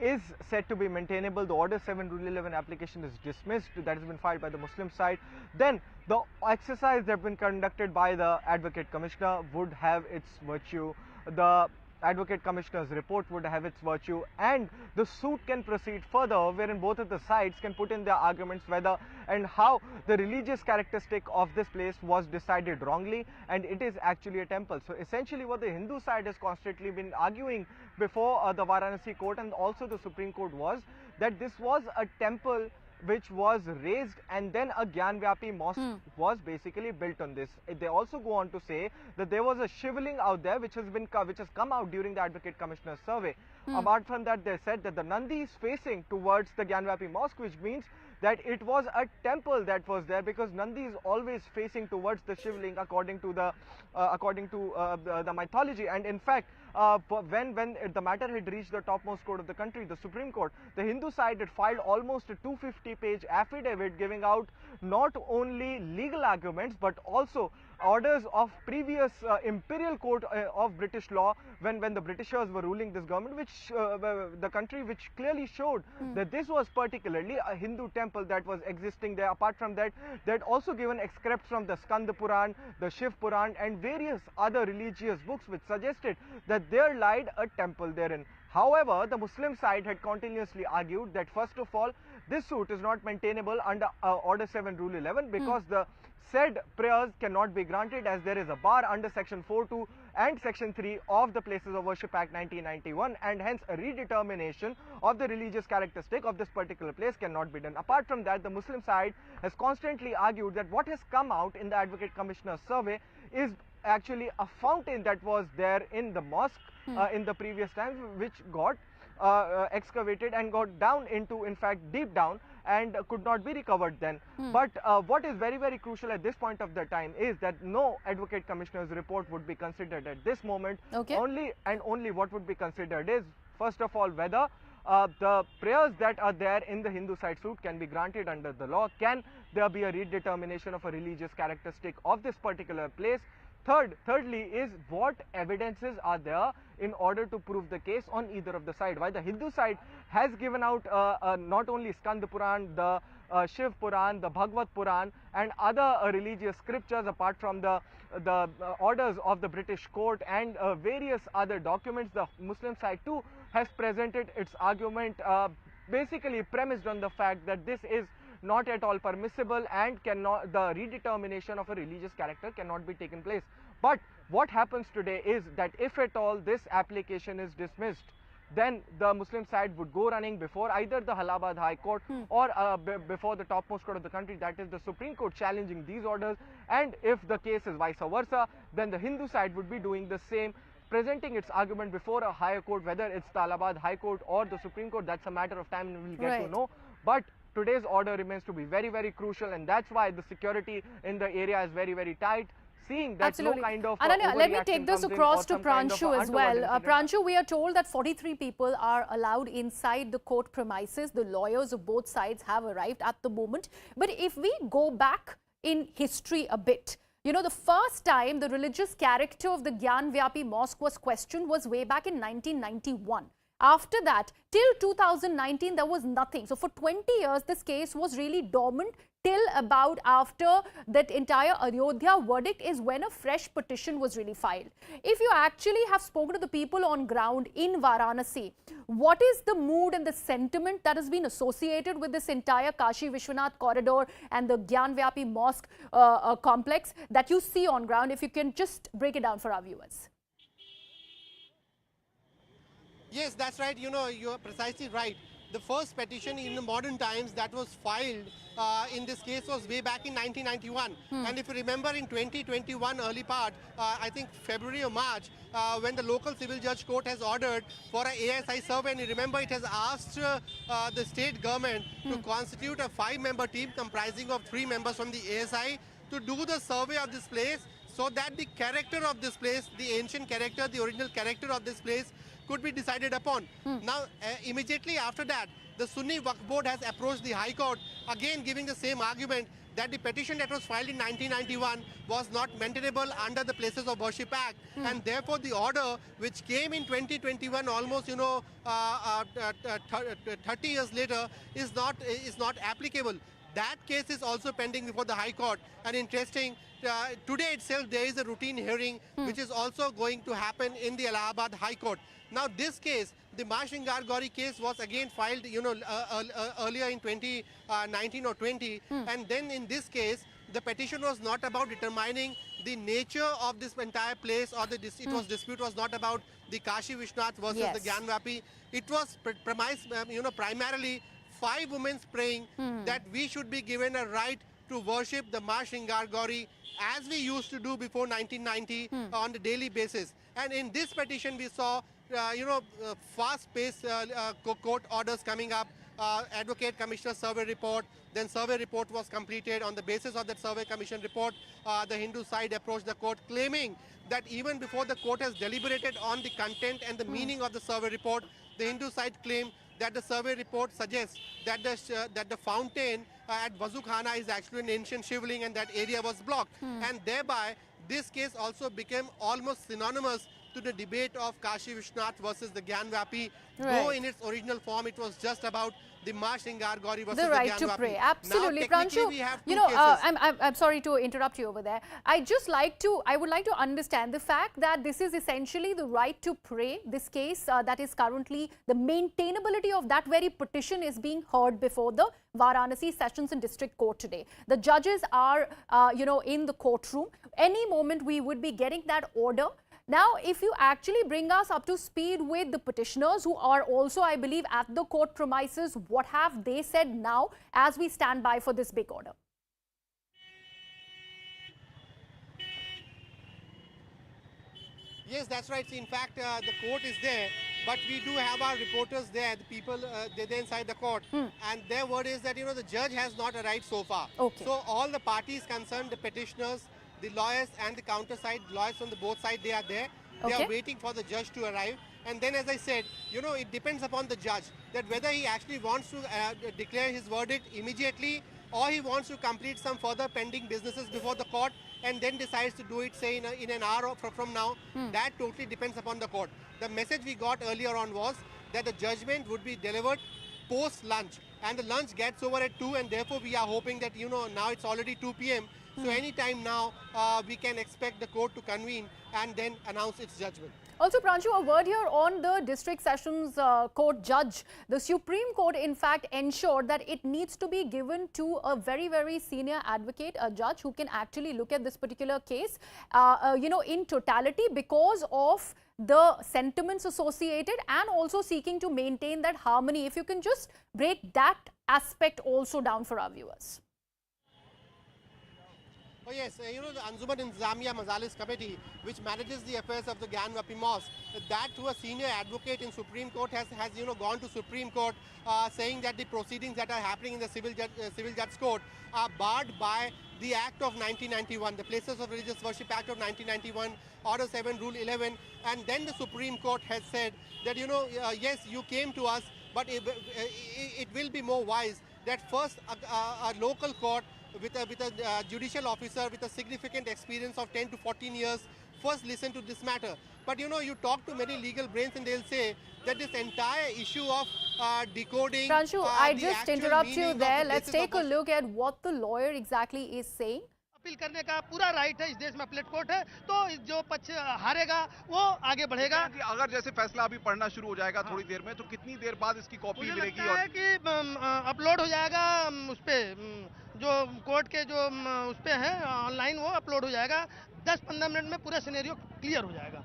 is said to be maintainable. The Order 7 Rule 11 application is dismissed, that has been filed by the Muslim side. Then the exercise that has been conducted by the Advocate Commissioner would have its virtue. The Advocate Commissioner's report would have its virtue, and the suit can proceed further, wherein both of the sides can put in their arguments whether and how the religious characteristic of this place was decided wrongly, and it is actually a temple. So essentially what the Hindu side has constantly been arguing before the Varanasi court and also the Supreme Court was that this was a temple which was raised, and then a Gyanvapi mosque was basically built on this. They also go on to say that there was a shivling out there which has come out during the Advocate Commissioner's survey. Apart from that, they said that the Nandi is facing towards the Gyanvapi mosque, which means that it was a temple that was there, because Nandi is always facing towards the shivling according to the mythology. And in fact, when the matter had reached the topmost court of the country, the Supreme Court, the Hindu side had filed almost a 250-page affidavit giving out not only legal arguments but also orders of previous imperial court of British law when the Britishers were ruling this government, the country, which clearly showed that this was particularly a Hindu temple that was existing there. Apart from that, they had also given excerpts from the Skanda Puran, the Shiv Puran and various other religious books which suggested that there lied a temple therein. However, the Muslim side had continuously argued that first of all, this suit is not maintainable under Order 7 Rule 11 because the said prayers cannot be granted as there is a bar under Section 4.2 and Section 3 of the Places of Worship Act 1991, and hence a redetermination of the religious characteristic of this particular place cannot be done. Apart from that, the Muslim side has constantly argued that what has come out in the Advocate Commissioner's survey is actually a fountain that was there in the mosque in the previous times, which got excavated and got down into, in fact, deep down, and could not be recovered then. But what is very, very crucial at this point of the time is that no Advocate Commissioner's report would be considered at this moment. Only and only what would be considered is, first of all, whether the prayers that are there in the Hindu side suit can be granted under the law. Can there be a redetermination of a religious characteristic of this particular place? Thirdly is what evidences are there in order to prove the case on either of the side. While the Hindu side has given out not only Skanda Puran, the Shiv Puran, the Bhagavad Puran and other religious scriptures apart from the orders of the British court and various other documents, the Muslim side too has presented its argument basically premised on the fact that this is not at all permissible and cannot, the redetermination of a religious character cannot be taken place. But what happens today is that if at all this application is dismissed, then the Muslim side would go running before either the Allahabad High Court or before the topmost court of the country, that is the Supreme Court, challenging these orders. And if the case is vice versa, then the Hindu side would be doing the same, presenting its argument before a higher court, whether it's the Allahabad High Court or the Supreme Court. That's a matter of time and we'll get to know. But today's order remains to be very, very crucial, and that's why the security in the area is very, very tight. Seeing that no kind of Ananya, let me take this across to Pranshu as well. Pranshu, we are told that 43 people are allowed inside the court premises. The lawyers of both sides have arrived at the moment. But if we go back in history a bit, you know, the first time the religious character of the Gyanvapi Mosque was questioned was way back in 1991. After that, till 2019, there was nothing. So for 20 years, this case was really dormant till about after that entire Ayodhya verdict is when a fresh petition was really filed. If you actually have spoken to the people on ground in Varanasi, what is the mood and the sentiment that has been associated with this entire Kashi Vishwanath corridor and the Gyanvapi Mosque complex that you see on ground? If you can just break it down for our viewers. Yes, that's right. You know, you're precisely right. The first petition in the modern times that was filed in this case was way back in 1991. And if you remember in 2021 early part, I think February or March, when the local civil judge court has ordered for a ASI survey, and you remember it has asked the state government to constitute a 5-member team comprising of 3 members from the ASI to do the survey of this place so that the character of this place, the ancient character, the original character of this place could be decided upon. Now, immediately after that, the Sunni Waqf Board has approached the High Court, again giving the same argument that the petition that was filed in 1991 was not maintainable under the Places of Worship Act, and therefore the order which came in 2021, almost 30 years later, is not applicable. That case is also pending before the High Court. And interesting, today itself there is a routine hearing which is also going to happen in the Allahabad High Court. Now this case, the Ma Shringar Gauri case, was again filed earlier in 2019 or 20, and then in this case the petition was not about determining the nature of this entire place, or dispute was not about the Kashi Vishwanath versus the Gyanvapi. It was primarily 5 women praying that we should be given a right to worship the Ma Shringar Gauri as we used to do before 1990 on a daily basis. And in this petition we saw fast-paced court orders coming up, Advocate Commissioner survey report, then survey report was completed. On the basis of that survey commission report, the Hindu side approached the court claiming that even before the court has deliberated on the content and the meaning of the survey report, the Hindu side claimed that the survey report suggests that the fountain at Vazukhana is actually an ancient shivling and that area was blocked. And thereby, this case also became almost synonymous to the debate of Kashi Vishwanath versus the Gyanvapi. Though in its original form it was just about the Ma Shringar Gauri versus the right Gyanvapi. to pray. Absolutely. Now, Pranshu, we have I'm sorry to interrupt you over there. I would like to understand the fact that this is essentially the right to pray. This case that is currently, the maintainability of that very petition is being heard before the Varanasi Sessions and District Court today. The judges are, in the courtroom. Any moment we would be getting that order. Now, if you actually bring us up to speed with the petitioners who are also, I believe, at the court premises, what have they said now as we stand by for this big order? Yes, that's right. In fact, the court is there, but we do have our reporters there, the people, they're inside the court. And their word is that, the judge has not arrived so far. Okay. So all the parties concerned, the petitioners, the lawyers and the counter side, lawyers from the both sides, they are there. They are waiting for the judge to arrive. And then, as I said, it depends upon the judge that whether he actually wants to declare his verdict immediately, or he wants to complete some further pending businesses before the court and then decides to do it, say, in an hour from now. That totally depends upon the court. The message we got earlier on was that the judgment would be delivered post-lunch. And the lunch gets over at 2, and therefore we are hoping that, now it's already 2 p.m. So anytime now, we can expect the court to convene and then announce its judgment. Also, Pranshu, a word here on the District Sessions Court judge. The Supreme Court, in fact, ensured that it needs to be given to a very, very senior advocate, a judge who can actually look at this particular case, in totality, because of the sentiments associated and also seeking to maintain that harmony. If you can just break that aspect also down for our viewers. Oh yes, the Anjuman Intizamiya Majalis Committee, which manages the affairs of the Gyanvapi Mosque, that to a senior advocate in Supreme Court has gone to Supreme Court saying that the proceedings that are happening in the civil judge court are barred by the Act of 1991, the Places of Religious Worship Act of 1991, Order 7, Rule 11, and then the Supreme Court has said that, yes, you came to us, but it will be more wise that first a local court with a judicial officer with a significant experience of 10 to 14 years first listen to this matter. But you talk to many legal brains and they'll say that this entire issue of decoding... Pranshu, I just interrupt you there. Let's take a look at what the lawyer exactly is saying. Appeal करने का पूरा right है, इस देश में appellate court है, तो जो पक्ष हारेगा वो आगे बढ़ेगा। अगर जैसे फैसला अभी पढ़ना शुरू हो जाएगा थोड़ी देर में, तो कितनी देर बाद इसकी कॉपी मिलेगी? और कि अपलोड हो जाएगा उस पे, जो कोर्ट के जो उस पे है ऑनलाइन, वो अपलोड हो जाएगा। 10-15 मिनट में पूरा सिनेरियो क्लियर हो जाएगा।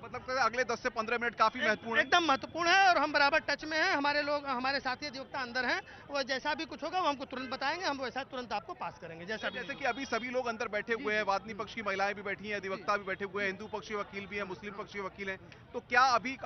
मतलब अगले 10 से 15 मिनट काफी महत्वपूर्ण है। एकदम महत्वपूर्ण है और हम बराबर टच में हैं। हमारे लोग, हमारे साथी अधिवक्ता अंदर हैं, वो जैसा भी कुछ होगा वो हमको तुरंत बताएंगे, हम वैसा तुरंत आपको पास करेंगे। जैसे कि अभी सभी लोग अंदर बैठे हुए हैं, वादनी पक्ष की महिलाएं भी बैठी हैं, अधिवक्ता भी बैठे हुए हैं, हिंदू पक्ष के वकील भी हैं, मुस्लिम पक्ष के वकील हैं, तो क्या अभी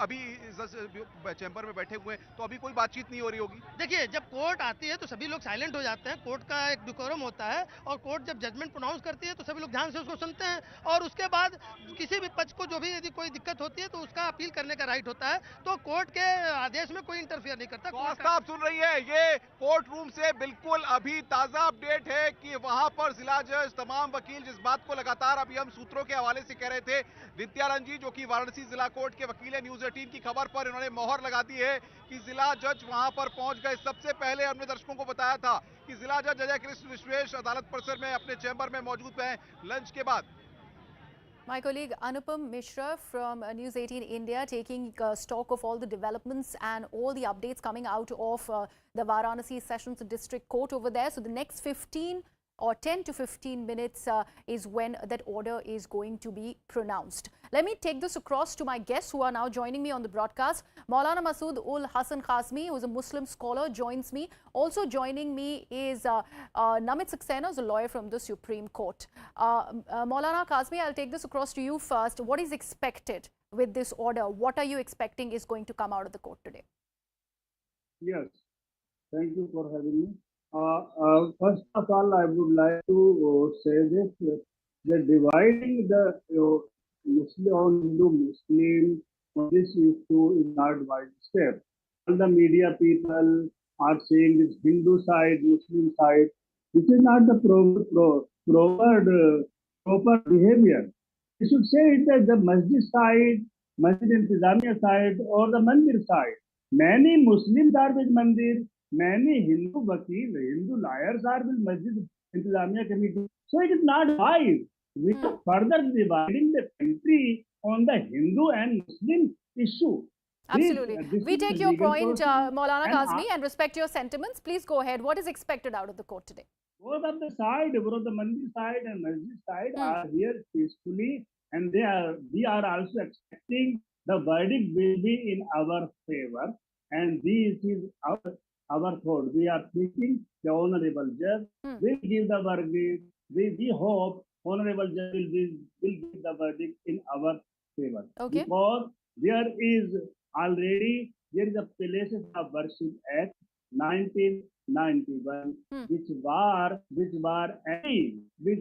चैम्बर में बैठे हुए हैं तो अभी कोई बातचीत नहीं हो रही होगी? देखिए, जब कोर्ट आती है तो सभी लोग साइलेंट हो जाते हैं, कोर्ट का एक डिकोरम होता है, और कोर्ट जब जजमेंट प्रोनाउंस करती है तो सभी लोग ध्यान से उसको सुनते हैं, और उसके बाद किसी भी पक्ष को जो भी यदि कोई दिक्कत होती है तो उसका अपील करने का राइट होता है, तो कोर्ट के आदेश में कोई इंटरफियर नहीं करता। तो आप सुन रही है, ये कोर्ट रूम से बिल्कुल अभी ताजा अपडेट है कि वहां पर जिला जज, तमाम वकील जिस बात को लगातार अभी हम सूत्रों के हवाले से कह रहे थे, नित्यानंद जी जो कि वाराणसी जिला कोर्ट के वकील है, न्यूज 18 की खबर पर इन्होंने मोहर लगा दी है कि जिला जज वहां पर पहुंच गए। सबसे पहले हमने दर्शकों को बताया था कि जिला जज अजय कृष्ण विश्वेश अदालत परिसर में अपने चैंबर में मौजूद हैं लंच के बाद। My colleague Anupam Mishra from News 18 India taking stock of all the developments and all the updates coming out of the Varanasi Sessions District Court over there. So the next 15 or 10 to 15 minutes is when that order is going to be pronounced. Let me take this across to my guests who are now joining me on the broadcast. Maulana Masood ul Hassan Khazmi, who is a Muslim scholar, joins me. Also joining me is Namit Saxena, who is a lawyer from the Supreme Court. Maulana Khazmi, I'll take this across to you first. What is expected with this order? What are you expecting is going to come out of the court today? Yes, thank you for having me. First of all, I would like to say this, that dividing the Muslim Hindu-Muslim on this issue is not right step. All the media people are saying this Hindu side, Muslim side. This is not the proper behavior. You should say it that the Masjid side, Masjid Intizamiya side, or the Mandir side. Many Muslims are with Mandir. Many Hindu wakil, Hindu lawyers are with Masjid Intizamiya Committee. So it is not wise. We are further dividing the country on the Hindu and Muslim issue. Absolutely. We take your point, Maulana Kazmi, and respect your sentiments. Please go ahead. What is expected out of the court today? Both of the side, both the Mandir side and Masjid side are here peacefully, and we are also expecting the verdict will be in our favor, and this is our thought. We are thinking the honorable judge will give the verdict. We hope honorable judge will give the verdict in our favor. Okay. Because there is a Places of Worship Act 1991, which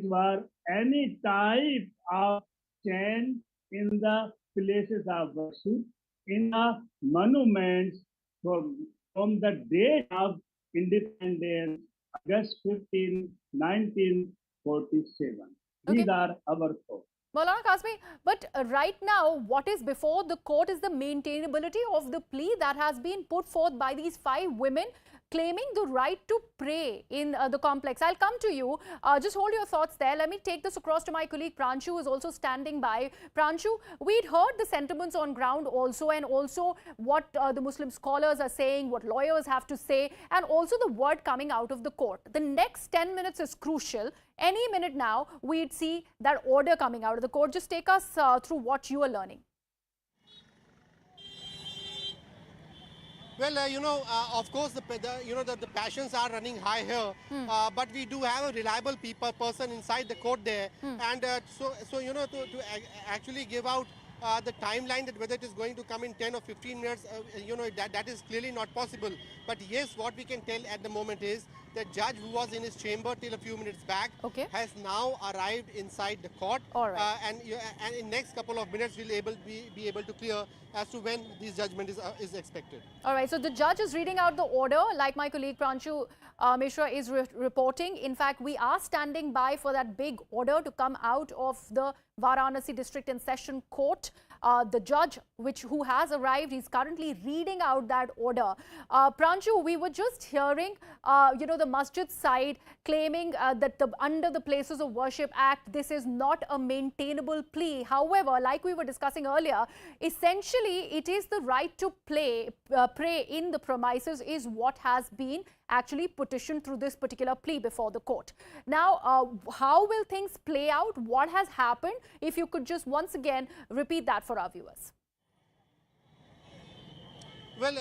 were any type of change in the places of worship in the monuments from the date of independence, August 15, 1947. These are our thoughts. Maulana Kazmi, but right now, what is before the court is the maintainability of the plea that has been put forth by these 5 women claiming the right to pray in the complex. I'll come to you. Just hold your thoughts there. Let me take this across to my colleague Pranshu, who is also standing by. Pranshu, we'd heard the sentiments on ground also, and also what the Muslim scholars are saying, what lawyers have to say, and also the word coming out of the court. The next 10 minutes is crucial. Any minute now, we'd see that order coming out of the court. Just take us through what you are learning. Well, of course, the passions are running high here, but we do have a reliable person inside the court there, and to actually give out the timeline that whether it is going to come in 10 or 15 minutes, that is clearly not possible. But yes, what we can tell at the moment is the judge who was in his chamber till a few minutes back has now arrived inside the court. All right. And in next couple of minutes we'll be able to clear as to when this judgment is expected. All right, so the judge is reading out the order like my colleague Pranshu Mishra is reporting. In fact, we are standing by for that big order to come out of the Varanasi District and Session Court. The judge who has arrived, he's currently reading out that order. Pranshu, we were just hearing, the masjid side claiming that under the Places of Worship Act, this is not a maintainable plea. However, like we were discussing earlier, essentially it is the right to pray in the premises is what has been actually petitioned through this particular plea before the court. Now, how will things play out? What has happened? If you could just once again repeat that for our viewers. Well,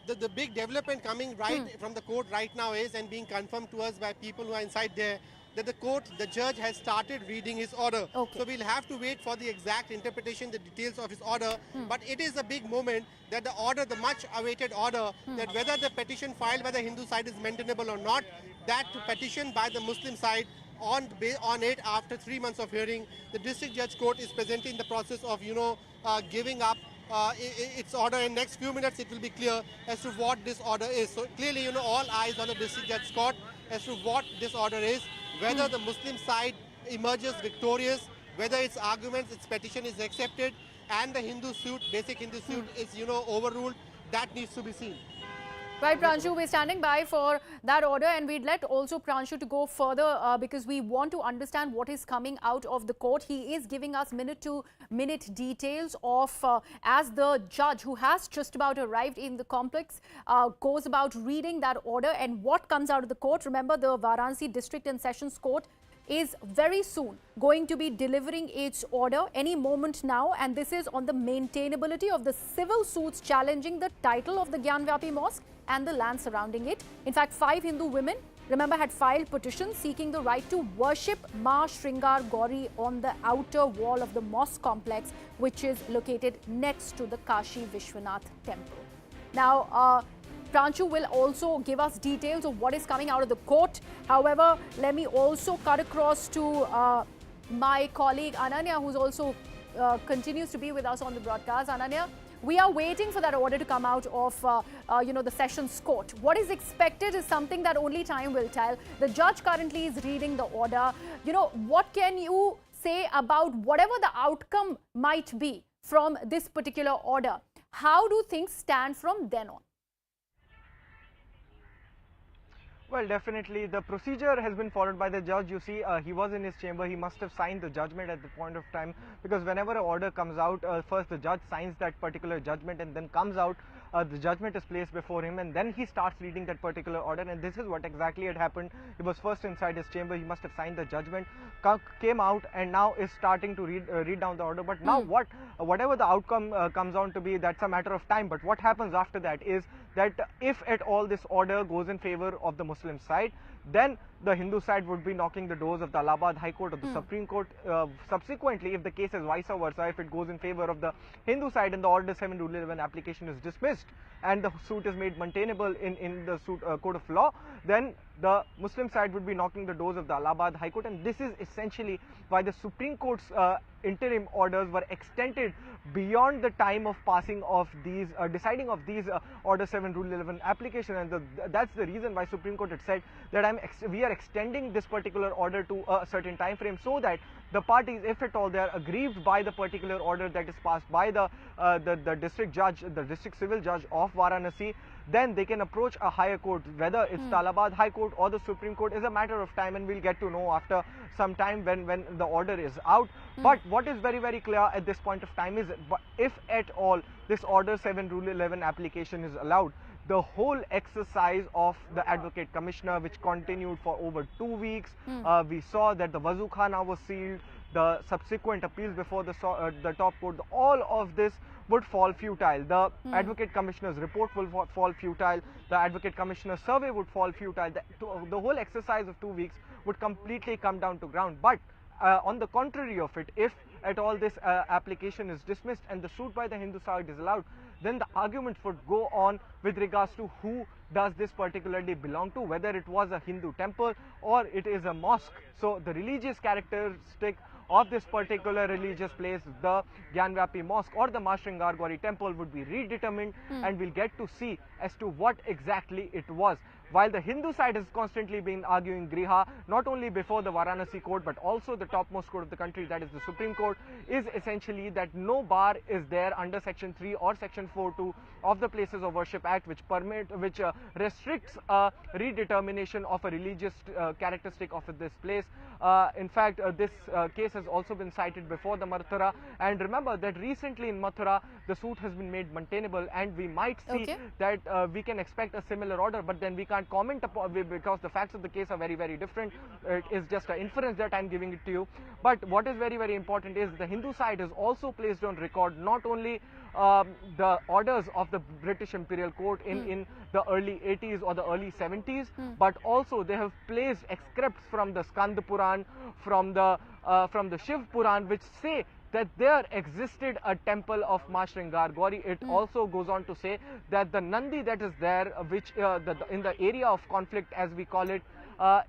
the big development coming from the court right now is, and being confirmed to us by people who are inside there, that the judge has started reading his order. Okay. So we'll have to wait for the exact interpretation, the details of his order. But it is a big moment that the order, the much awaited order, that whether the petition filed by the Hindu side is maintainable or not, that petition by the Muslim side on it after 3 months of hearing. The district judge court is presently in the process of, giving up its order. In next few minutes, it will be clear as to what this order is. So clearly, all eyes on the district judge court as to what this order is, whether the Muslim side emerges victorious, whether its arguments, its petition is accepted, and the Hindu suit, basic Hindu suit is, overruled. That needs to be seen. Right, Pranshu, we're standing by for that order, and we'd let also Pranshu to go further because we want to understand what is coming out of the court. He is giving us minute-to-minute details of as the judge who has just about arrived in the complex goes about reading that order and what comes out of the court. Remember, the Varanasi District and Sessions Court is very soon going to be delivering its order any moment now, and this is on the maintainability of the civil suits challenging the title of the Gyanvapi Mosque and the land surrounding it. In fact, 5 Hindu women, remember, had filed petitions seeking the right to worship Ma Shringar Gauri on the outer wall of the mosque complex, which is located next to the Kashi Vishwanath temple. Now, Pranshu will also give us details of what is coming out of the court. However, let me also cut across to my colleague Ananya, who's also continues to be with us on the broadcast. Ananya, we are waiting for that order to come out of, the Sessions Court. What is expected is something that only time will tell. The judge currently is reading the order. What can you say about whatever the outcome might be from this particular order? How do things stand from then on? Well, definitely the procedure has been followed by the judge. You see, he was in his chamber. He must have signed the judgment at the point of time, because whenever an order comes out, first the judge signs that particular judgment and then comes out, the judgment is placed before him, and then he starts reading that particular order. And this is what exactly had happened. He was first inside his chamber. He must have signed the judgment, came out, and now is starting to read down the order. But now whatever the outcome comes on to be, that's a matter of time. But what happens after that is that if at all this order goes in favor of the Muslim side, then the Hindu side would be knocking the doors of the Allahabad High Court or the Supreme Court. Subsequently, if the case is vice versa, if it goes in favor of the Hindu side and the Order 7 Rule 11 application is dismissed and the suit is made maintainable in the court of law, then the Muslim side would be knocking the doors of the Allahabad High Court. And this is essentially why the Supreme Court's interim orders were extended beyond the time of passing of these, deciding of these Order 7 Rule 11 application. And that's the reason why Supreme Court had said that we are extending this particular order to a certain time frame, so that the parties, if at all they are aggrieved by the particular order that is passed by the district judge, the district civil judge of Varanasi, then they can approach a higher court. Whether it's the Allahabad High Court or the Supreme Court is a matter of time, and we'll get to know after some time when the order is out. But what is very, very clear at this point of time is, if at all this Order 7 Rule 11 application is allowed, the whole exercise of the Advocate Commissioner, which continued for over 2 weeks, we saw that the Wazu Khana was sealed, the subsequent appeals before the top court, all of this would fall futile. The Advocate Commissioner's report will fall futile. The Advocate Commissioner's survey would fall futile. The whole exercise of 2 weeks would completely come down to ground. But on the contrary of it, if at all this application is dismissed and the suit by the Hindu side is allowed, then the argument would go on with regards to who does this particularly belong to, whether it was a Hindu temple or it is a mosque. So the religious characteristic of this particular religious place, the Gyanvapi Mosque or the Ma Shringar Gauri temple, would be redetermined, and we'll get to see as to what exactly it was. While the Hindu side has constantly been arguing Griha, not only before the Varanasi court but also the topmost court of the country, that is the Supreme Court, is essentially that no bar is there under Section 3 or Section 4.2 of the Places of Worship Act, which restricts redetermination of a religious characteristic of this place. In fact, this case has also been cited before the Mathura, and remember that recently in Mathura the suit has been made maintainable, and we might see that we can expect a similar order, but then we can't comment upon because the facts of the case are very, very different. It is just an inference that I'm giving it to you. But what is very, very important is the Hindu side has also placed on record not only the orders of the British Imperial Court in the early 80s or the early 70s, but also they have placed excerpts from the Skand Puran, from the Shiv Puran, which say that there existed a temple of Ma Shringar Gauri. It also goes on to say that the Nandi that is there, which in the area of conflict, as we call it,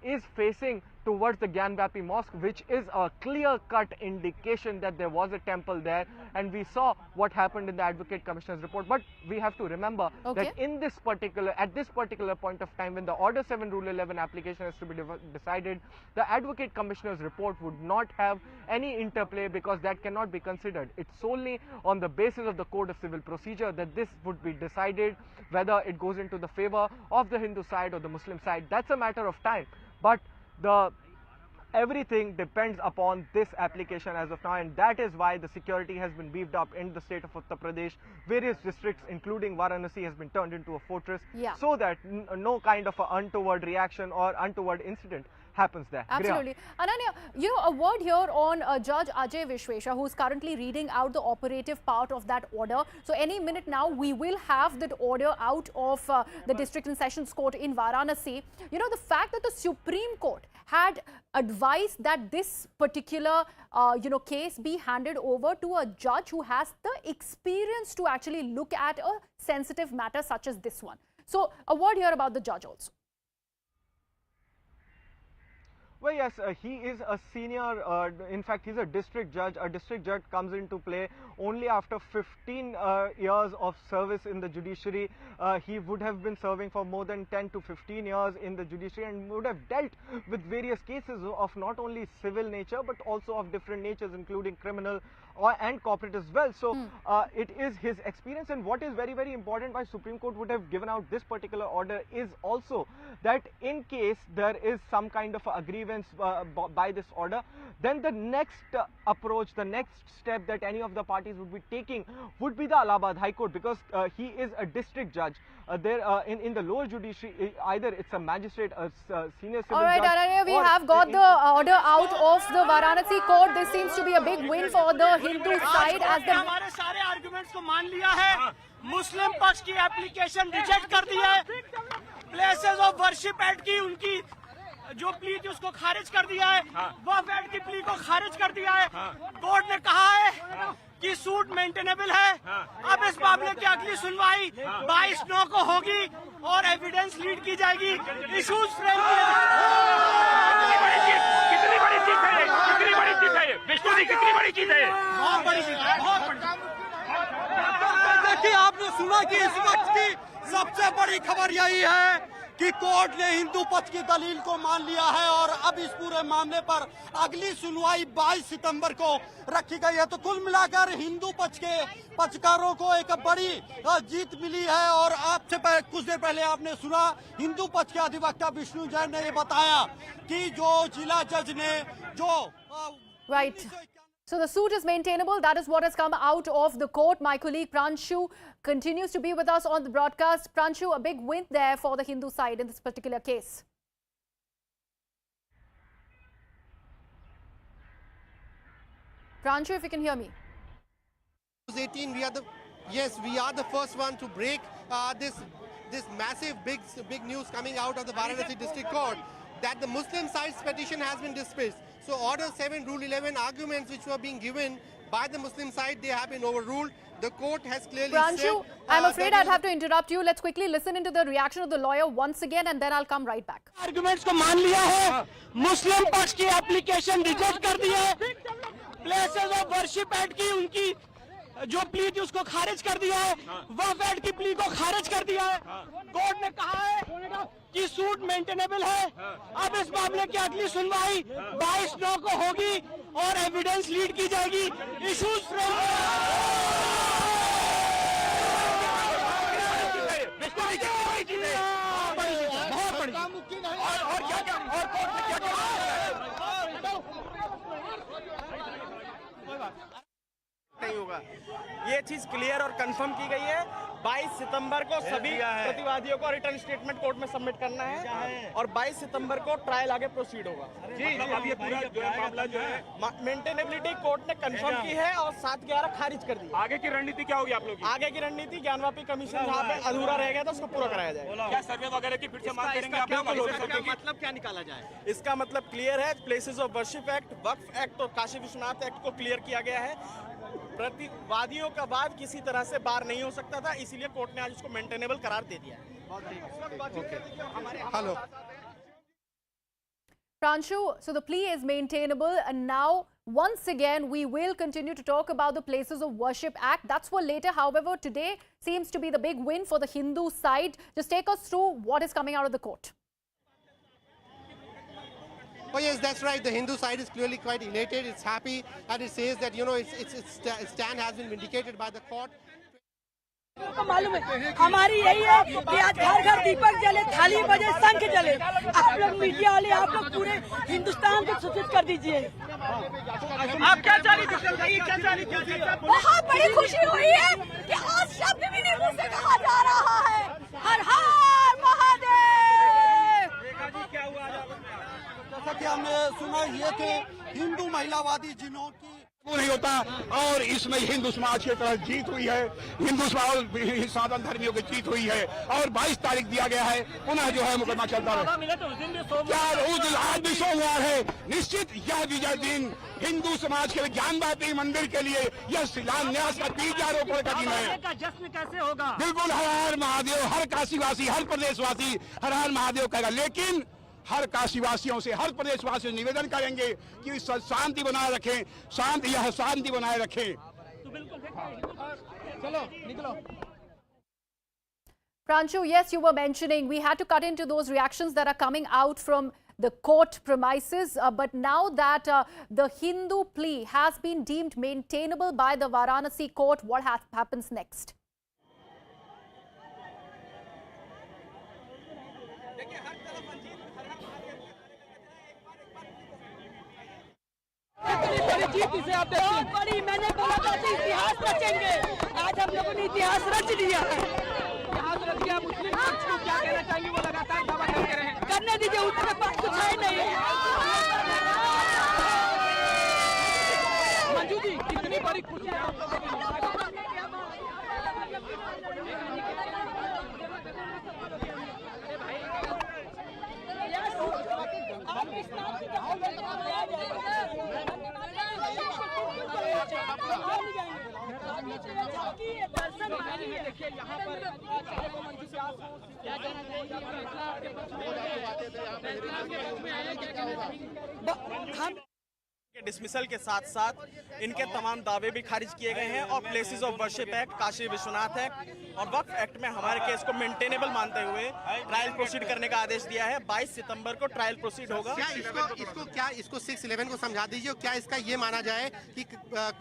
is facing towards the Gyanvapi Mosque, which is a clear-cut indication that there was a temple there, and we saw what happened in the Advocate Commissioner's report. But we have to remember that at this particular point of time, when the Order 7 Rule 11 application has to be decided, the Advocate Commissioner's report would not have any interplay, because that cannot be considered. It's solely on the basis of the Code of Civil Procedure that this would be decided, whether it goes into the favor of the Hindu side or the Muslim side. That's a matter of time. But everything depends upon this application as of now, and that is why the security has been beefed up in the state of Uttar Pradesh. Various districts, including Varanasi, has been turned into a fortress, so that no kind of untoward reaction or untoward incident happens there. Absolutely. Ananya, a word here on Judge Ajay Vishwesha, who's currently reading out the operative part of that order. So any minute now, we will have that order out of the District and Sessions Court in Varanasi. The fact that the Supreme Court had advised that this particular, case be handed over to a judge who has the experience to actually look at a sensitive matter such as this one. So a word here about the judge also. Well, yes, he is a senior, in fact, he's a district judge. A district judge comes into play only after 15 years of service in the judiciary. He would have been serving for more than 10 to 15 years in the judiciary, and would have dealt with various cases of not only civil nature, but also of different natures, including criminal and corporate as well. So it is his experience, and what is very, very important why Supreme Court would have given out this particular order is also that in case there is some kind of agreement by this order, then the next approach, the next step that any of the parties would be taking would be the Allahabad High Court, because he is a district judge. There in the lower judiciary, either it's a magistrate, a senior civil judge. All right, Ananya, we have got the order out of the Varanasi court. This seems to be a big win for the Hindu side, as the हमारे सारे arguments को मान लिया है, मुस्लिम पक्ष की application reject कर दी है, प्लेसेस ऑफ वर्शिप एक्ट की उनकी जो प्ली थी उसको खारिज कर दिया है, वक्फ एक्ट की प्ली को खारिज कर दिया है। कोर्ट ने कहा है कि सूट मेंटेनेबल है। अब इस मामले की अगली सुनवाई 22/9 को होगी और एविडेंस लीड की जाएगी, इश्यूज फ्रेम किए जाएंगे। कितनी बड़ी जीत है, कितनी बड़ी जीत है, विष्णु जी कितनी बड़ी जीत है, बहुत बड़ी जीत है, बहुत बड़ी। देखिए, आपने सुना कि इस वक्त की सबसे बड़ी खबर यही है कि कोर्ट ने हिंदू पक्ष की दलील को मान लिया है और अब इस पूरे मामले पर अगली सुनवाई 22 सितंबर को रखी गई है। तो कुल मिलाकर हिंदू पक्ष के पक्षकारों को एक बड़ी जीत मिली है। और आपसे कुछ देर पहले आपने सुना हिंदू पक्ष के अधिवक्ता विष्णु जैन ने ये बताया कि जो जिला जज ने जो So the suit is maintainable. That is what has come out of the court. My colleague Pranshu continues to be with us on the broadcast. Pranshu, a big win there for the Hindu side in this particular case. Pranshu, if you can hear me. 18, we are the first one to break this massive big news coming out of the Varanasi District Court, that the Muslim side's petition has been dismissed. So Order 7, Rule 11 arguments which were being given by the Muslim side, they have been overruled. The court has clearly Pranshu, said... I'm afraid I'll have to interrupt you. Let's quickly listen into the reaction of the lawyer once again, and then I'll come right back. Arguments को मान लिया है, मुस्लिम पक्ष की application reject कर दी है, places of worship act की उनकी जो प्ली थी उसको खारिज कर दिया है, वक्फ एक्ट की प्ली को खारिज कर दिया है। कोर्ट ने कहा है कि सूट मेंटेनेबल है। अब इस मामले की अगली सुनवाई 22/9 को होगी और एविडेंस लीड की जाएगी, इश्यूज फ्रेम बहुत बड़ी और क्या और कोर्ट ने क्या नहीं होगा, ये चीज क्लियर और कंफर्म की गई है। 22 सितंबर को सभी प्रतिवादियों को रिटर्न स्टेटमेंट कोर्ट में सबमिट करना है और 22 सितंबर को ट्रायल आगे प्रोसीड होगा। अब ये पूरा जो है मामला जो है मेंटेनेबिलिटी कोर्ट ने कंफर्म की है और 7/11 खारिज कर दी। आगे की रणनीति क्या होगी आप लोग की? आगे की रणनीति ज्ञानवापी कमिश्न जहाँ पे अधूरा रह गया था उसको पूरा कराया जाएगा। क्या सर्वे वगैरह की फिर से मांग करेंगे आप लोग? मतलब क्या निकाला जाए, इसका मतलब क्लियर है। Places of worship act, Waqf act और काशी विश्वनाथ एक्ट को क्लियर किया गया है। प्रतिवादियों का वाद किसी तरह से बार नहीं हो सकता था, इसीलिए कोर्ट ने आज उसको मेंटेनेबल करार दे दिया है। Hello. Pranshu, so the plea is maintainable, and now once again we will continue to talk about the Places of Worship Act. That's for later. However, today seems to be the big win for the Hindu side. Just take us through what is coming out of the court. Oh yes, that's right. The Hindu side is clearly quite elated. It's happy, and it says that its stand has been vindicated by the court. को मालूम है हमारी यही है कि आज घर घर दीपक जले, थाली बजे, शंख जले। आप लोग मीडिया वाले, आप लोग पूरे हिंदुस्तान को सूचित कर दीजिए। आप क्या चाह रही थी? क्या चाह रही थी? बहुत बड़ी खुशी हुई है कि आज शब्द भी नहीं मुझसे कहा जा रहा है। हर हर महादेव। क्या हुआ? जैसा कि हमने सुना, ये थे हिंदू महिलावादी जिन्हों की नहीं होता, और इसमें हिंदू समाज की तरफ जीत हुई है, हिंदू समाज सनातन धर्मियों की जीत हुई है, और 22 तारीख दिया गया है, पुनः जो है मुकदमा चलता है। क्या उस दिन आज भी सोमवार है? निश्चित यह विजय दिन हिंदू समाज के ज्ञानवापी मंदिर के लिए यह शिलान्यास का बीजारोपण का दिन है। जश्न कैसे होगा? बिल्कुल हर हर महादेव, हर काशीवासी, हर प्रदेशवासी हर हर महादेव कहेगा, लेकिन हर काशीवासियों से, हर प्रदेशवासियों से निवेदन करेंगे कि शांति बनाए रखें, शांति बनाए रखें। चलो निकलो। Pranshu, yes, you were mentioning we had to cut into those reactions that are coming out from the court premises, but now that the Hindu plea has been deemed maintainable by the Varanasi court, what happens next? बहुत बड़ी, मैंने बोला था कि इतिहास रचेंगे। आज हम लोगों ने इतिहास रच दिया है। इतिहास रच गया। मुस्लिम पक्ष को क्या कहना चाहिए? वो लगातार दावा करते रहे। करने दीजिए, उनके पास कुछ है नहीं। मंजू जी, कितनी बड़ी खुशी है। देखिए यहाँ पर डिसमिसल के साथ साथ इनके तमाम दावे भी खारिज किए गए हैं, और places of worship act, Kashi Vishwanath act और वक्फ एक्ट में हमारे केस को मेंटेनेबल मानते हुए ट्रायल प्रोसीड करने का आदेश दिया है। 22 सितंबर को ट्रायल प्रोसीड होगा। इसको 611 को समझा दीजिए। क्या इसका ये माना जाए कि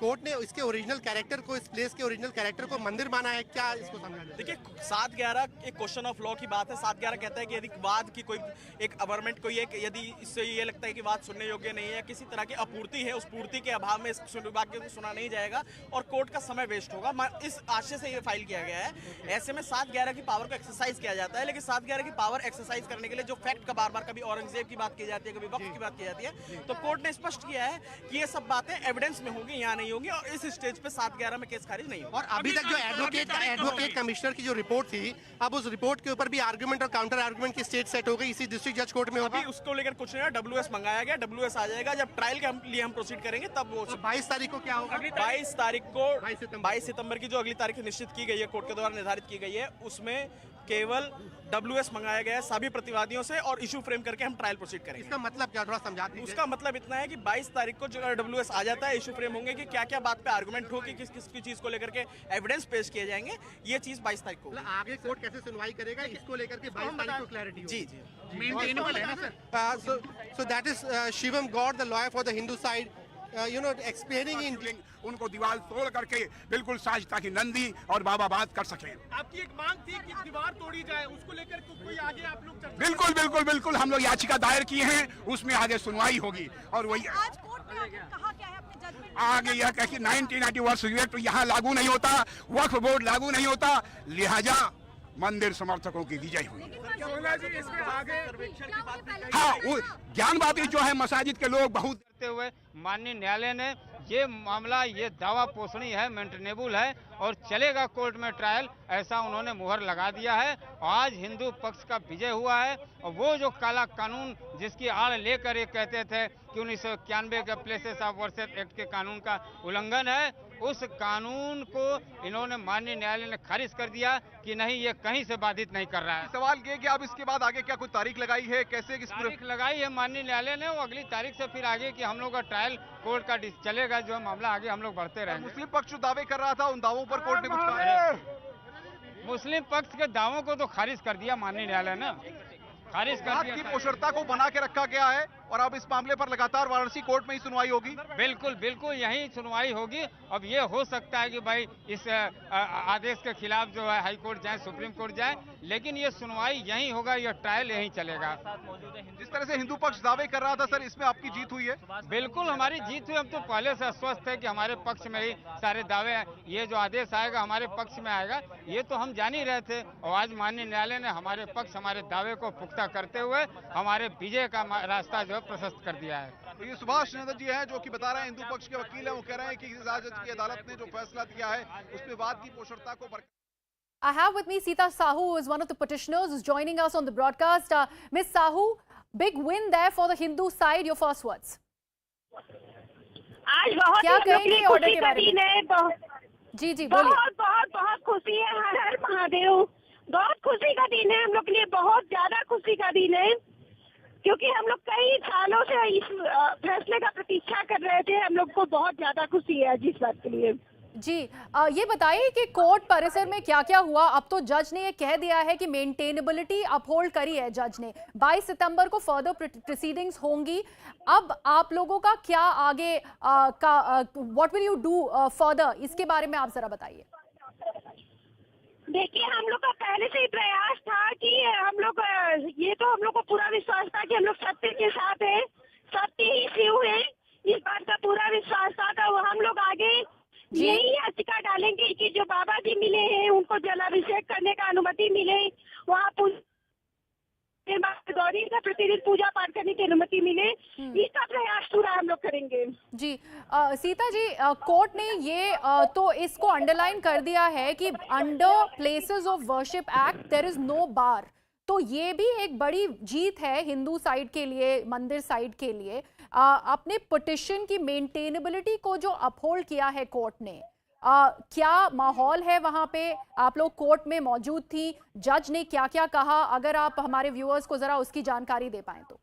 कोर्ट ने इसके ओरिजिनल कैरेक्टर को, इस प्लेस के ओरिजिनल कैरेक्टर को मंदिर माना है? क्या इसको समझा जाए? देखिए 711 एक क्वेश्चन ऑफ लॉ की बात है। 711 कहता है कि यदि वाद की कोई एक गवर्नमेंट को यदि इससे ये लगता है कि वाद सुनने योग्य नहीं है, किसी तरह की अपूर्ति है, उस पूर्ति के अभाव में इस वाक्य को सुना नहीं जाएगा और कोर्ट का समय वेस्ट होगा। इस आशय से ये फाइल किया गया है। ऐसे में 711 की पावर को एक्सरसाइज किया जाता है, लेकिन 711 की पावर एक्सरसाइज करने के लिए जो फैक्ट का बार बार कभी औरंगजेब की बात की जाती है, कभी वक्त की बात की जाती है, तो कोर्ट ने स्पष्ट किया है कि ये सब बातें एविडेंस में होंगी, यहाँ नहीं होंगी, और इस स्टेज पे 711 में केस खारिज नहीं होगा। और अभी तक जो एडवोकेट कमिश्नर की जो रिपोर्ट थी, अब उस रिपोर्ट के ऊपर भी आर्गुमेंट और काउंटर आर्गुमेंट की स्टेज सेट हो गई, इसी डिस्ट्रिक्ट जज कोर्ट में होगी। उसको लेकर कुछ नहीं है, WS मंगाया गया, WS आ जाएगा। जब ट्रायल के लिए हम प्रोसीड करेंगे तब वो 22 तारीख को क्या होगा? 22 सितंबर की जो अगली तारीख निश्चित की गई है, कोर्ट के द्वारा निर्धारित की गई है, उसमें केवल WS मंगाया गया है सभी प्रतिवादियों से, और इशू फ्रेम करके हम ट्रायल प्रोसीड करेंगे। इसका मतलब क्या, थोड़ा समझा दीजिए। उसका मतलब इतना है कि 22 तारीख को जो WS आ जाता है, इशू फ्रेम होंगे कि क्या क्या बात पे आर्गुमेंट होगी, किस किस की चीज को लेकर के एविडेंस पेश किए जाएंगे, ये चीज 22 तारीख को। आगे कोर्ट कैसे सुनवाई करेगा इसको लेकर के 22 तारीख को क्लैरिटी होगी। जी मेंटेनेबल है ना sir? So that is Shivam God, the lawyer for the Hindu side, explaining in उनको दीवार तोड़ करके बिल्कुल साझता की नंदी और बाबा बात कर सके। आपकी एक मांग थी कि दीवार तोड़ी जाए, उसको लेकर कोई आगे आप लोग बिल्कुल हम लोग याचिका दायर किए हैं, उसमें आगे सुनवाई होगी। और वही आज कोर्ट ने कहा क्या है अपने जजमेंट? आगे यह कह कि 1990 वर्ष एक्ट यहाँ लागू नहीं होता, वक्फ बोर्ड लागू नहीं होता, लिहाजा मंदिर समर्थकों की विजय हुई। हाँ, वो ज्ञानवापी जो है मसाजिद के लोग बहुत करते हुए माननीय न्यायालय ने ये मामला, ये दावा पोषणी है, मेंटेनेबल है और चलेगा कोर्ट में ट्रायल, ऐसा उन्होंने मुहर लगा दिया है। आज हिंदू पक्ष का विजय हुआ है, और वो जो काला कानून जिसकी आड़ लेकर ये कहते थे कि 1991 के प्लेसेस ऑफ वर्शिप एक्ट के कानून का उल्लंघन है, उस कानून को इन्होंने माननीय न्यायालय ने खारिज कर दिया कि नहीं, ये कहीं से बाधित नहीं कर रहा है। सवाल ये कि अब इसके बाद आगे क्या कोई तारीख लगाई है, कैसे तारीख लगाई है माननीय न्यायालय ने, वो अगली तारीख से फिर आगे कि हम लोग का ट्रायल कोर्ट का चलेगा, जो मामला आगे हम लोग बढ़ते रहेंगे। मुस्लिम पक्ष जो दावे कर रहा था उन दावों पर कोर्ट ने कुछ कहा? मुस्लिम पक्ष के दावों को तो खारिज कर दिया माननीय न्यायालय ने, खारिज कर दिया। की पोषरता को बना के रखा गया है और अब इस मामले पर लगातार वाराणसी कोर्ट में ही सुनवाई होगी। बिल्कुल बिल्कुल यही सुनवाई होगी। अब ये हो सकता है कि भाई इस आदेश के खिलाफ जो है हाई कोर्ट जाए, सुप्रीम कोर्ट जाए, लेकिन ये सुनवाई यहीं होगा, ये ट्रायल यहीं चलेगा। जिस तरह से हिंदू पक्ष दावे कर रहा था सर, इसमें आपकी जीत हुई है? बिल्कुल हमारी जीत हुई। हम तो पहले से आश्वस्त है कि हमारे पक्ष में ही सारे दावे हैं। ये जो आदेश आएगा हमारे पक्ष में आएगा, ये तो हम जान ही रहे थे। और आज माननीय न्यायालय ने हमारे पक्ष, हमारे दावे को पुख्ता करते हुए हमारे विजय का रास्ता जो प्रशस्त कर दिया है। तो ये सुभाष नंदन जी हैं जो कि बता रहे हैं, हिंदू पक्ष के वकील हैं, वो कह रहे हैं कि इजाजत की अदालत ने जो फैसला दिया है उसमें वाद की पोषरता को I have with me Sita Sahu, who is one of the petitioners, who's joining us on the broadcast. Miss Sahu, big win there for the Hindu side. Your first words. आज बहुत क्या कहेंगे ऑर्डर के बारे में? जी जी बोलिए। बहुत बहुत बहुत खुशी है। हर हर महादेव। बहुत खुशी का दिन है हम लोग के लिए, बहुत ज्यादा खुशी का दिन है, क्योंकि हम लोग कई सालों से इस फैसले का प्रतीक्षा कर रहे थे। हम लोग को बहुत ज्यादा खुशी है जिस बात के लिए। जी ये बताइए कि कोर्ट परिसर में क्या क्या हुआ। अब तो जज ने ये कह दिया है कि मेंटेनेबिलिटी अपहोल्ड करी है जज ने। 22 सितंबर को फर्दर प्रोसीडिंग्स होंगी। अब आप लोगों का क्या आगे what will you do further, इसके बारे में आप जरा बताइए। देखिए, हम लोग का पहले से ही प्रयास था कि हम लोग ये तो हम लोग को पूरा विश्वास था कि हम लोग सत्य के साथ है, सत्य ही शिव है, इस बात का पूरा विश्वास था। तो हम लोग आगे यही याचिका डालेंगे कि जो बाबा जी मिले हैं उनको जलाभिषेक करने का अनुमति मिले, वहाँ गौरी का प्रतिदिन पूजा पाठ करने की अनुमति मिले, इसका प्रयास पूरा हम लोग करेंगे। जी सीता जी, कोर्ट ने ये तो इसको अंडरलाइन कर दिया है कि under places of worship act there is no bar. तो ये भी एक बड़ी जीत है हिंदू साइड के लिए, मंदिर साइड के लिए। अपने पिटिशन की मेंटेनेबिलिटी को जो अपहोल्ड किया है कोर्ट ने, क्या माहौल है वहां पे? आप लोग कोर्ट में मौजूद थी, जज ने क्या क्या कहा? अगर आप हमारे व्यूअर्स को जरा उसकी जानकारी दे पाएं तो।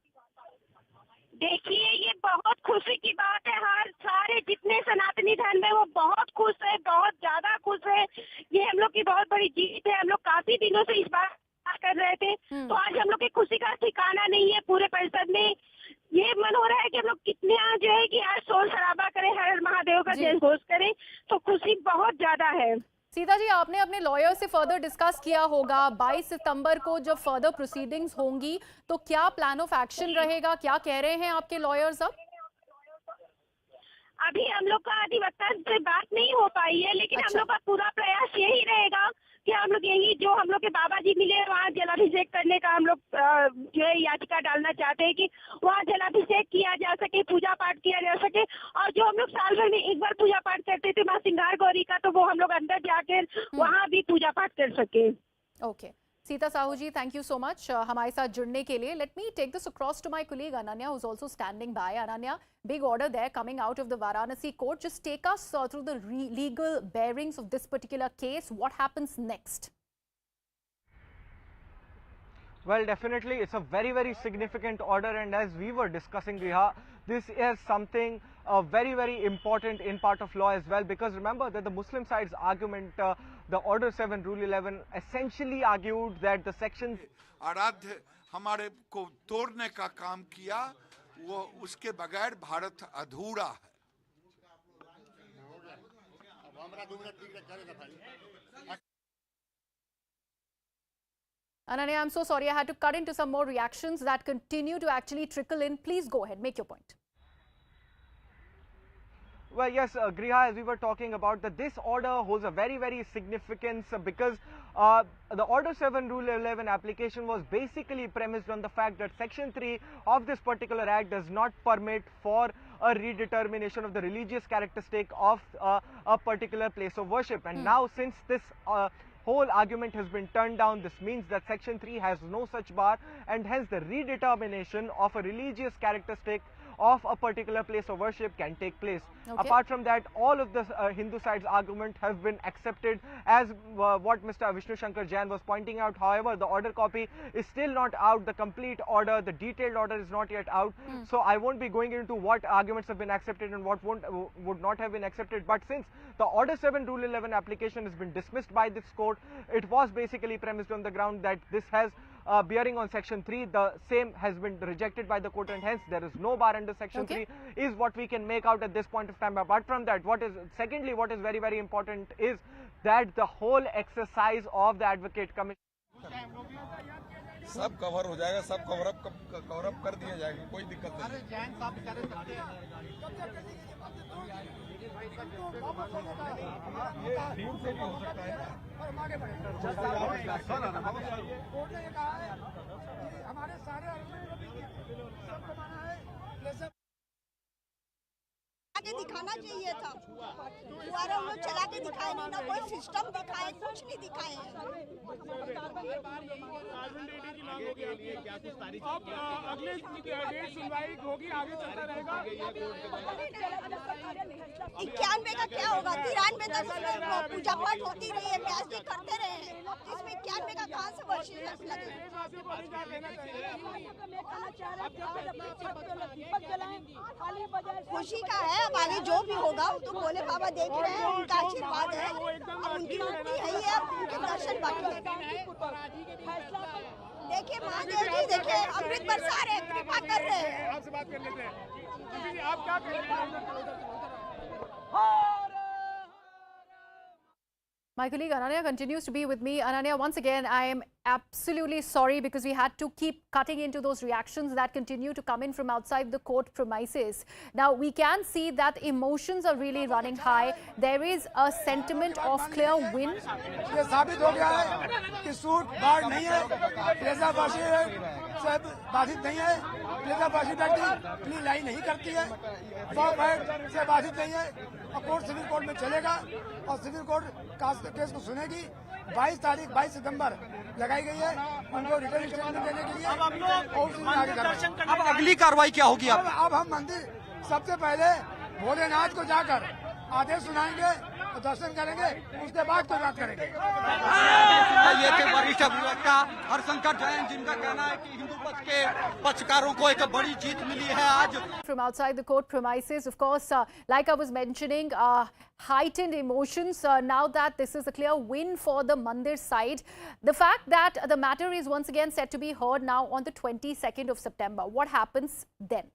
देखिए, ये बहुत खुशी की बात है। हर सारे जितने सनातनी धर्म है वो बहुत खुश है, बहुत ज्यादा खुश है। ये हम लोग की बहुत बड़ी जीत है। हम लोग काफी दिनों से इस बात कर रहे थे, तो आज हम लोग की खुशी का ठिकाना नहीं है। पूरे परिषद में ये मन हो रहा है कि हम लोग कितने जो है कि आज शोर शराबा करें, हर हर महादेव का जय घोष करें, तो खुशी बहुत ज्यादा है। सीता जी, आपने अपने लॉयर से फर्दर डिस्कस किया होगा 22 सितंबर को जब फर्दर प्रोसीडिंग्स होंगी, तो क्या प्लान ऑफ एक्शन रहेगा? क्या कह रहे हैं आपके लॉयर्स? अब अभी हम लोग का अधिवक्ता से बात नहीं हो पाई है, लेकिन हम लोग का पूरा प्रयास यही रहेगा कि हम लोग यही जो हम लोग के बाबा जी मिले वहाँ जलाभिषेक करने का हम लोग जो है याचिका डालना चाहते हैं कि वहाँ जलाभिषेक किया जा सके, पूजा पाठ किया जा सके। और जो हम लोग साल भर में एक बार पूजा पाठ करते थे माँ सिंगार गौरी का, तो वो हम लोग अंदर जाकर वहाँ भी पूजा पाठ कर सके। Okay Sita Sahu ji, thank you so much हमारे साथ जुड़ने के लिए। Let me take this across to my colleague Ananya, who's also standing by. Ananya, big order there coming out of the Varanasi court. Just take us through the legal bearings of this particular case. What happens next? Well, definitely it's a very, very significant order, and as we were discussing, Riha, this is something very, very important in part of law as well, because remember that the Muslim side's argument, the Order 7 Rule 11 essentially argued that the sections आराध्य हमारे को तोड़ने का काम किया, वो उसके बगैर भारत अधूरा है। Ananya, I'm so sorry, I had to cut into some more reactions that continue to actually trickle in. Please go ahead, make your point. Well, yes, Griha, as we were talking about, that this order holds a very, very significance because the Order 7 Rule 11 application was basically premised on the fact that Section 3 of this particular act does not permit for a redetermination of the religious characteristic of a particular place of worship. And now, since this whole argument has been turned down, this means that Section 3 has no such bar, and hence the redetermination of a religious characteristic of a particular place of worship can take place. Apart from that, all of the Hindu side's argument have been accepted as what Mr. Vishnu Shankar Jain was pointing out. However, the order copy is still not out. The complete order, the detailed order is not yet out. So I won't be going into what arguments have been accepted and what would not have been accepted. But since the Order 7 Rule 11 application has been dismissed by this court, it was basically premised on the ground that this has bearing on Section 3. The same has been rejected by the court, and hence there is no bar under Section 3 is what we can make out at this point of time. Apart from that, what is very, very important is that the whole exercise of the Advocate Commission सब cover हो जाएगा, सब cover up कर दिया जाएगा, कोई दिक्कत नहीं। हमारे सारे दिखाना चाहिए था, दोबारा हम लोग चला के दिखाए नहीं, ना कोई सिस्टम दिखाए, कुछ नहीं दिखाए। अगले डेट सुनवाई होगी, आगे चलता रहेगा। 91 का क्या होगा? 93 तक पूजा पाठ होती रही है, ब्याज भी करते रहे हैं, इसमें 91 का कहाँ से वर्षी लगे? खुशी का है, अब आगे जो भी होगा तो भोले बाबा देख रहे हैं, उनका आशीर्वाद है, अब उनकी मुक्ति है ही है, अब उनके दर्शन बाकी है। देखिए महादेव जी, देखिए अमृत बरसा रहे, कृपा कर रहे हैं। आपसे बात कर लेते हैं, आप क्या कर रहे हैं? My colleague Ananya continues to be with me. Ananya, once again, I am absolutely sorry because we had to keep cutting into those reactions that continue to come in from outside the court premises. Now, we can see that emotions are really running high. There is a sentiment of clear win. ये साबित हो गया है कि suit बाढ़ नहीं है, प्लेजाबाजी से बाधित नहीं है, प्लेजाबाजी अपनी लड़ाई नहीं करती है, 100 से बाधित नहीं है, और कोर्ट सिविल कोर्ट में चलेगा और सिविल कोर्ट केस को सुनेगी। 22 सितंबर लगाई गई है उनको रिटर्न स्टेटमेंट देने के लिए। अब अगली कार्रवाई क्या होगी? अब हम मंदिर सबसे पहले भोलेनाथ को जाकर आदेश सुनाएंगे और दर्शन करेंगे, उसके बाद कोई बात करेंगे। ये थे वरिष्ठ अभिवक्ता हरिशंकर जैन, जिनका कहना है कि हिंदू पक्ष के पक्षकारों को एक बड़ी जीत मिली है आज। From outside the court premises, of course, like I was mentioning, heightened emotions now that this is a clear win for the Mandir side. The fact that the matter is once again set to be heard now on the 22nd of September. What happens then?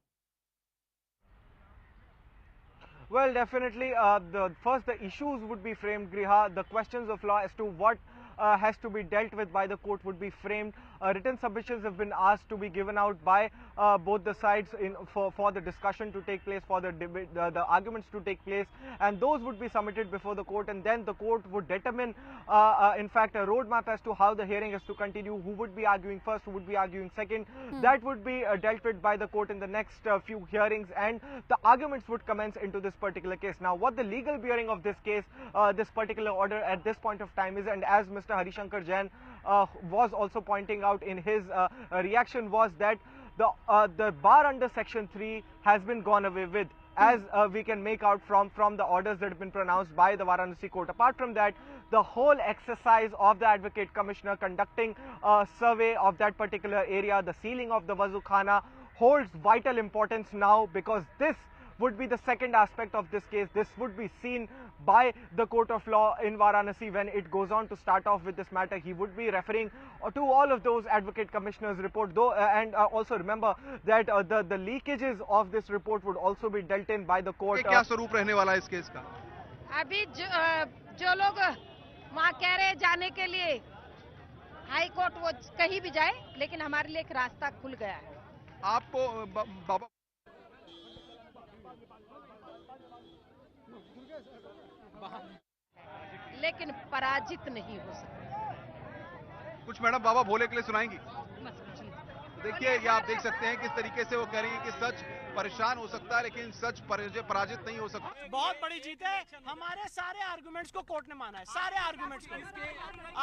Well, definitely, the issues would be framed, Griha. The questions of law as to what has to be dealt with by the court would be framed. Written submissions have been asked to be given out by both the sides for the discussion to take place, for the debate, the arguments to take place, and those would be submitted before the court, and then the court would determine, in fact, a roadmap as to how the hearing is to continue, who would be arguing first, who would be arguing second. That would be dealt with by the court in the next few hearings, and the arguments would commence into this particular case. Now, what the legal bearing of this case, this particular order at this point of time is, and as Mr. Harishankar Jain was also pointing out in his reaction, was that the bar under Section 3 has been gone away with, as we can make out from the orders that have been pronounced by the Varanasi court. Apart from that, the whole exercise of the Advocate Commissioner conducting a survey of that particular area, the sealing of the Wazu Khana, holds vital importance now, because this would be the second aspect of this case. This would be seen by the court of law in Varanasi when it goes on to start off with this matter. He would be referring to all of those Advocate Commissioner's report, though, and also remember that the leakages of this report would also be dealt in by the court. क्या स्वरूप रहने वाला है इस case का? अभी जो लोग वहाँ कह रहे जाने के लिए, हाई कोर्ट वो कहीं भी जाए, लेकिन हमारे लिए एक रास्ता खुल गया है। आपको बाबा लेकिन पराजित नहीं हो सकता। कुछ मैडम बाबा भोले के लिए सुनाएंगी? देखिए, ये आप देख सकते हैं किस तरीके से वो कह रही हैं कि सच परेशान हो सकता है, लेकिन सच पराजित नहीं हो सकता। बहुत बड़ी जीत है। हमारे सारे आर्गुमेंट्स को कोर्ट ने माना है, सारे आर्गुमेंट्स को।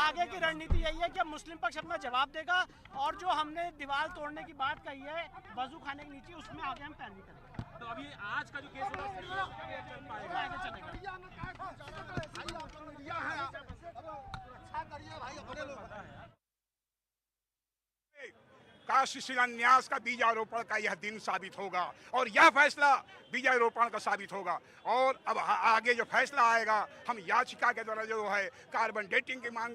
आगे की रणनीति यही है कि मुस्लिम पक्ष अपना जवाब देगा, और जो हमने दीवार तोड़ने की बात कही है वजू खाने के नीचे, उसमें आगे हम पैरवी करेंगे। तो अभी आज का जो केस होगा चल पाएगा, आगे चलेगा। काशी शिलान्यास का बीजारोपण का यह दिन साबित होगा और यह फैसला बीजारोपण का साबित होगा। और अब आगे जो फैसला आएगा, हम याचिका के द्वारा जो है कार्बन डेटिंग की मांग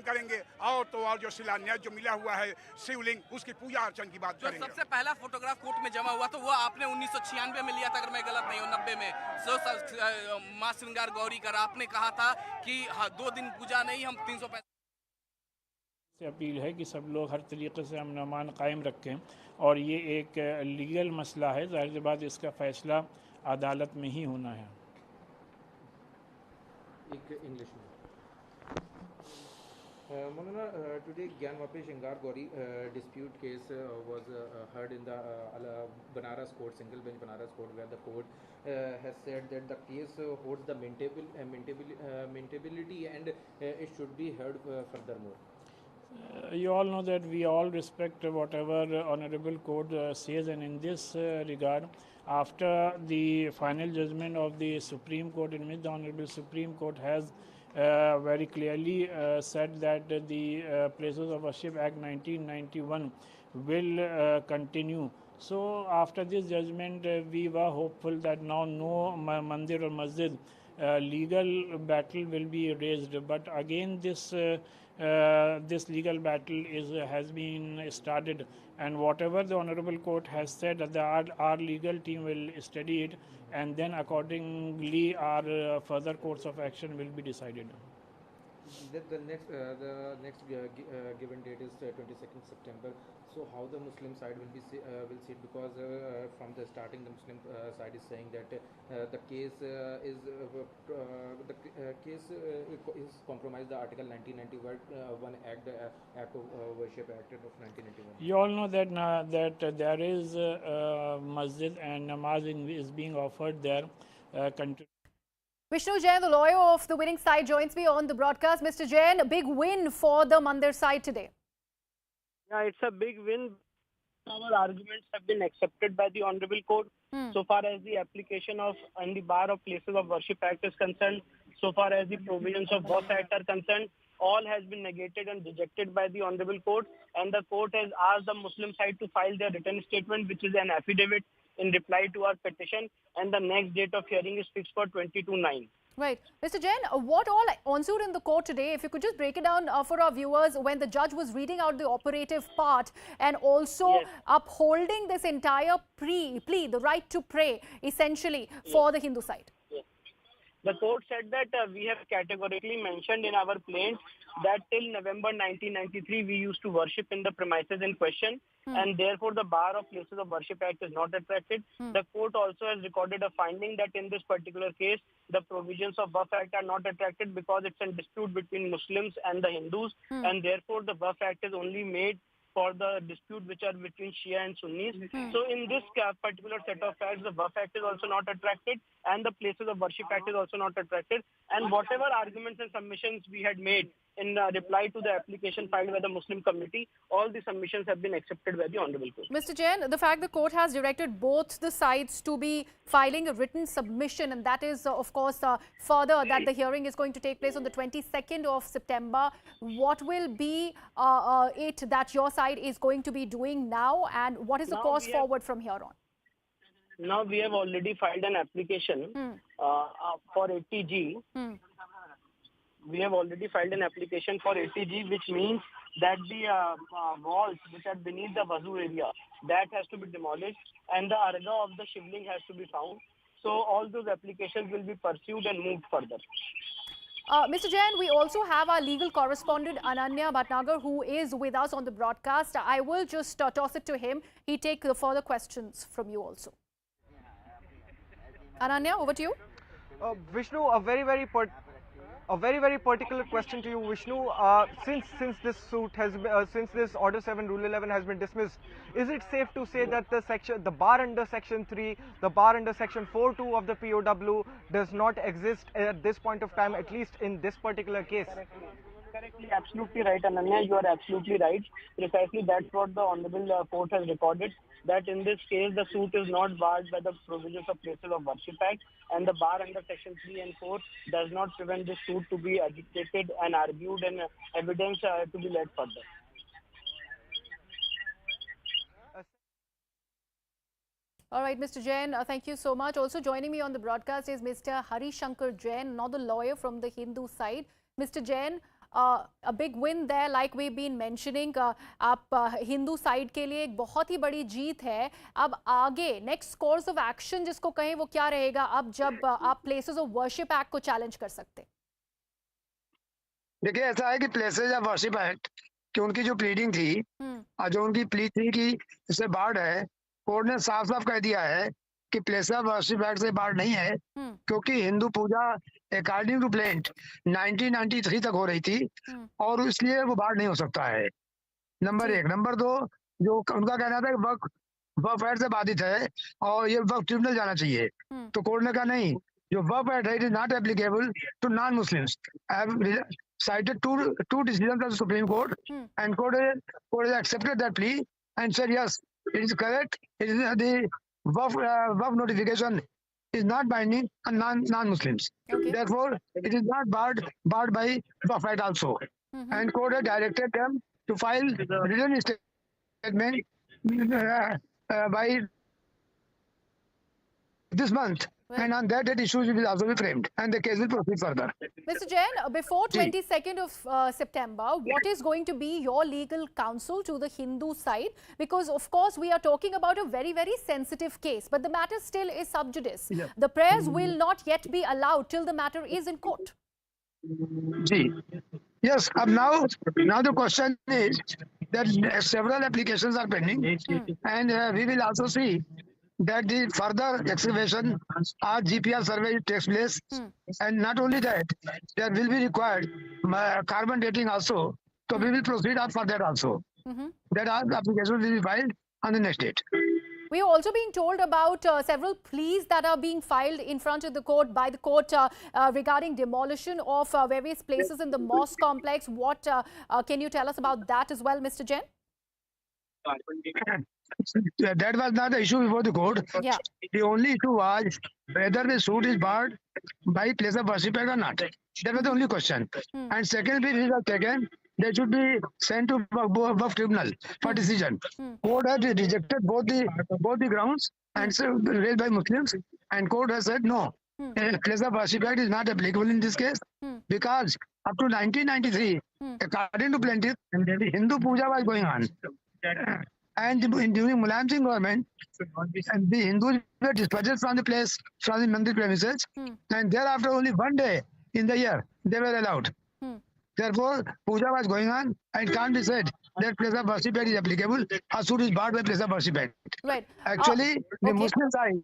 करेंगे, और तो और जो शिलान्यास जो मिला हुआ है शिवलिंग, उसकी पूजा अर्चन की बात करेंगे। सबसे पहला फोटोग्राफ कोर्ट में जमा हुआ तो वो आपने 1996 में लिया था, अगर मैं गलत नहीं हूँ, 90 में माँ श्रृंगार गौरी का आपने कहा था कि 2 दिन पूजा नहीं, हम 365 से अपील है कि सब लोग हर तरीके से अमन अमान कायम रखें और ये एक लीगल मसला है, ज़ाहिर सी बात इसका फ़ैसला अदालत में ही होना है। एक इंग्लिश में Monana, today Gyanvapi Gauri dispute case was heard in the Banaras court, single bench Banaras court, where the court has said that the case holds the maintainability and it should be heard furthermore. You all know that we all respect whatever Honorable Court says, and in this regard, after the final judgment of the Supreme Court, in which the Honorable Supreme Court has very clearly said that the Places of Worship Act 1991 will continue. So after this judgment, we were hopeful that now no mandir or masjid legal battle will be raised. But again, this legal battle has been started, and whatever the Honorable Court has said, our legal team will study it, and then accordingly our further course of action will be decided. The next given date is 22nd September. So how the Muslim side will see it, because from the starting the Muslim side is saying that the case is compromised the Article 1991 Act of Worship Act of 1991. You all know that that there is masjid and namaz is being offered there. Vishnu Jain, the lawyer of the winning side, joins me on the broadcast. Mr. Jain, a big win for the Mandir side today. Yeah, it's a big win. Our arguments have been accepted by the Honorable Court. So far as the application of and the Bar of Places of Worship Act is concerned, so far as the provisions of Waqf Act are concerned, all has been negated and rejected by the Honorable Court, and the court has asked the Muslim side to file their written statement, which is an affidavit in reply to our petition, and the next date of hearing is fixed for 22/9. Right. Mr. Jain, what all ensued in the court today? If you could just break it down for our viewers, when the judge was reading out the operative part and also upholding this entire plea, the right to pray, essentially, for the Hindu side. The court said that we have categorically mentioned in our plaint that till November 1993 we used to worship in the premises in question, and therefore the Bar of Places of Worship Act is not attracted. The court also has recorded a finding that in this particular case the provisions of Waqf Act are not attracted because it's a dispute between Muslims and the Hindus, and therefore the Waqf Act is only made for the dispute which are between Shia and Sunnis. So in this particular set of facts, the Waqf Act is also not attracted, and the Places of Worship Act is also not attracted. And whatever arguments and submissions we had made in reply to the application filed by the Muslim committee, all the submissions have been accepted by the Honorable Court. Mr. Jain, the fact the court has directed both the sides to be filing a written submission, and that is, of course, further that the hearing is going to take place on the 22nd of September. What will be it that your side is going to be doing now, and what is the course forward from here on? Now we have already filed an application for 80G. We have already filed an application for 80G, which means that the walls which are beneath the Wazu area, that has to be demolished, and the arga of the Shivling has to be found. So all those applications will be pursued and moved further. Mr. Jain, we also have our legal correspondent Ananya Bhatnagar, who is with us on the broadcast. I will just toss it to him. He take further questions from you also. Ananya, over to you. Vishnu, a very very particular question to you, Vishnu. Since this suit has been, since this Order 7 Rule 11 has been dismissed, is it safe to say that the bar under Section 3, the bar under Section 4.2 of the POW does not exist at this point of time, at least in this particular case? Correctly, absolutely right, Ananya. You are absolutely right. Precisely, that's what the Honorable Court has recorded. That in this case, the suit is not barred by the provisions of Places of Worship Act, and the bar under Section 3 and 4 does not prevent this suit to be agitated and argued and evidence to be led further. All right, Mr. Jain, thank you so much. Also joining me on the broadcast is Mr. Hari Shankar Jain, another lawyer from the Hindu side. Mr. Jain, a big win there, like we've been mentioning. आप Hindu side के लिए एक बहुत ही बड़ी जीत है. अब आगे next course of action जिसको कहें वो क्या रहेगा अब जब आप प्लेसेस ऑफ वर्शिप एक्ट को चैलेंज कर सकते हैं? देखिए, ऐसा है कि प्लेसेस ऑफ वर्शिप एक्ट कि उनकी जो प्लीडिंग थी और जो उनकी प्ली थी कि इससे बाढ़ है, कोर्ट ने साफ साफ कह दिया है कि प्लेस ऑफ वर्शिप एक्ट से बाढ़ नहीं है, क्योंकि हिंदू पूजा अकॉर्डिंग टू प्लेंट 1993 तक हो रही थी और इसलिए वो बाढ़ नहीं हो सकता है. नंबर 1. नंबर 2, जो उनका कहना था कि वक्फ एक्ट से बाधित है और ये वक्फ ट्रिब्यूनल जाना चाहिए, तो कोर्ट ने कहा नहीं, जो वक्फ एक्ट है it is not applicable to non Muslims. cited two decisions of the Supreme Court, and court has accepted that plea and said yes, it is correct. It is the Waqf notification is not binding on non-Muslims. Okay. Therefore, it is not barred by Waqf Act also. And court has directed them to file written statement by this month. Right. And on that issues will also be framed and the case will proceed further. Mr. Jain, before 22nd of September, what is going to be your legal counsel to the Hindu side? Because of course we are talking about a very, very sensitive case, but the matter still is sub judice. Yeah. The prayers will not yet be allowed till the matter is in court. Yes, now the question is that several applications are pending and we will also see that the further excavation or GPR survey takes place, and not only that, there will be required carbon dating also. So we will proceed up for that also. That our application will be filed on the next date. We are also being told about several pleas that are being filed in front of the court by the court regarding demolition of various places in the mosque complex. What can you tell us about that as well, Mr. Jain? That was not the issue before the court. Yeah. The only issue was whether the suit is barred by place of worship or not. That was the only question. And secondly, we have taken, they should be sent to Waqf tribunal for decision. Court has rejected both the grounds and raised by Muslims, and court has said no. Place of worship act is not applicable in this case because up to 1993, according to plaintiff, the Hindu puja was going on. And during Mulayam Singh government, and the Hindus were dispersed from the place, from the mandir premises, and thereafter only one day in the year they were allowed. Therefore, puja was going on, and it can't be said that place of worship act is applicable. A suit is barred by place of worship act. Right. Actually, the Muslim side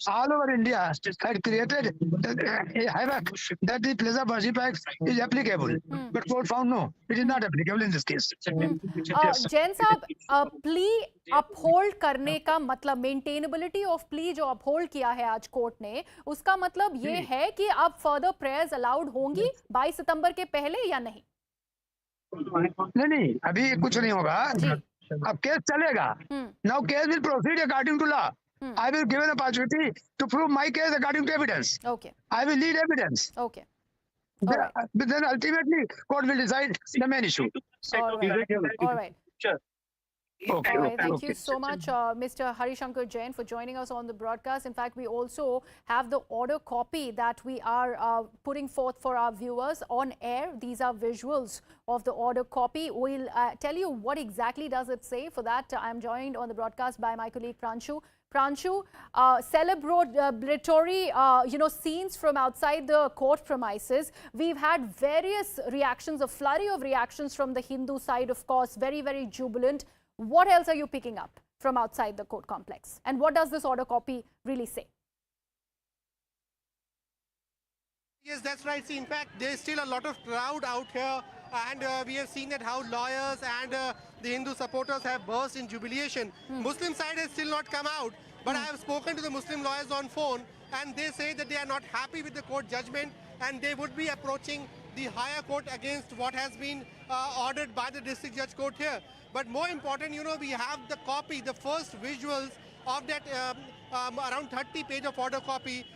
all over India had created a havoc that the place of worship act is applicable, but court found no, it is not applicable in this case. Jain साहब, plea uphold करने का मतलब maintainability of plea जो uphold किया है आज court ने, उसका मतलब ये है कि अब further prayers allowed होंगी 22 सितंबर के पहले या नहीं? नहीं, अभी कुछ नहीं होगा. अब केस चलेगा. Now case will proceed according to law. I will give an opportunity to prove my case according to evidence. Okay. I will lead evidence. Okay. But then ultimately, court will decide the main issue. All right. All right. Sure. Okay. All right. Thank you so much, Mr. Hari Shankar Jain, for joining us on the broadcast. In fact, we also have the order copy that we are putting forth for our viewers on air. These are visuals of the order copy. We'll tell you what exactly does it say. For that, I'm joined on the broadcast by my colleague Pranshu. Pranshu, celebratory, scenes from outside the court premises. We've had various reactions, a flurry of reactions from the Hindu side, of course, very, very jubilant. What else are you picking up from outside the court complex? And what does this order copy really say? Yes, that's right. See, in fact, there's still a lot of crowd out here. And we have seen that how lawyers and the Hindu supporters have burst in jubilation. Muslim side has still not come out. But I have spoken to the Muslim lawyers on phone, and they say that they are not happy with the court judgment and they would be approaching the higher court against what has been ordered by the district judge court here. But more important, we have the copy, the first visuals of that around 30 page of order copy,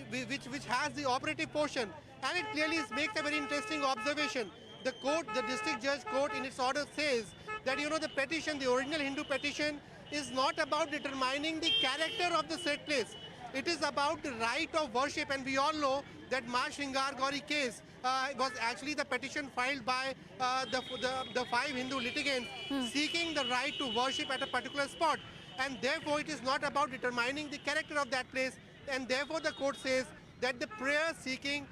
which has the operative portion. And it clearly makes a very interesting observation. The court, the district judge court in its order says that, the petition, the original Hindu petition, is not about determining the character of the said place. It is about the right of worship, and we all know that Ma Shringar Gauri case was actually the petition filed by the 5 Hindu litigants seeking the right to worship at a particular spot. And therefore, it is not about determining the character of that place. And therefore, the court says that the prayer seeking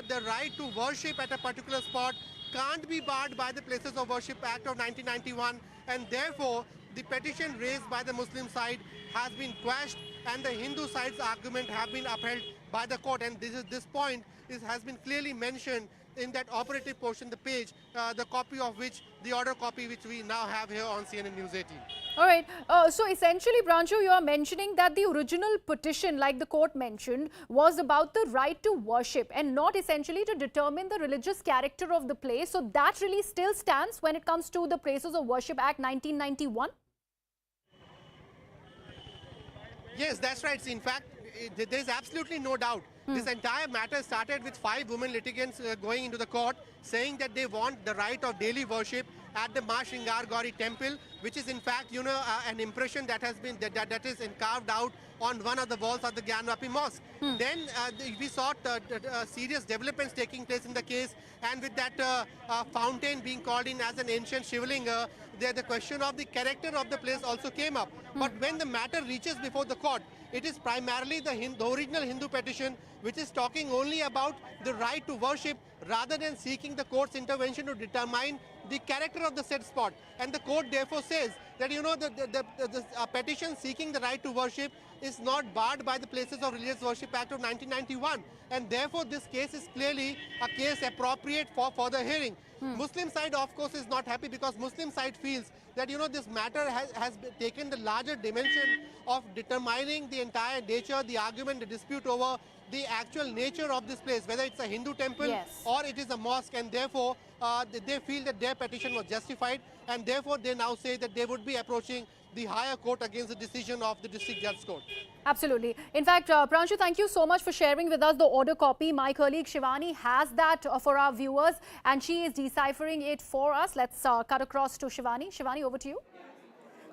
the right to worship at a particular spot can't be barred by the Places of Worship Act of 1991. And therefore, the petition raised by the Muslim side has been quashed, and the Hindu side's argument have been upheld by the court. And this point has been clearly mentioned in that operative portion, the page, the copy of which, the order copy which we now have here on CNN News 18. All right. So essentially, Pranchu, you are mentioning that the original petition, like the court mentioned, was about the right to worship and not essentially to determine the religious character of the place. So that really still stands when it comes to the Places of Worship Act 1991? Yes, that's right. In fact, there is absolutely no doubt. This entire matter started with 5 women litigants going into the court saying that they want the right of daily worship at the Ma Shringar Gauri temple, which is in fact, an impression that has been that is carved out on one of the walls of the Gyanvapi Mosque. Then we saw serious developments taking place in the case, and with that fountain being called in as an ancient Shivlinga, the question of the character of the place also came up. But when the matter reaches before the court, it is primarily the original Hindu petition which is talking only about the right to worship rather than seeking the court's intervention to determine the character of the said spot. And the court therefore says that, the petition seeking the right to worship is not barred by the Places of Religious Worship Act of 1991. And therefore, this case is clearly a case appropriate for further hearing. Muslim side, of course, is not happy because Muslim side feels that, this matter has taken the larger dimension of determining the entire nature, the argument, the dispute over the actual nature of this place, whether it's a Hindu temple or it is a mosque, and therefore they feel that their petition was justified, and therefore they now say that they would be approaching the higher court against the decision of the district judge court. Absolutely. In fact, Pranchu, thank you so much for sharing with us the order copy. My colleague Shivani has that for our viewers, and she is deciphering it for us. Let's cut across to Shivani. Shivani, over to you.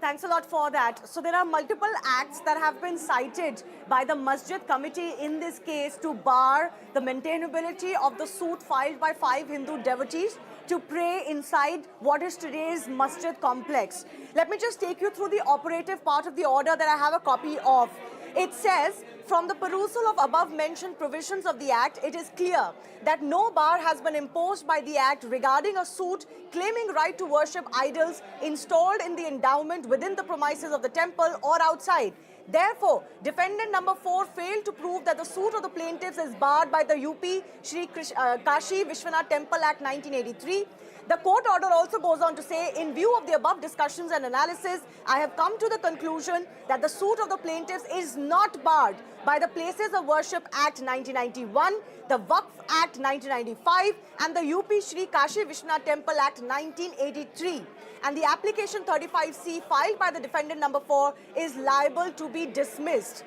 Thanks a lot for that. So there are multiple acts that have been cited by the Masjid committee in this case to bar the maintainability of the suit filed by 5 Hindu devotees to pray inside what is today's Masjid complex. Let me just take you through the operative part of the order that I have a copy of. It says, from the perusal of above-mentioned provisions of the Act, it is clear that no bar has been imposed by the Act regarding a suit claiming right to worship idols installed in the endowment within the premises of the temple or outside. Therefore, defendant number 4 failed to prove that the suit of the plaintiffs is barred by the UP Shri Kashi Vishwanath Temple Act 1983. The court order also goes on to say, in view of the above discussions and analysis, I have come to the conclusion that the suit of the plaintiffs is not barred by the Places of Worship Act 1991, the Waqf Act 1995, and the UP Shri Kashi Vishwanath Temple Act 1983. And the application 35C filed by the defendant number 4 is liable to be dismissed.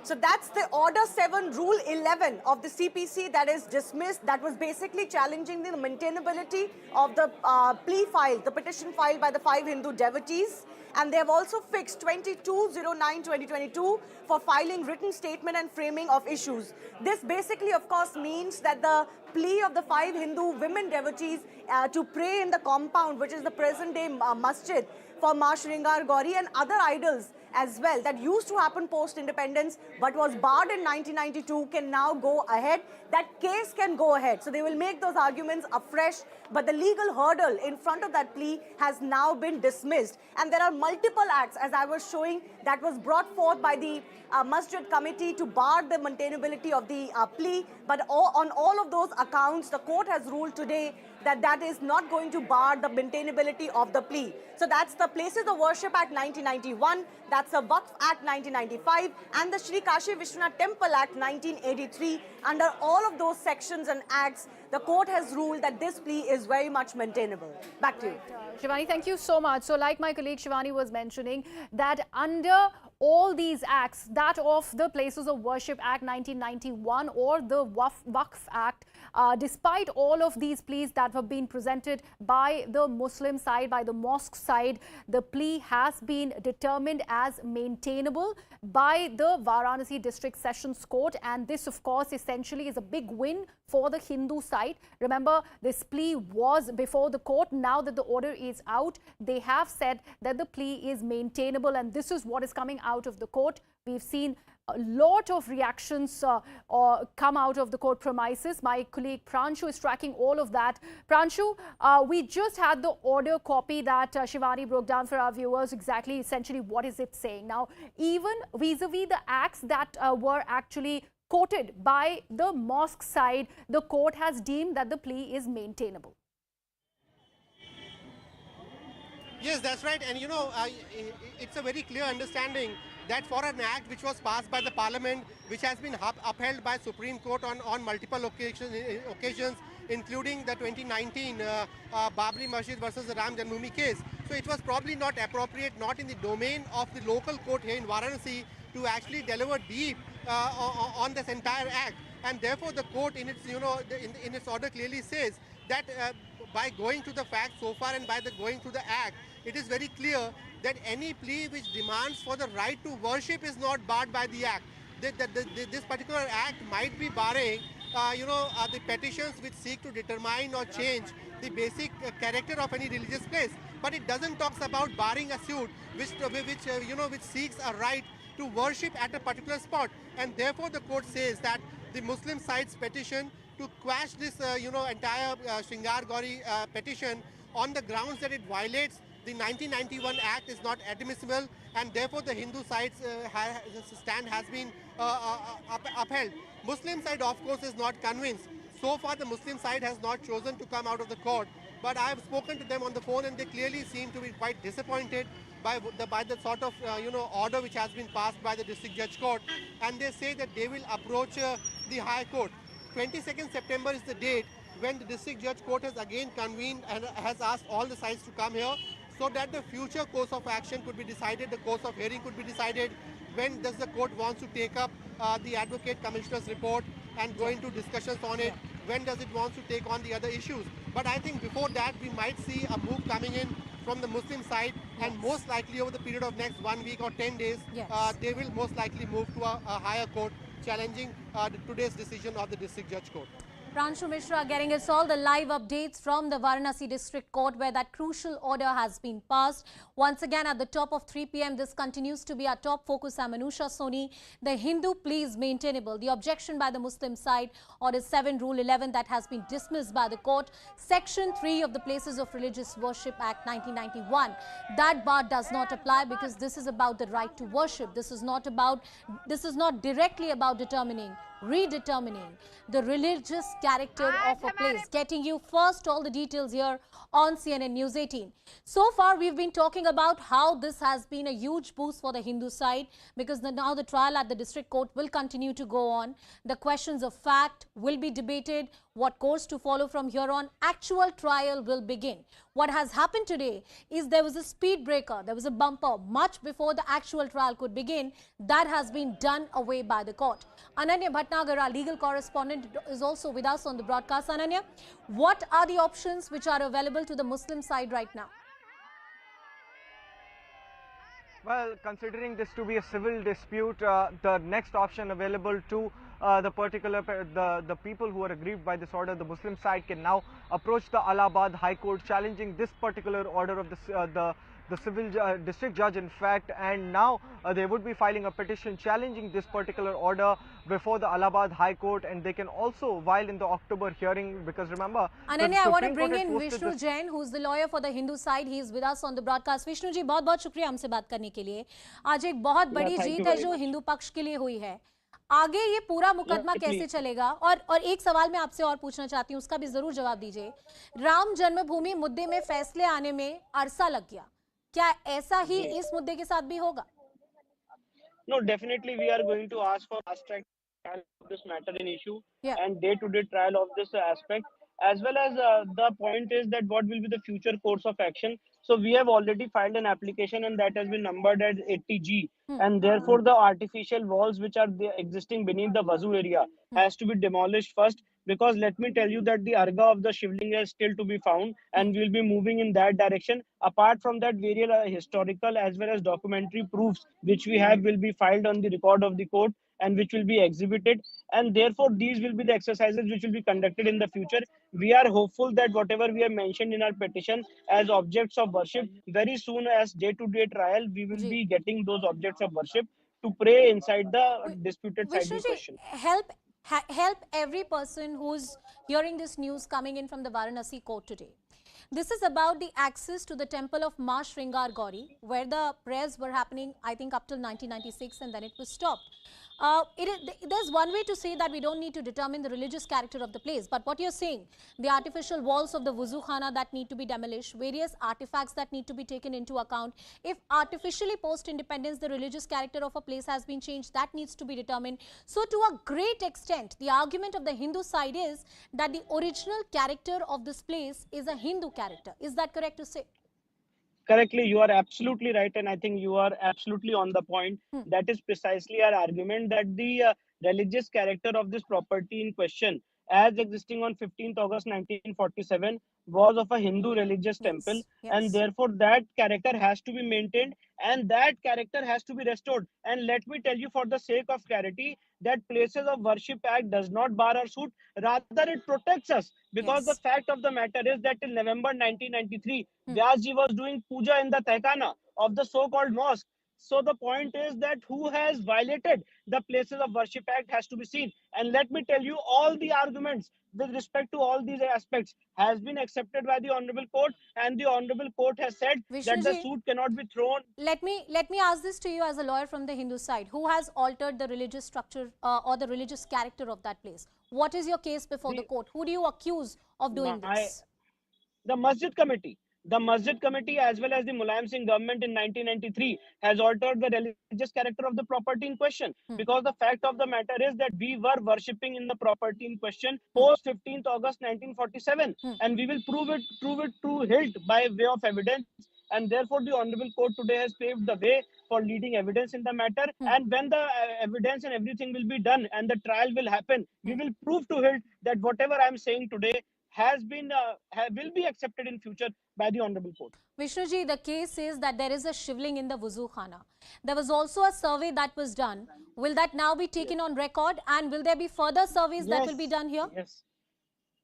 So that's the Order 7, Rule 11 of the CPC that is dismissed. That was basically challenging the maintainability of the plea filed, the petition filed by the 5 Hindu devotees. And they have also fixed 2209-2022 for filing written statement and framing of issues. This basically, of course, means that the plea of the 5 Hindu women devotees to pray in the compound, which is the present-day masjid, for Ma Shringar Gauri and other idols as well, that used to happen post-independence but was barred in 1992, can now go ahead. That case can go ahead. So they will make those arguments afresh, but the legal hurdle in front of that plea has now been dismissed. And there are multiple acts, as I was showing, that was brought forth by the Masjid committee to bar the maintainability of the plea. But on all of those accounts, the court has ruled today that is not going to bar the maintainability of the plea. So that's the Places of Worship Act 1991, that's the Waqf Act 1995, and the Shri Kashi Vishwanath Temple Act 1983. Under all of those sections and acts, the court has ruled that this plea is very much maintainable. Back to you. Shivani, thank you so much. So like my colleague Shivani was mentioning, that under all these acts, that of the Places of Worship Act 1991 or the Waqf Act, despite all of these pleas that have been presented by the Muslim side, by the mosque side, the plea has been determined as maintainable by the Varanasi District Sessions Court, and this of course essentially is a big win for the Hindu side. Remember, this plea was before the court. Now that the order is out, they have said that the plea is maintainable, and this is what is coming out of the court. We've seen a lot of reactions come out of the court premises. My colleague Pranshu is tracking all of that. Pranshu, we just had the order copy that Shivani broke down for our viewers. Exactly, essentially, what is it saying? Now, even vis-a-vis the acts that were actually quoted by the mosque side, the court has deemed that the plea is maintainable. Yes, that's right. And you know, it's a very clear understanding that for an act which was passed by the parliament, which has been upheld by Supreme Court on multiple occasions, including the 2019 Babri Masjid versus the Ram Janmabhoomi case. So it was probably not appropriate, not in the domain of the local court here in Varanasi, to actually deliver deep on this entire act. And therefore the court in its, in its order clearly says that by going to the facts so far and by going to the act, it is very clear that any plea which demands for the right to worship is not barred by the act. This particular act might be barring, the petitions which seek to determine or change the basic character of any religious place. But it doesn't talk about barring a suit which seeks a right to worship at a particular spot. And therefore the court says that the Muslim side's petition to quash this, entire Sringar Gauri petition on the grounds that it violates the 1991 Act is not admissible, and therefore the Hindu side's stand has been upheld. Muslim side, of course, is not convinced. So far, the Muslim side has not chosen to come out of the court, but I have spoken to them on the phone, and they clearly seem to be quite disappointed by the sort of order which has been passed by the District Judge Court, and they say that they will approach the High Court. 22nd September is the date when the District Judge Court has again convened and has asked all the sides to come here, so that the future course of action could be decided, the course of hearing could be decided. When does the court want to take up the Advocate Commissioner's report and go into discussions on it? When does it want to take on the other issues? But I think before that, we might see a move coming in from the Muslim side, and most likely over the period of next 1 week or 10 days, they will most likely move to a higher court, challenging today's decision of the District Judge Court. Pranshu Mishra getting us all the live updates from the Varanasi District Court, where that crucial order has been passed. Once again, at the top of 3 p.m, this continues to be our top focus. I'm Anusha Soni. The Hindu plea is maintainable. The objection by the Muslim side, Order 7, Rule 11, that has been dismissed by the court. Section 3 of the Places of Religious Worship Act 1991. That bar does not apply because this is about the right to worship. This is not directly about redetermining the religious character of a place. Getting you first all the details here on CNN News 18. So far, we've been talking about how this has been a huge boost for the Hindu side, because now the trial at the district court will continue to go on. The questions of fact will be debated. What course to follow from here on? Actual trial will begin. What has happened today is there was a speed breaker, there was a bumper much before the actual trial could begin. That has been done away by the court. Ananya Bhatnagar, our legal correspondent, is also with us on the broadcast. Ananya, what are the options which are available to the Muslim side right now? Well, considering this to be a civil dispute, the next option available to the people who are aggrieved by this order, the Muslim side, can now approach the Allahabad High Court challenging this particular order of the civil district judge, in fact, and now they would be filing a petition challenging this particular order before the Allahabad High Court, and they can also, while in the October hearing, because remember, Ananya, I want to bring in Vishnu Jain, who's the lawyer for the Hindu side. He is with us on the broadcast. Vishnu जी, बहुत-बहुत शुक्रिया हमसे बात करने के लिए. आज एक बहुत बड़ी जीत है जो हिंदू पक्ष के लिए हुई है. आगे ये पूरा मुकदमा Yeah, कैसे चलेगा? और एक सवाल मैं आपसे और पूछना चाहती हूँ, उसका भी जरूर जवाब दीजिए। राम जन्मभूमि मुद्दे में फैसले आने में अरसा लग गया, क्या ऐसा ही इस मुद्दे के साथ भी होगा? No, definitely we are going to ask for fast track trial of this matter in issue Yeah. and day-to-day trial of this aspect, as well as the point is that what will be the future course of action. So we have already filed an application and that has been numbered as 80G, and therefore the artificial walls which are existing beneath the Vazu area has to be demolished first, because let me tell you that the arga of the shivling is still to be found and we'll be moving in that direction. Apart from that, various historical as well as documentary proofs which we have will be filed on the record of the court and which will be exhibited, and therefore these will be the exercises which will be conducted in the future. We are hopeful that whatever we have mentioned in our petition as objects of worship, very soon as day-to-day trial we will be getting those objects of worship to pray inside the disputed side in Vishnuji, question. help every person who's hearing this news coming in from the Varanasi court today. This is about the access to the temple of Ma Shringar Gauri, where the prayers were happening, I think, up till 1996, and then it was stopped. There's one way to say that we don't need to determine the religious character of the place, but what you're saying, the artificial walls of the Wuzu Khana that need to be demolished, various artifacts that need to be taken into account. If artificially post-independence the religious character of a place has been changed, that needs to be determined. So to a great extent, the argument of the Hindu side is that the original character of this place is a Hindu character. Is that correct to say? Correctly, you are absolutely right, and I think you are absolutely on the point. That is precisely our argument, that the religious character of this property in question, as existing on 15th August 1947, was of a Hindu religious temple, and therefore that character has to be maintained and that character has to be restored. And let me tell you, for the sake of clarity, that Places of Worship Act does not bar our suit, rather it protects us, because the fact of the matter is that in November 1993, Vyasji was doing puja in the Tehkana of the so-called mosque. So the point is that who has violated the Places of Worship Act has to be seen. And let me tell you, all the arguments with respect to all these aspects has been accepted by the Honorable Court, and the Honorable Court has said that the Vishnuji, suit cannot be thrown. Let me ask this to you as a lawyer from the Hindu side. Who has altered the religious structure or the religious character of that place? What is your case before the court? Who do you accuse of doing this? The Masjid Committee. The Masjid Committee, as well as the Mulayam Singh government in 1993, has altered the religious character of the property in question. Because the fact of the matter is that we were worshipping in the property in question post 15th August 1947, and we will prove it to hilt by way of evidence. And therefore, the Honorable Court today has paved the way for leading evidence in the matter. And when the evidence and everything will be done and the trial will happen, we will prove to hilt that whatever I am saying today has been will be accepted in future by the Honorable Court. Vishnuji, the case is that there is a shivling in the Wuzu Khana. There was also a survey that was done. Will that now be taken on record, and will there be further surveys that will be done here? Yes.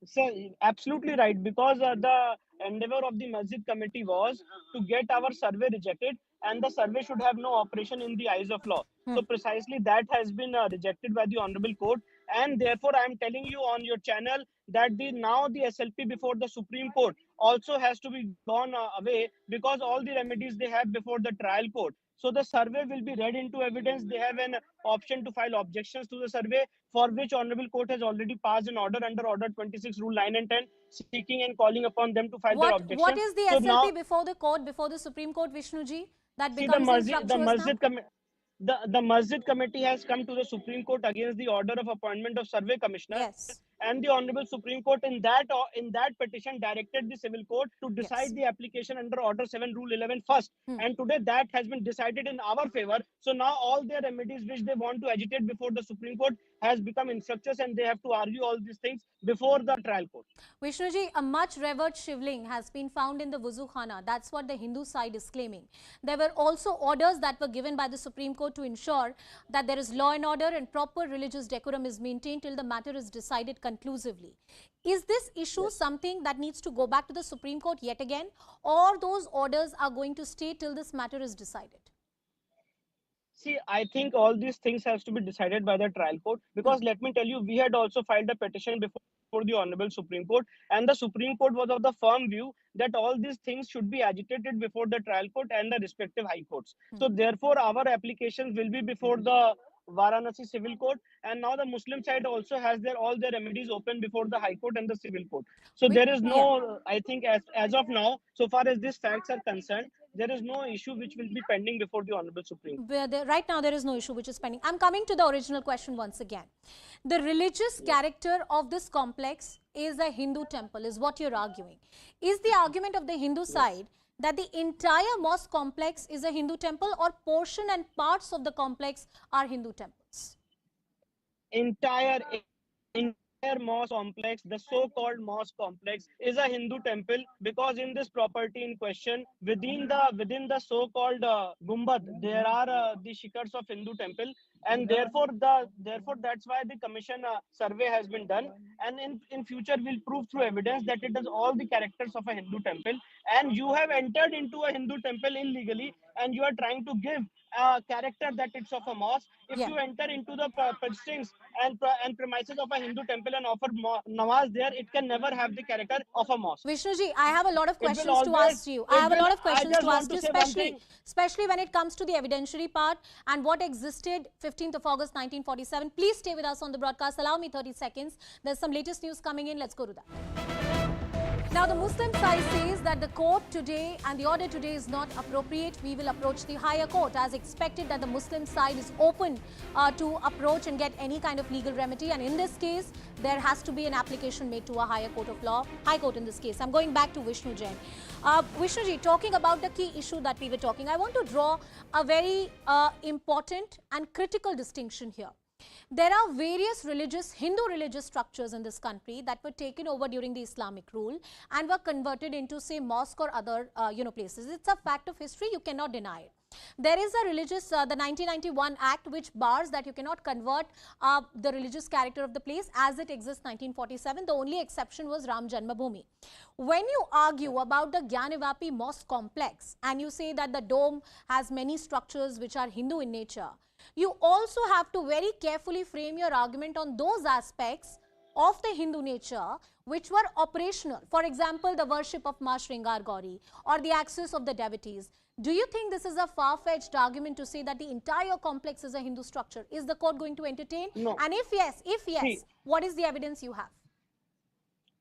So, absolutely right, because the endeavor of the Masjid Committee was to get our survey rejected, and the survey should have no operation in the eyes of law. So precisely that has been rejected by the Honorable Court, and therefore I am telling you on your channel that now the SLP before the Supreme Court also has to be gone away, because all the remedies they have before the trial court. So the survey will be read into evidence. They have an option to file objections to the survey, for which Honorable Court has already passed an order under Order 26, Rule 9 and 10, seeking and calling upon them to file their objections. What is the so SLP now, before the court, before the Supreme Court, Vishnuji, that see, becomes infructuous now? the Masjid Committee has come to the Supreme Court against the order of appointment of Survey Commissioner, and the Honorable Supreme Court in that petition directed the Civil Court to decide the application under Order 7, Rule 11 first. And today that has been decided in our favor. So now all their remedies which they want to agitate before the Supreme Court has become infructuous, and they have to argue all these things before the trial court. Vishnuji, a much revered shivling has been found in the Wuzu Khana. That's what the Hindu side is claiming. There were also orders that were given by the Supreme Court to ensure that there is law and order and proper religious decorum is maintained till the matter is decided conclusively. Is this issue something that needs to go back to the Supreme Court yet again, or those orders are going to stay till this matter is decided? See, I think all these things has to be decided by the trial court, because let me tell you, we had also filed a petition before the Honorable Supreme Court, and the Supreme Court was of the firm view that all these things should be agitated before the trial court and the respective high courts. So therefore, our applications will be before the Varanasi Civil Court, and now the Muslim side also has all their remedies open before the High Court and the Civil Court. So there is no, I think as of now, so far as these facts are concerned, there is no issue which will be pending before the Honorable Supreme Court. Right now, there is no issue which is pending. I'm coming to the original question once again. The religious character of this complex is a Hindu temple, is what you're arguing. Is the argument of the Hindu side that the entire mosque complex is a Hindu temple, or portion and parts of the complex are Hindu temples? Entire mosque complex, the so-called mosque complex, is a Hindu temple, because in this property in question, within the so-called Gumbad, there are the shikars of Hindu temple, and therefore that's why the commission survey has been done, and in future we'll prove through evidence that it has all the characters of a Hindu temple, and you have entered into a Hindu temple illegally, and you are trying to give a character that it's of a mosque. If you enter into the precincts and premises of a Hindu temple and offer namaz there, it can never have the character of a mosque. Vishnuji, I have a lot of questions to ask you. I have a lot of questions to ask you, especially when it comes to the evidentiary part and what existed 15th of August 1947. Please stay with us on the broadcast. Allow me 30 seconds. There's some latest news coming in. Let's go to that. Now, the Muslim side says that the court today and the order today is not appropriate. We will approach the higher court. As expected, that the Muslim side is open to approach and get any kind of legal remedy. And in this case, there has to be an application made to a higher court of law, high court in this case. I'm going back to Vishnu Jain. Vishnuji, talking about the key issue that we were talking, I want to draw a very important and critical distinction here. There are various Hindu religious structures in this country that were taken over during the Islamic rule and were converted into, say, mosque or other, places. It's a fact of history. You cannot deny it. There is a religious, the 1991 Act, which bars that you cannot convert the religious character of the place as it exists 1947. The only exception was Ram Janmabhoomi. When you argue about the Gyanvapi Mosque complex and you say that the dome has many structures which are Hindu in nature, you also have to very carefully frame your argument on those aspects of the Hindu nature which were operational. For example, the worship of Ma Shringar Gauri or the access of the devotees. Do you think this is a far-fetched argument to say that the entire complex is a Hindu structure? Is the court going to entertain? No. And if yes, what is the evidence you have?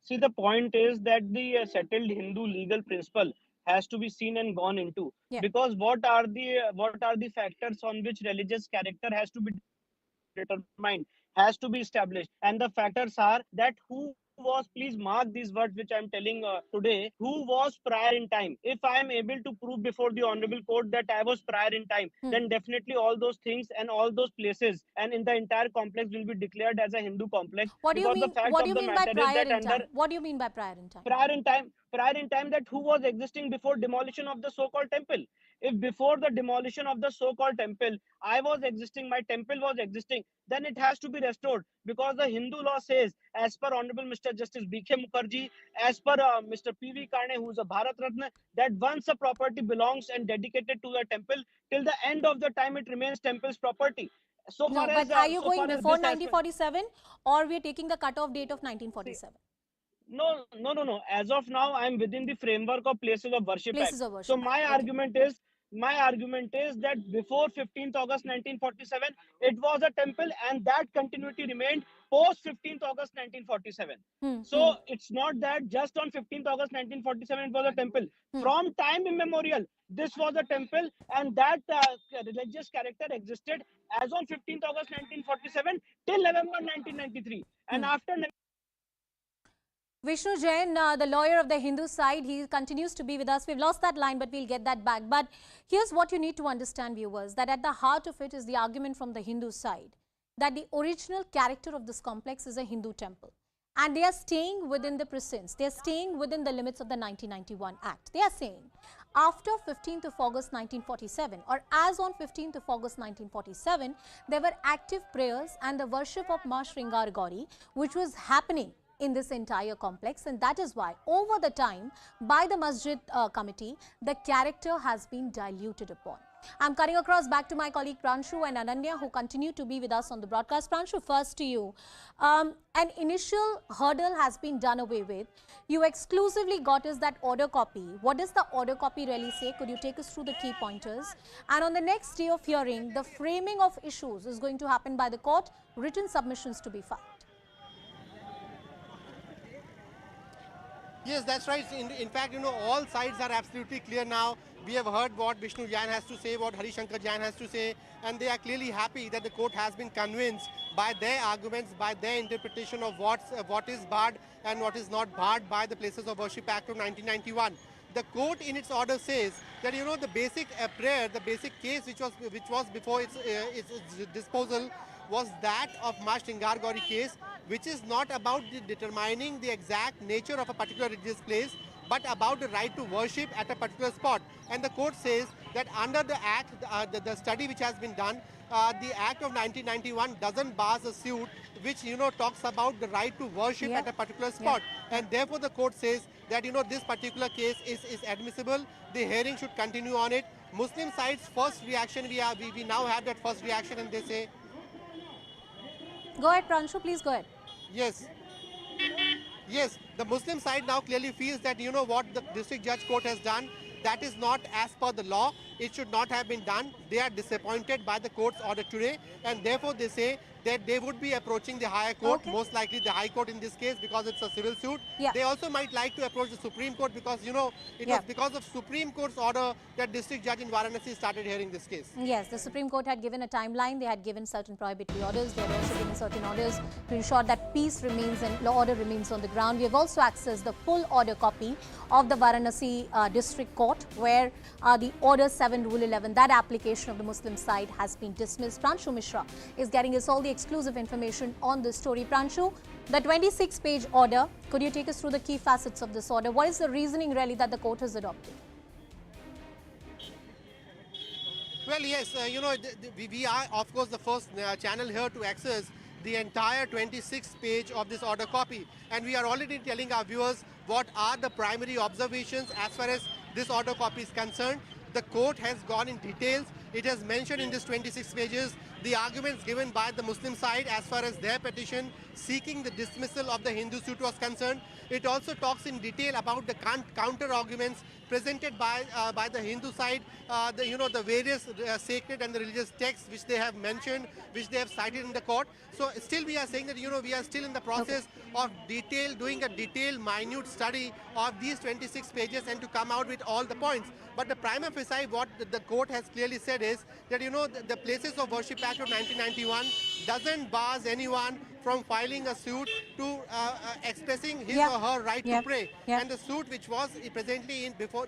See, the point is that the settled Hindu legal principle has to be seen and gone into, because what are the factors on which religious character has to be determined, has to be established, and the factors are that who was, please mark these words which I am telling today, who was prior in time. If I am able to prove before the Honorable Court that I was prior in time, then definitely all those things and all those places and in the entire complex will be declared as a Hindu complex. What do you mean? What do you mean by prior in time? What do you mean by prior in time? Prior in time, that who was existing before demolition of the so-called temple. If before the demolition of the so-called temple, I was existing, my temple was existing, then it has to be restored, because the Hindu law says, as per Honorable Mr. Justice B.K. Mukherjee, as per Mr. P.V. Kane, who is a Bharat Ratna, that once a property belongs and dedicated to the temple, till the end of the time it remains temple's property. So no, far but are you going before 1947 or we are taking the cutoff date of 1947? No. As of now, I am within the framework of Places of Worship Act. So my argument is that before 15th August 1947, it was a temple, and that continuity remained post 15th August 1947. So it's not that just on 15th August 1947 it was a temple. From time immemorial, this was a temple, and that religious character existed as on 15th August 1947 till November 1993. And after Vishnu Jain, the lawyer of the Hindu side, he continues to be with us. We've lost that line, but we'll get that back. But here's what you need to understand, viewers, that at the heart of it is the argument from the Hindu side, that the original character of this complex is a Hindu temple. And they are staying within the precincts. They are staying within the limits of the 1991 Act. They are saying, after 15th of August 1947, or as on 15th of August 1947, there were active prayers and the worship of Ma Shringar Gauri, which was happening in this entire complex, and that is why over the time by the Masjid committee, the character has been diluted upon. I'm cutting across back to my colleague Pranshu and Ananya, who continue to be with us on the broadcast. Pranshu, first to you. An initial hurdle has been done away with. You exclusively got us that order copy. What does the order copy really say? Could you take us through the key pointers? And on the next day of hearing, the framing of issues is going to happen by the court, written submissions to be filed. Yes, that's right. In fact, all sides are absolutely clear now. We have heard what Vishnu Jain has to say, what Harishankar Jain has to say, and they are clearly happy that the court has been convinced by their arguments, by their interpretation of what is barred and what is not barred by the Places of Worship Act of 1991. The court in its order says that the basic prayer, the basic case which was before its disposal was that of Ma Shringar Gauri case, which is not about determining the exact nature of a particular religious place, but about the right to worship at a particular spot. And the court says that under the act, the study which has been done, the act of 1991 doesn't bar a suit which talks about the right to worship at a particular spot. And therefore the court says that this particular case is admissible. The hearing should continue on it. Muslim side's first reaction, we now have that first reaction, and they say, go ahead, Pranshu, please go ahead. Yes. Yes, the Muslim side now clearly feels that what the district judge court has done, that is not as per the law. It should not have been done. They are disappointed by the court's order today, and therefore they say that they would be approaching the higher court, most likely the high court in this case, because it's a civil suit. They also might like to approach the Supreme Court because it was because of Supreme Court's order that district judge in Varanasi started hearing this case. Yes, the Supreme Court had given a timeline. They had given certain prohibitory orders. They had also given certain orders to ensure that peace remains and law order remains on the ground. We have also accessed the full order copy of the Varanasi district court, where the order 7 rule 11, that application of the Muslim side, has been dismissed. Pranshu Mishra is getting us all the exclusive information on this story. Pranshu, the 26-page order, could you take us through the key facets of this order? What is the reasoning really that the court has adopted? Well, yes, we are, of course, the first channel here to access the entire 26-page of this order copy. And we are already telling our viewers what are the primary observations as far as this order copy is concerned. The court has gone in details. It has mentioned in this 26 pages the arguments given by the Muslim side as far as their petition seeking the dismissal of the Hindu suit was concerned. It also talks in detail about the counter arguments presented by the Hindu side, the various sacred and the religious texts which they have mentioned, which they have cited in the court. So still we are saying that we are still in the process of doing a detailed, minute study of these 26 pages and to come out with all the points. But the prima facie, what the court has clearly said is that the Places of Worship Act of 1991 doesn't bar anyone from filing a suit to expressing his or her right to pray. And the suit which was presently for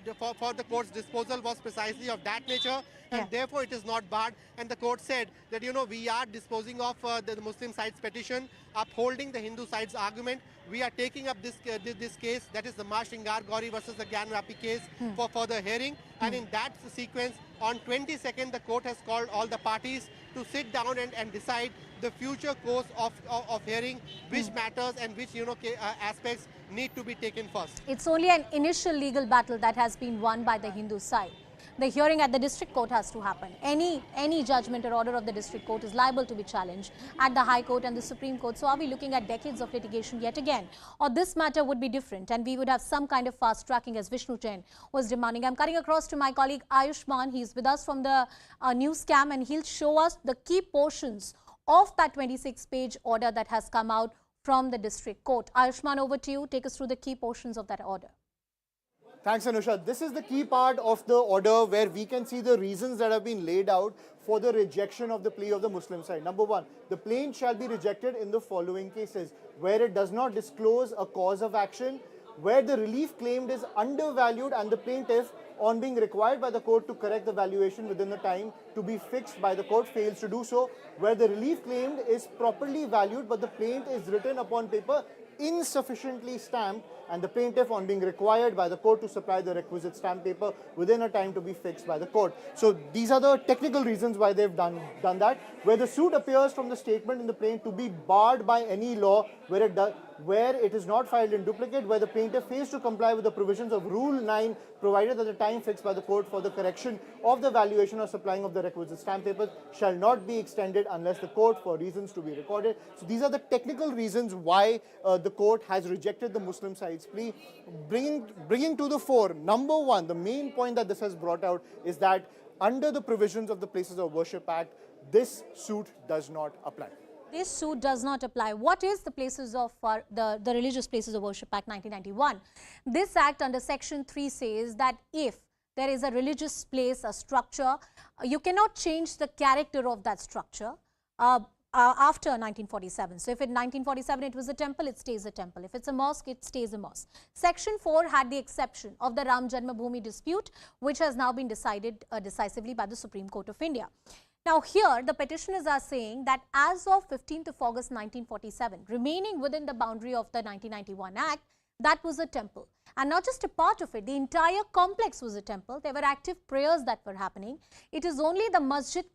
the court's disposal was precisely of that nature, and therefore it is not barred. And the court said that we are disposing of the Muslim side's petition, upholding the Hindu side's argument. We are taking up this case, that is the Ma Shringar Gauri versus the Gyanvapi case, for further hearing. And in that sequence, on 22nd, the court has called all the parties to sit down and decide the future course of hearing, which matters and which aspects need to be taken first. It's only an initial legal battle that has been won by the Hindu side. The hearing at the district court has to happen. Any judgment or order of the district court is liable to be challenged at the High Court and the Supreme Court. So are we looking at decades of litigation yet again? Or this matter would be different and we would have some kind of fast tracking as Vishnu Jain was demanding. I'm cutting across to my colleague Ayushman. He's with us from the news cam, and he'll show us the key portions of that 26-page order that has come out from the district court. Ayushman, over to you. Take us through the key portions of that order. Thanks, Anusha. This is the key part of the order where we can see the reasons that have been laid out for the rejection of the plea of the Muslim side. Number one, the plaint shall be rejected in the following cases: where it does not disclose a cause of action, where the relief claimed is undervalued and the plaintiff, on being required by the court to correct the valuation within the time to be fixed by the court, fails to do so, where the relief claimed is properly valued but the plaint is written upon paper insufficiently stamped and the plaintiff on being required by the court to supply the requisite stamp paper within a time to be fixed by the court. So these are the technical reasons why they've done that. Where the suit appears from the statement in the plaint to be barred by any law where it is not filed in duplicate, where the plaintiff fails to comply with the provisions of Rule 9, provided that the time fixed by the court for the correction of the valuation or supplying of the requisite stamp papers shall not be extended unless the court for reasons to be recorded. So these are the technical reasons why the court has rejected the Muslim side's plea, bringing to the fore, number one, the main point that this has brought out is that under the provisions of the Places of Worship Act, this suit does not apply. This suit does not apply. What is the places of the Religious Places of Worship Act 1991? This act under section 3 says that if there is a religious place, a structure, you cannot change the character of that structure after 1947. So if in 1947 it was a temple, it stays a temple. If it's a mosque, it stays a mosque. Section 4 had the exception of the Ram Janmabhoomi dispute, which has now been decided decisively by the Supreme Court of India. Now here the petitioners are saying that as of 15th of August 1947, remaining within the boundary of the 1991 Act, that was a temple. And not just a part of it, the entire complex was a temple. There were active prayers that were happening. It is only the Masjid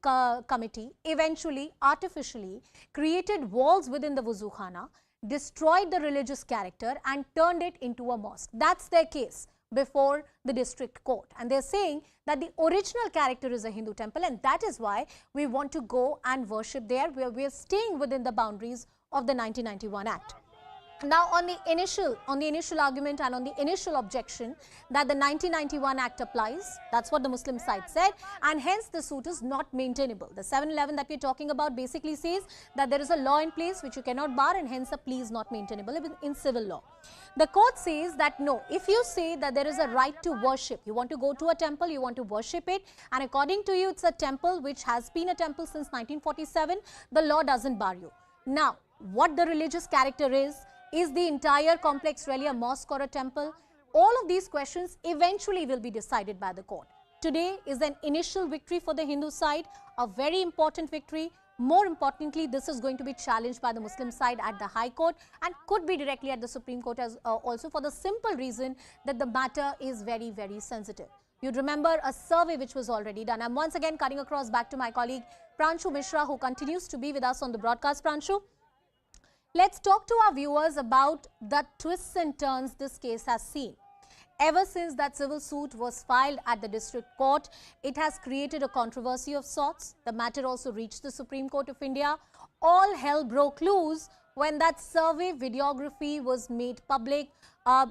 committee eventually, artificially created walls within the wuzu khana, destroyed the religious character and turned it into a mosque. That's their case before the district court, and they're saying that the original character is a Hindu temple, and that is why we want to go and worship there, where we are staying within the boundaries of the 1991 Act. Now on the initial argument and on the initial objection that the 1991 Act applies, that's what the Muslim side said, and hence the suit is not maintainable. The 711 that we're talking about basically says that there is a law in place which you cannot bar, and hence a plea is not maintainable in civil law. The court says that no, if you say that there is a right to worship, you want to go to a temple, you want to worship it, and according to you it's a temple which has been a temple since 1947, the law doesn't bar you. Now, what the religious character is the entire complex really a mosque or a temple? All of these questions eventually will be decided by the court. Today is an initial victory for the Hindu side, a very important victory. More importantly, this is going to be challenged by the Muslim side at the High Court and could be directly at the Supreme Court as also, for the simple reason that the matter is very, very sensitive. You'd remember a survey which was already done. I'm once again cutting across back to my colleague Pranshu Mishra, who continues to be with us on the broadcast. Pranshu, let's talk to our viewers about the twists and turns this case has seen. Ever since that civil suit was filed at the district court, it has created a controversy of sorts. The matter also reached the Supreme Court of India. All hell broke loose when that survey videography was made public.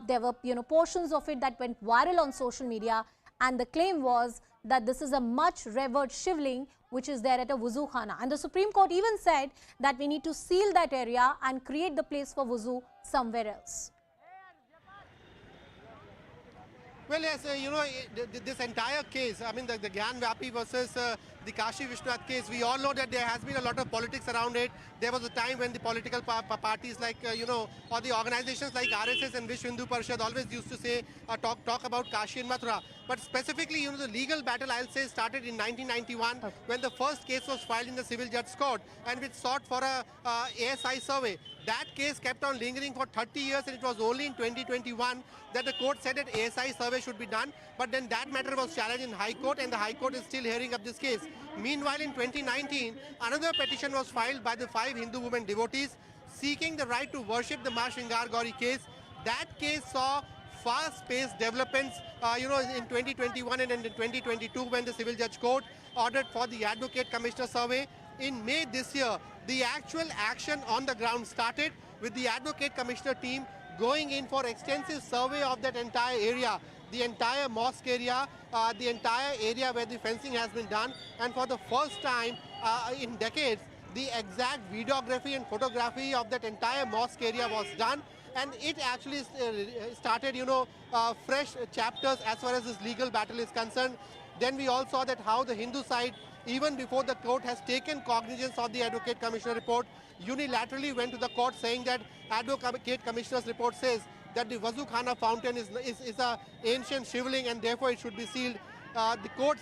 There were portions of it that went viral on social media, and the claim was that this is a much revered shivling which is there at a wuzu khana. And the Supreme Court even said that we need to seal that area and create the place for wuzu somewhere else. Well, yes, this entire case, I mean, the Gyanvapi versus the Kashi Vishwanath case, we all know that there has been a lot of politics around it. There was a time when the political parties like, or the organizations like RSS and Vishwa Hindu Parishad always used to say, talk about Kashi and Mathura. But specifically, the legal battle, I'll say, started in 1991 when the first case was filed in the civil judge's court and which sought for a ASI survey. That case kept on lingering for 30 years, and it was only in 2021 that the court said that ASI survey should be done. But then that matter was challenged in High Court, and the High Court is still hearing up this case. Meanwhile, in 2019, another petition was filed by the 5 Hindu women devotees seeking the right to worship the Ma Shringar Gauri case. That case saw fast-paced developments, in 2021 and in 2022 when the civil judge court ordered for the Advocate Commissioner survey. In May this year, the actual action on the ground started with the Advocate Commissioner team going in for extensive survey of that entire area, the entire mosque area, the entire area where the fencing has been done, and for the first time in decades, the exact videography and photography of that entire mosque area was done, and it actually started, fresh chapters as far as this legal battle is concerned. Then we all saw that how the Hindu side, even before the court has taken cognizance of the Advocate Commissioner report, unilaterally went to the court saying that Advocate Commissioner's report says that the Wuzu Khana fountain is an ancient shivling and therefore it should be sealed. The court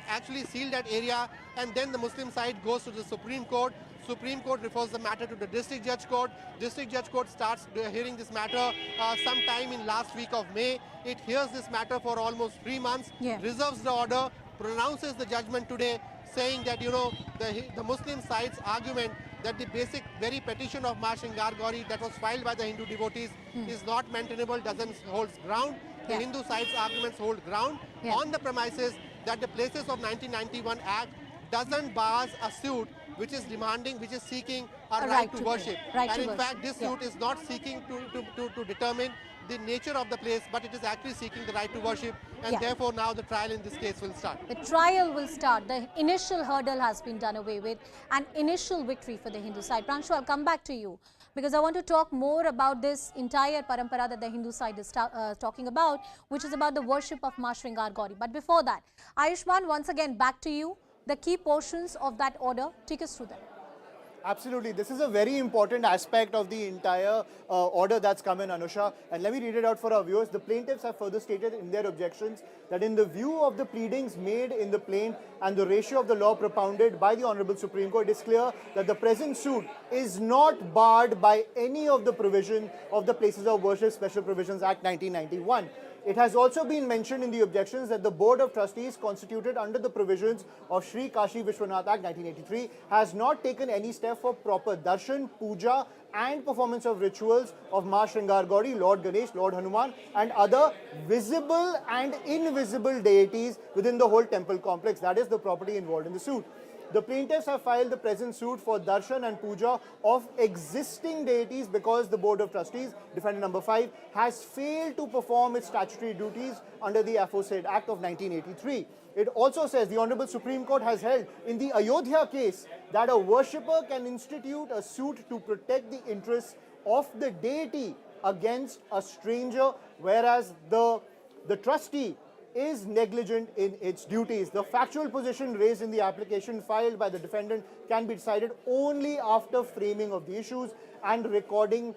actually sealed that area, and then the Muslim side goes to the Supreme Court. Supreme Court refers the matter to the District Judge Court. District Judge Court starts hearing this matter sometime in last week of May. It hears this matter for almost 3 months, reserves the order, pronounces the judgment today, saying that, the Muslim side's argument that the basic very petition of Ma Shringar Gauri that was filed by the Hindu devotees is not maintainable, doesn't hold ground. The Hindu side's arguments hold ground on the premises that the Places of 1991 Act doesn't bar a suit which is demanding, which is seeking a right to worship. And in fact, this suit is not seeking to determine the nature of the place, but it is actually seeking the right to worship, and therefore now the trial in this case will start. The trial will start. The initial hurdle has been done away with, an initial victory for the Hindu side. Pranshu, I'll come back to you because I want to talk more about this entire parampara that the Hindu side is talking about, which is about the worship of Ma Shringar Gauri. But before that, Ayushman, once again back to you. The key portions of that order, take us through them. Absolutely. This is a very important aspect of the entire order that's come in, Anusha. And let me read it out for our viewers. The plaintiffs have further stated in their objections that in the view of the pleadings made in the plaint and the ratio of the law propounded by the Honorable Supreme Court, it is clear that the present suit is not barred by any of the provision of the Places of Worship Special Provisions Act 1991. It has also been mentioned in the objections that the Board of Trustees constituted under the provisions of Sri Kashi Vishwanath Act 1983 has not taken any step for proper darshan, puja and performance of rituals of Ma Shringar Gauri, Lord Ganesh, Lord Hanuman and other visible and invisible deities within the whole temple complex. That is the property involved in the suit. The plaintiffs have filed the present suit for darshan and puja of existing deities because the Board of Trustees, defendant number 5, has failed to perform its statutory duties under the aforesaid Act of 1983. It also says the Honorable Supreme Court has held in the Ayodhya case that a worshipper can institute a suit to protect the interests of the deity against a stranger, whereas the trustee is negligent in its duties. The factual position raised in the application filed by the defendant can be decided only after framing of the issues and recording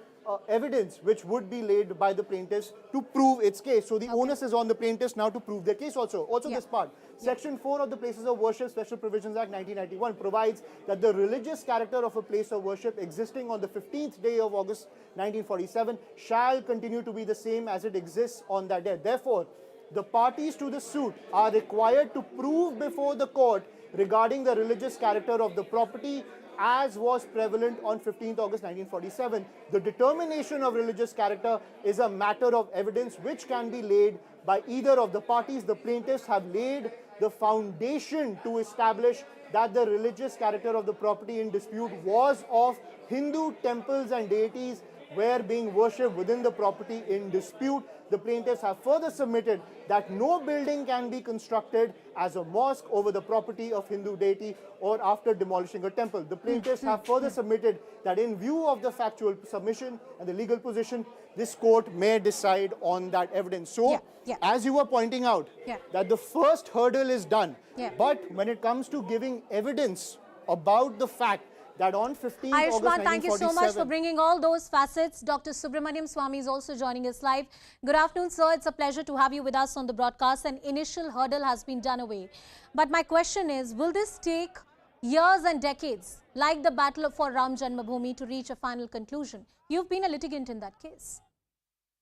evidence which would be laid by the plaintiffs to prove its case. So the onus is on the plaintiffs now to prove their case also. This part. Section 4 of the Places of Worship Special Provisions Act 1991 provides that the religious character of a place of worship existing on the 15th day of August 1947 shall continue to be the same as it exists on that day. Therefore, the parties to the suit are required to prove before the court regarding the religious character of the property as was prevalent on 15th August 1947. The determination of religious character is a matter of evidence which can be laid by either of the parties. The plaintiffs have laid the foundation to establish that the religious character of the property in dispute was of Hindu temples and deities were being worshipped within the property in dispute. The plaintiffs have further submitted that no building can be constructed as a mosque over the property of Hindu deity or after demolishing a temple. The plaintiffs have further submitted that in view of the factual submission and the legal position, this court may decide on that evidence. So, as you were pointing out, that the first hurdle is done. But when it comes to giving evidence about the fact that on 15th August 1947... thank you so much for bringing all those facets. Dr. Subramaniam Swamy is also joining us live. Good afternoon, sir. It's a pleasure to have you with us on the broadcast. An initial hurdle has been done away. But my question is, will this take years and decades, like the battle for Ram Janmabhoomi, to reach a final conclusion? You've been a litigant in that case.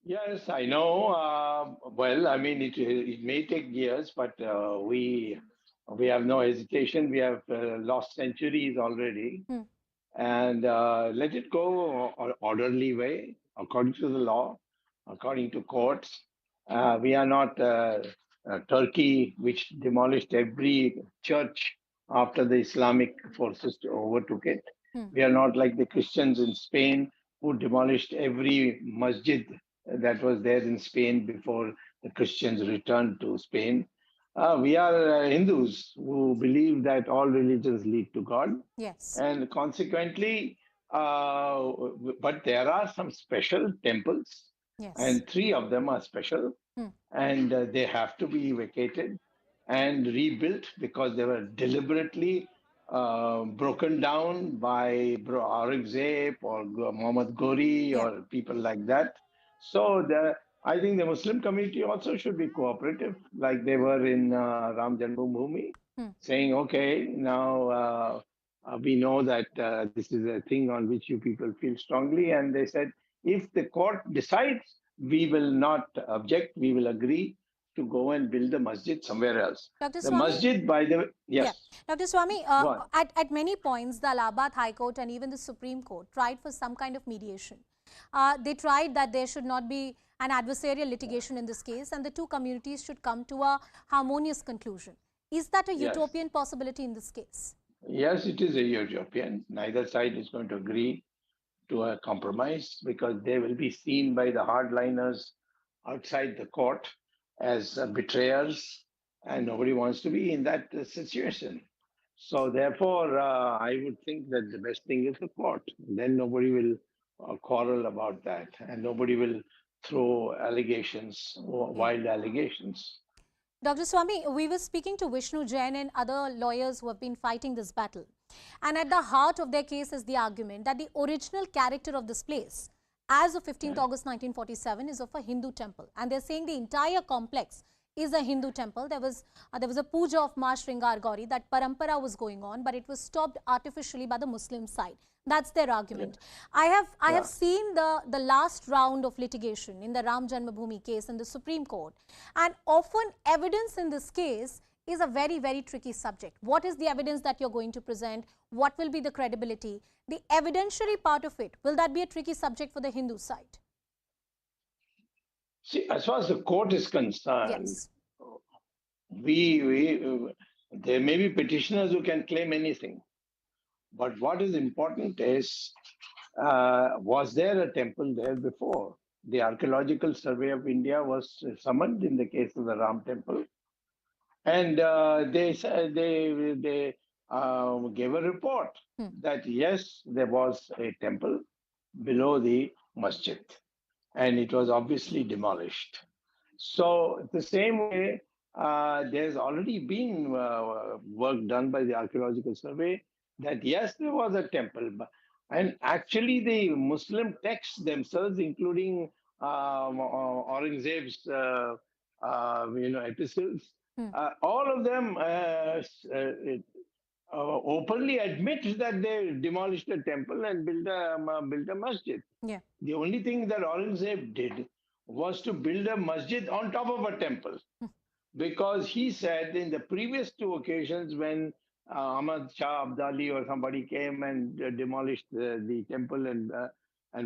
Yes, I know. Well, I mean, it may take years, but we have no hesitation. We have lost centuries already. And let it go orderly way, according to the law, according to courts. We are not Turkey, which demolished every church after the Islamic forces overtook it. We are not like the Christians in Spain who demolished every masjid that was there in Spain before the Christians returned to Spain. We are Hindus who believe that all religions lead to God. Yes. And consequently, but there are some special temples, and 3 of them are special, and they have to be vacated and rebuilt because they were deliberately broken down by Aurangzeb or Muhammad Ghori or people like that. So I think the Muslim community also should be cooperative, like they were in Ram Janmabhoomi, saying, okay, now we know that this is a thing on which you people feel strongly. And they said, if the court decides, we will not object, we will agree to go and build the masjid somewhere else. Dr. The Swami? masjid, by the way, yes. Yeah. Dr. Swami, Go on. at many points, the Allahabad High Court and even the Supreme Court tried for some kind of mediation. They tried that there should not be an adversarial litigation in this case and the two communities should come to a harmonious conclusion. Is that a Yes. utopian possibility in this case? Yes, it is a utopian. Neither side is going to agree to a compromise because they will be seen by the hardliners outside the court as betrayers, and nobody wants to be in that situation. So therefore, I would think that the best thing is the court. Then nobody will quarrel about that, and nobody will throw allegations, wild allegations. Dr. Swami, we were speaking to Vishnu Jain and other lawyers who have been fighting this battle. And at the heart of their case is the argument that the original character of this place, as of 15th August 1947, is of a Hindu temple. And they're saying the entire complex is a Hindu temple. There was a puja of Ma Shringar Gauri, that parampara was going on, but it was stopped artificially by the Muslim side. That's their argument. I have seen the last round of litigation in the Ram Janmabhoomi case in the Supreme Court, and often evidence in this case is a very, very tricky subject. What is the evidence that you're going to present? What will be the credibility? The evidentiary part of it, will that be a tricky subject for the Hindu side? See, as far as the court is concerned, yes, there may be petitioners who can claim anything. But what is important is, was there a temple there before? The Archaeological Survey of India was summoned in the case of the Ram Temple. And they gave a report that, yes, there was a temple below the masjid. And it was obviously demolished. So the same way, there's already been work done by the Archaeological Survey that, yes, there was a temple. And actually, the Muslim texts themselves, including Aurangzeb's epistles, all of them openly admit that they demolished a temple and built a masjid. Yeah. The only thing that Aurangzeb did was to build a masjid on top of a temple. Because he said in the previous two occasions when Ahmad Shah Abdali or somebody came and demolished the temple and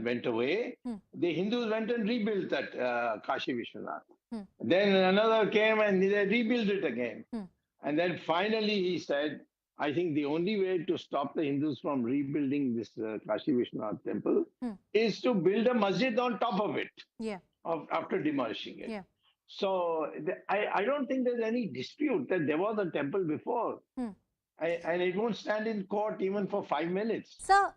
went away, the Hindus went and rebuilt that Kashi Vishwanath. Then another came and they rebuilt it again. And then finally he said, I think the only way to stop the Hindus from rebuilding this Kashi Vishwanath temple is to build a masjid on top of it. Yeah. After demolishing it. Yeah. So I don't think there's any dispute that there was a temple before. And it won't stand in court even for 5 minutes. Sir,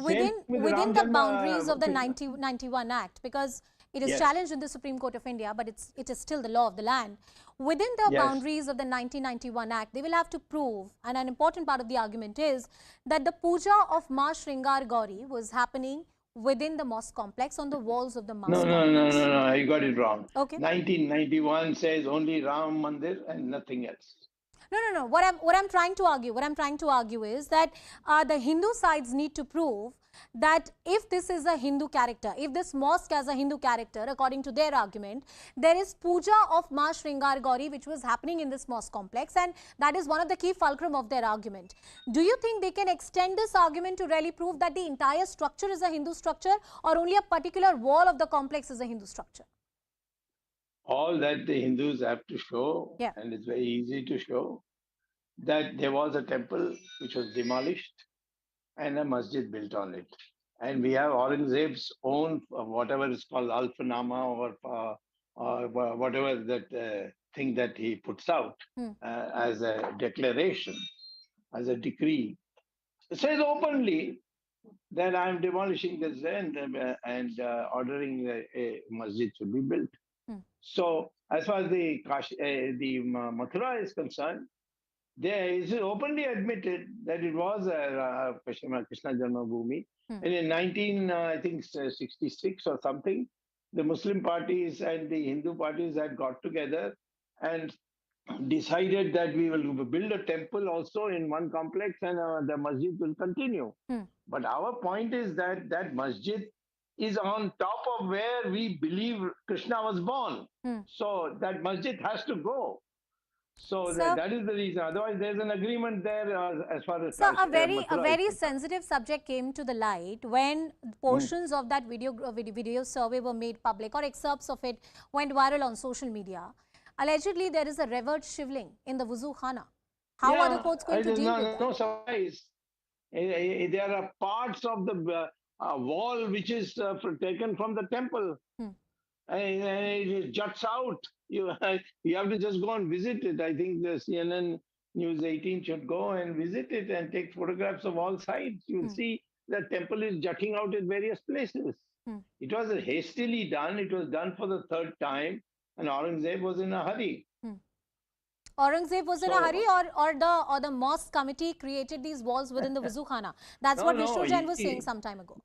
within the Ram boundaries of the 1991 Act, because it is challenged in the Supreme Court of India, but it is still the law of the land. Within the boundaries of the 1991 Act, they will have to prove, and an important part of the argument is that the puja of Ma Shringar Gauri was happening within the mosque complex, on the walls of the mosque complex. No, you got it wrong. Okay. 1991 says only Ram Mandir and nothing else. No. What I'm trying to argue is that the Hindu sides need to prove that if this is a Hindu character, if this mosque has a Hindu character, according to their argument, there is puja of Ma Shringar Gauri which was happening in this mosque complex, and that is one of the key fulcrum of their argument. Do you think they can extend this argument to really prove that the entire structure is a Hindu structure, or only a particular wall of the complex is a Hindu structure? All that the Hindus have to show, and it's very easy to show, that there was a temple which was demolished and a masjid built on it. And we have Aurangzeb's own, whatever is called Alfanama or whatever that thing that he puts out as a declaration, as a decree. It says openly that I'm demolishing this and ordering a masjid to be built. So as far as the Mathura is concerned, there is openly admitted that it was a Krishna Janmabhoomi. And in 1966 or something, the Muslim parties and the Hindu parties had got together and decided that we will build a temple also in one complex, and the masjid will continue. But our point is that that masjid is on top of where we believe Krishna was born. So that masjid has to go. So that is the reason. Otherwise, there's an agreement there as far as So a Mathura very is sensitive subject came to the light when portions of that video survey were made public, or excerpts of it went viral on social media. Allegedly, there is a revered shivling in the wuzu khana. How are the courts going to it is deal with that? no surprise. There are parts of the wall which is taken from the temple. And it juts out. You have to just go and visit it. I think the CNN News 18 should go and visit it and take photographs of all sides. You'll see the temple is jutting out at various places. It was hastily done. It was done for the third time, and Aurangzeb was in a hurry. Aurangzeb was in a hurry, or the mosque committee created these walls within the wuzu khana. That's what Vishnu Jain was saying some time ago.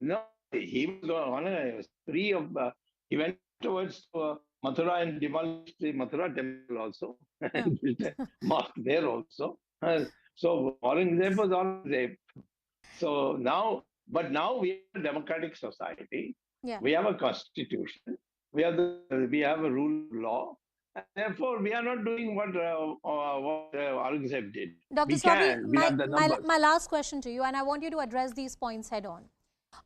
No, he was on a spree of. He went towards Mathura and demolished the Mathura temple also, and built a mosque there also. So Aurangzeb was Aurangzeb. So now, but now we have a democratic society. We have a constitution. We have a rule of law. And therefore, we are not doing what Aurangzeb did. Dr. Swami, my last question to you, and I want you to address these points head on.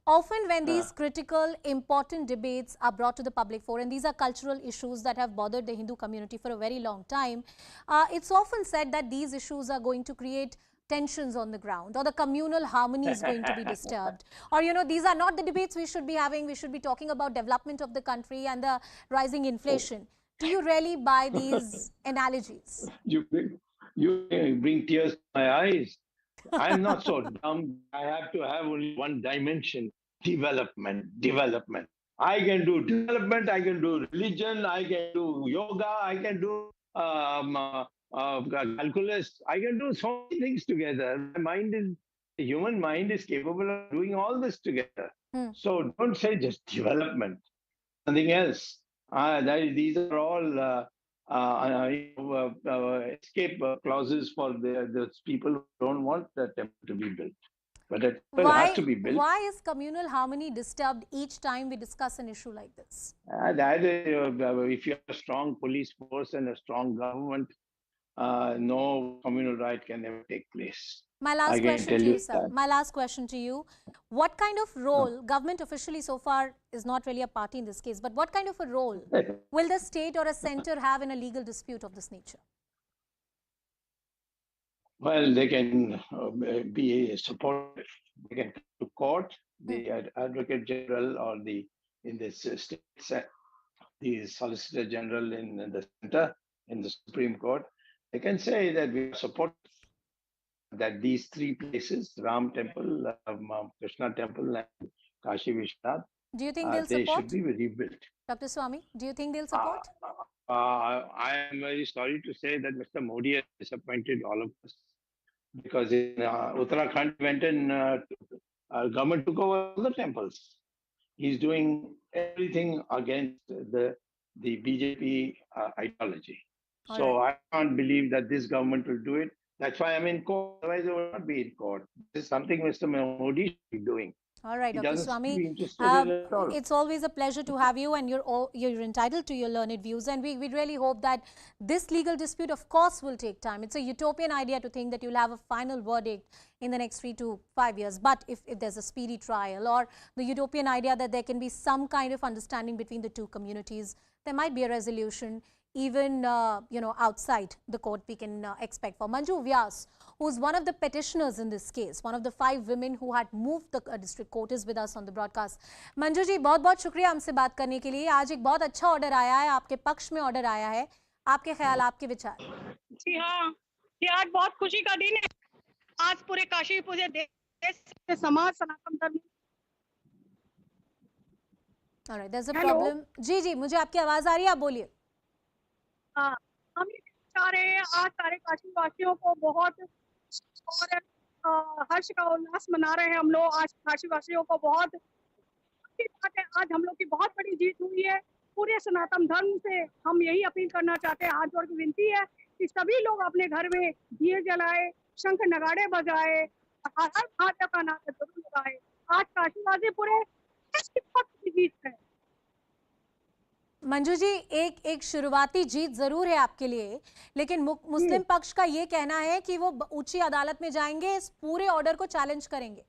Often when these critical, important debates are brought to the public fore, and these are cultural issues that have bothered the Hindu community for a very long time, it's often said that these issues are going to create tensions on the ground, or the communal harmony is going to be disturbed. Or, you know, these are not the debates we should be having. We should be talking about development of the country and the rising inflation. Do you really buy these analogies? You bring tears to my eyes. I'm not so dumb. I have to have only one dimension: development. I can do development, I can do religion, I can do yoga, I can do calculus, I can do so many things together. The human mind is capable of doing all this together. So don't say just development, nothing else. These are all escape clauses for the people who don't want the temple to be built. But the temple has to be built. Why is communal harmony disturbed each time we discuss an issue like this? If you have a strong police force and a strong government, no communal right can ever take place. My last question to you, sir. My last question to you. What kind of role, government officially so far is not really a party in this case, but what kind of a role will the state or a center have in a legal dispute of this nature? Well, they can be supportive. They can come to court. The Advocate General, or in this state, the Solicitor General in the center, in the Supreme Court, they can say that we support that these three places, Ram Temple, Krishna Temple, and Kashi Vishwanath, do you think they'll they support? should be rebuilt. Dr. Swami, do you think they'll support? I am very sorry to say that Mr. Modi has disappointed all of us, because in Uttarakhand went and government took over all the temples. He's doing everything against the BJP ideology. So I can't believe that this government will do it. That's why I'm in court. Otherwise, I will not be in court. This is something Mr. Modi should be doing. All right, Dr. Swami, it's always a pleasure to have you, and you're entitled to your learned views, and we really hope that this legal dispute, of course, will take time. It's a utopian idea to think that you'll have a final verdict in the next 3 to 5 years, but if there's a speedy trial, or the utopian idea that there can be some kind of understanding between the two communities, there might be a resolution. Even, you know, outside the court, we can expect. For Manju Vyas, who's one of the petitioners in this case, one of the 5 women who had moved the district court, is with us on the broadcast. Manju ji, बहुत शुक्रिया हमसे बात करने के लिए. आज एक बहुत अच्छा ऑर्डर आया है, आपके पक्ष में ऑर्डर आया है. आपके ख्याल, आपके विचार? जी हाँ, ये आज बहुत खुशी का दिन है. आज पूरे काशी, पूरे देश के समाज, सनातन धर्म. All right, there's a problem. जी जी, मुझे आपकी आवाज आ रही है, आप बोलिए. हाँ, हम ये चाह रहे हैं, आज सारे काशी वासियों को बहुत और हर्ष का उल्लास मना रहे हैं हम लोग. आज काशी वासियों को बहुत अच्छी बात है. आज हम लोग की बहुत बड़ी जीत हुई है. पूरे सनातन धर्म से हम यही अपील करना चाहते हैं, हाथ जोड़ के विनती है कि सभी लोग अपने घर में दिए जलाए, शंख नगाड़े बजाए, हर महादेव का नाम जरूर लगाए। आज काशीबाजी पूरे की जीत है। मंजू जी, एक शुरुआती जीत जरूर है आपके लिए, लेकिन मुस्लिम पक्ष का ये कहना है कि वो उच्च अदालत में जाएंगे, इस पूरे ऑर्डर को चैलेंज करेंगे।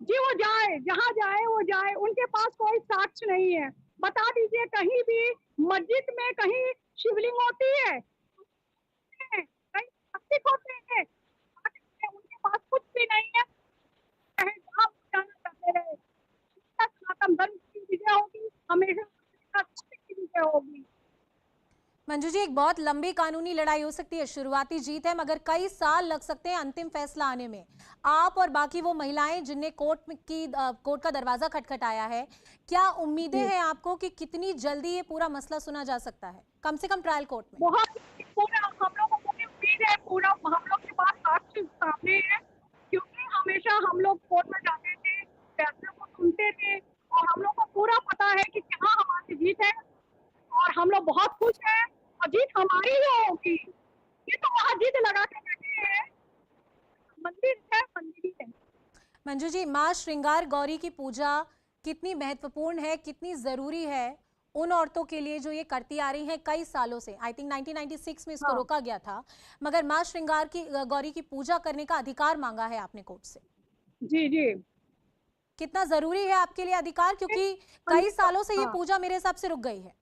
जी वो जाए, जहाँ जाए वो जाए, उनके पास कोई साक्ष्य नहीं है। बता दीजिए कहीं भी मस्जिद में कहीं शिवलिंग होती है, कहीं नास्तिक होते हैं, उनके पास कुछ भी नहीं है। जहाँ जाना चाहते रहे, सनातन धर्म की विजय होगी, हमेशा की विजय होगी। मंजू जी, एक बहुत लंबी कानूनी लड़ाई हो सकती है, शुरुआती जीत है मगर कई साल लग सकते हैं अंतिम फैसला आने में। आप और बाकी वो महिलाएं जिनने कोर्ट का दरवाजा खटखटाया है, क्या उम्मीदें हैं आपको कि कितनी जल्दी ये पूरा मसला सुना जा सकता है, कम से कम ट्रायल कोर्ट में? बहुत पूरा हम लोगों को पूरी उम्मीद है, पूरा हम लोग के पास साक्ष्य सामने है, क्योंकि हमेशा हम लोग कोर्ट में जाते थे, फैसले को सुनते थे और हम लोग को पूरा पता है कि कहाँ हमारी जीत है और हम लोग बहुत खुश हैं और जीत हमारी ही होगी। ये तो वहाँ जीत लगा के बैठे हैं, मंदिर है, मंदिर है। मंजू जी, माँ श्रृंगार गौरी की पूजा कितनी महत्वपूर्ण है, कितनी जरूरी है उन औरतों के लिए जो ये करती आ रही हैं कई सालों से? आई थिंक 1996 में इसको रोका गया था, मगर माँ श्रृंगार की गौरी की पूजा करने का अधिकार मांगा है आपने कोर्ट से। जी जी, कितना जरूरी है आपके लिए अधिकार, क्योंकि कई सालों से ये पूजा मेरे हिसाब से रुक गई है।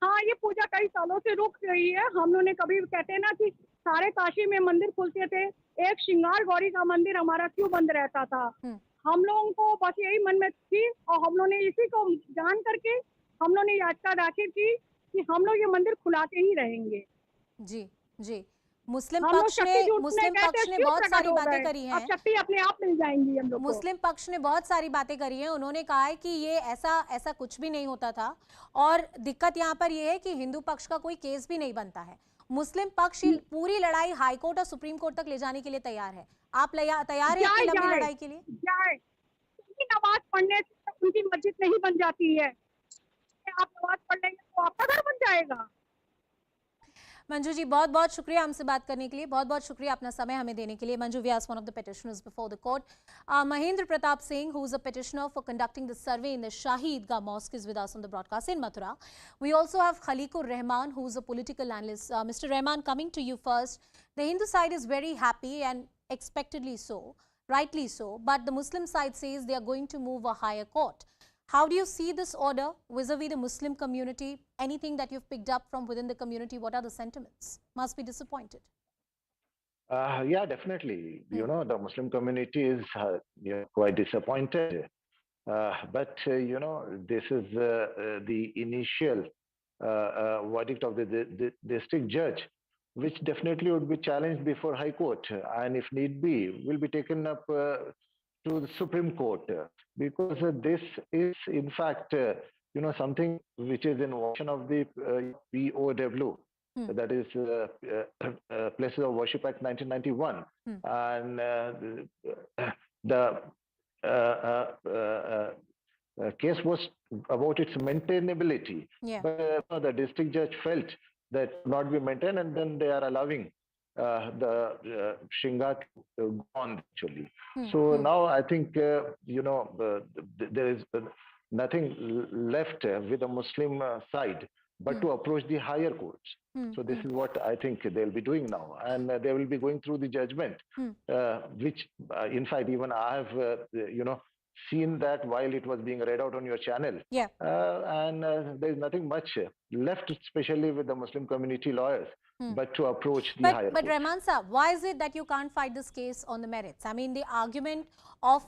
हाँ, ये पूजा कई सालों से रुक गई है। हम लोगों ने कभी कहते हैं ना कि सारे काशी में मंदिर खुलते थे, एक श्रृंगार गौरी का मंदिर हमारा क्यों बंद रहता था। हम लोगों को बस यही मन में थी और हम लोगों ने इसी को जान करके हम लोगों ने याचिका दाखिल की कि हम लोग ये मंदिर खुलाते ही रहेंगे। जी जी, मुस्लिम पक्ष ने बहुत सारी बातें करी हैं। अब शक्ति अपने आप मिल जाएंगी हम लोग को। मुस्लिम पक्ष ने बहुत सारी बातें करी हैं। उन्होंने कहा है कि ये ऐसा कुछ भी नहीं होता था और दिक्कत यहाँ पर ये है कि हिंदू पक्ष का कोई केस भी नहीं बनता है। मुस्लिम पक्ष पूरी लड़ाई हाई कोर्ट और सुप्रीम कोर्ट तक ले जाने के लिए तैयार है। आप तैयार हैं इतनी लंबी लड़ाई के लिए? जाए, नमाज पढ़ने से उनकी मस्जिद नहीं बन जाती है। आप नमाज पढ़ लेंगे तो आपका घर बन जाएगा। मंजू जी, बहुत बहुत शुक्रिया हमसे बात करने के लिए, बहुत बहुत शुक्रिया अपना समय हमें देने के लिए। मंजू व्यास, one of the petitioners before the court. Mahendra Pratap Singh, who is a petitioner for conducting the survey in the Shahid Idgah Mosque, is with us on the broadcast in Mathura. We also have Khaliqur Rahman, who is a political analyst. Mr. Rahman, coming to you first. The Hindu side is very happy and expectedly so, rightly so, but the Muslim side says they are going to move a higher court. How do you see this order vis-a-vis the Muslim community? Anything that you've picked up from within the community? What are the sentiments? Must be disappointed. Yeah, definitely. You know, the Muslim community is quite disappointed. But, you know, this is the initial verdict of the district judge, which definitely would be challenged before High Court. And if need be, will be taken up to the Supreme Court, because this is in fact you know, something which is in violation of the POW, that is Places of Worship Act 1991, and the case was about its maintainability, but the district judge felt that it could not be maintained, and then they are allowing the Shringar to go on actually. So now I think you know, there is nothing left with the Muslim side but to approach the higher courts. So this is what I think they'll be doing now, and they will be going through the judgment, which in fact even I have you know, seen that while it was being read out on your channel. And there is nothing much left, especially with the Muslim community lawyers, but to approach the higher But courts. Rahman Saab, why is it that you can't fight this case on the merits? I mean, the argument of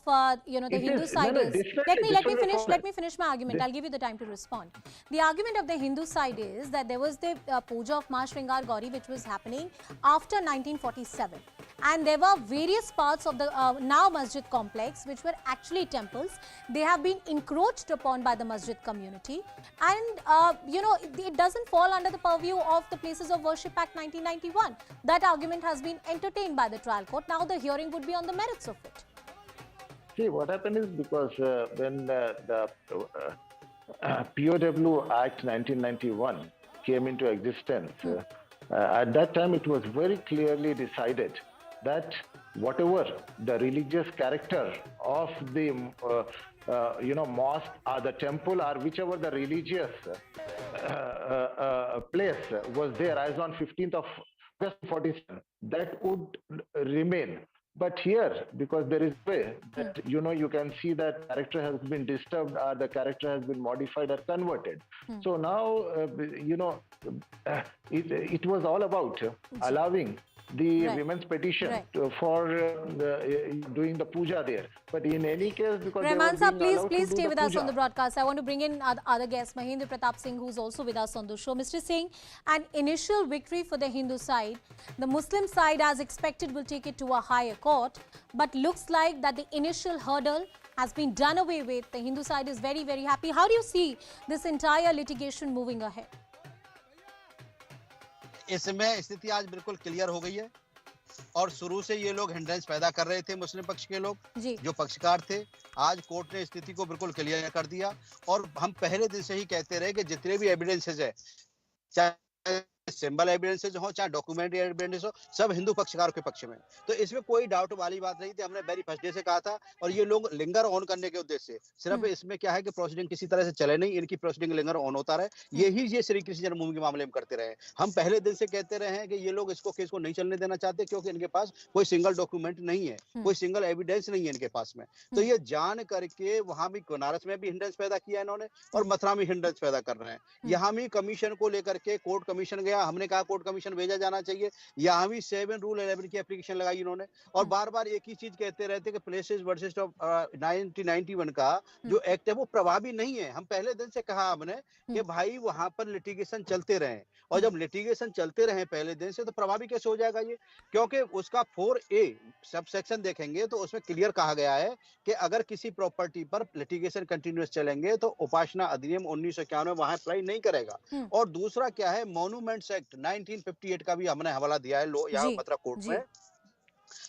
you know, the Hindu side is. Let me finish my argument. I'll give you the time to respond. The argument of the Hindu side is that there was the puja of Ma Shringar Gauri, which was happening after 1947, and there were various parts of the now masjid complex which were actually temples. They have been encroached upon by the masjid community, and you know, it doesn't fall under the purview of the Places of Worship Act 1991. That argument has been entertained by the trial court. Now the hearing would be on the merits of it. See, what happened is, because when the POW Act 1991 came into existence, at that time it was very clearly decided that whatever the religious character of the mosque or the temple or whichever the religious place was there as on 15th of August 47, that would remain. But here, because there is a way that you can see that character has been disturbed or the character has been modified or converted. So now it was all about allowing the women's petition for doing the puja there. But in any case, because Rahman sir, please stay with us on the broadcast. I want to bring in other guests, Mahendra Pratap Singh, who's also with us on the show. Mr. Singh, an initial victory for the Hindu side. The Muslim side, as expected, will take it to a higher court. But looks like that the initial hurdle has been done away with. The Hindu side is very, very happy. How do you see this entire litigation moving ahead? इसमें स्थिति आज बिल्कुल clear हो गई है और शुरू से ये लोग हिंड्रेंस पैदा कर रहे थे मुस्लिम पक्ष के लोग जो पक्षकार थे। आज कोर्ट ने स्थिति को बिल्कुल क्लियर कर दिया और हम पहले दिन से ही कहते रहे कि जितने भी एविडेंसेस है, चाहे सिंबल एविडेंसेस हो चाहे डॉक्यूमेंट्री एविडेंस हो, सब हिंदू पक्षकारों के पक्ष में। तो इसमें कोई डाउट वाली बात नहीं थी। हमने वेरी फर्स्ट डे से कहा था और ये लोग लिंगर ऑन करने के उद्देश्य से सिर्फ इसमें क्या है कि प्रोसीडिंग किसी तरह से चले नहीं, इनकी प्रोसीडिंग लिंगर ऑन होता रहे। यही ये श्री कृष्ण जन्मभूमि के मामले में करते रहे। हम पहले दिन से कहते रहे हैं कि ये लोग इसको केस को नहीं चलने देना चाहते क्योंकि इनके पास कोई सिंगल डॉक्यूमेंट नहीं है, कोई सिंगल एविडेंस नहीं है इनके पास में। तो ये जान करके वहां भी बनारस में भी हिंड्रेंस पैदा किया इन्होंने और मथुरा में हिंड्रेंस पैदा कर रहे हैं। यहाँ भी कमीशन को लेकर के कोर्ट कमीशन गया, हमने कहा कोर्ट कमीशन भेजा जाना चाहिए। यहाँ भी 7 रूल 11 की एप्लीकेशन लगाई इन्होंने और बार बार एक ही चीज कहते रहते कि प्लेसेस वर्सेस ऑफ 1991 का जो एक्ट है वो प्रभावी नहीं है। हम पहले दिन से कहा हमने कि भाई वहां पर लिटिगेशन चलते रहे और जब लिटिगेशन चलते रहे पहले दिन से तो प्रभावी कैसे हो जाएगा ये, क्योंकि उसका 4A सब सेक्शन देखेंगे तो उसमें क्लियर कहा गया है कि अगर किसी प्रॉपर्टी पर लिटिगेशन कंटिन्यूअस चलेंगे तो उपासना अधिनियम 1991 वहां अप्लाई नहीं करेगा। और दूसरा क्या है, मॉन्यूमेंट्स एक्ट 1958 का भी हमने हवाला दिया है यहाँ मथुरा कोर्ट में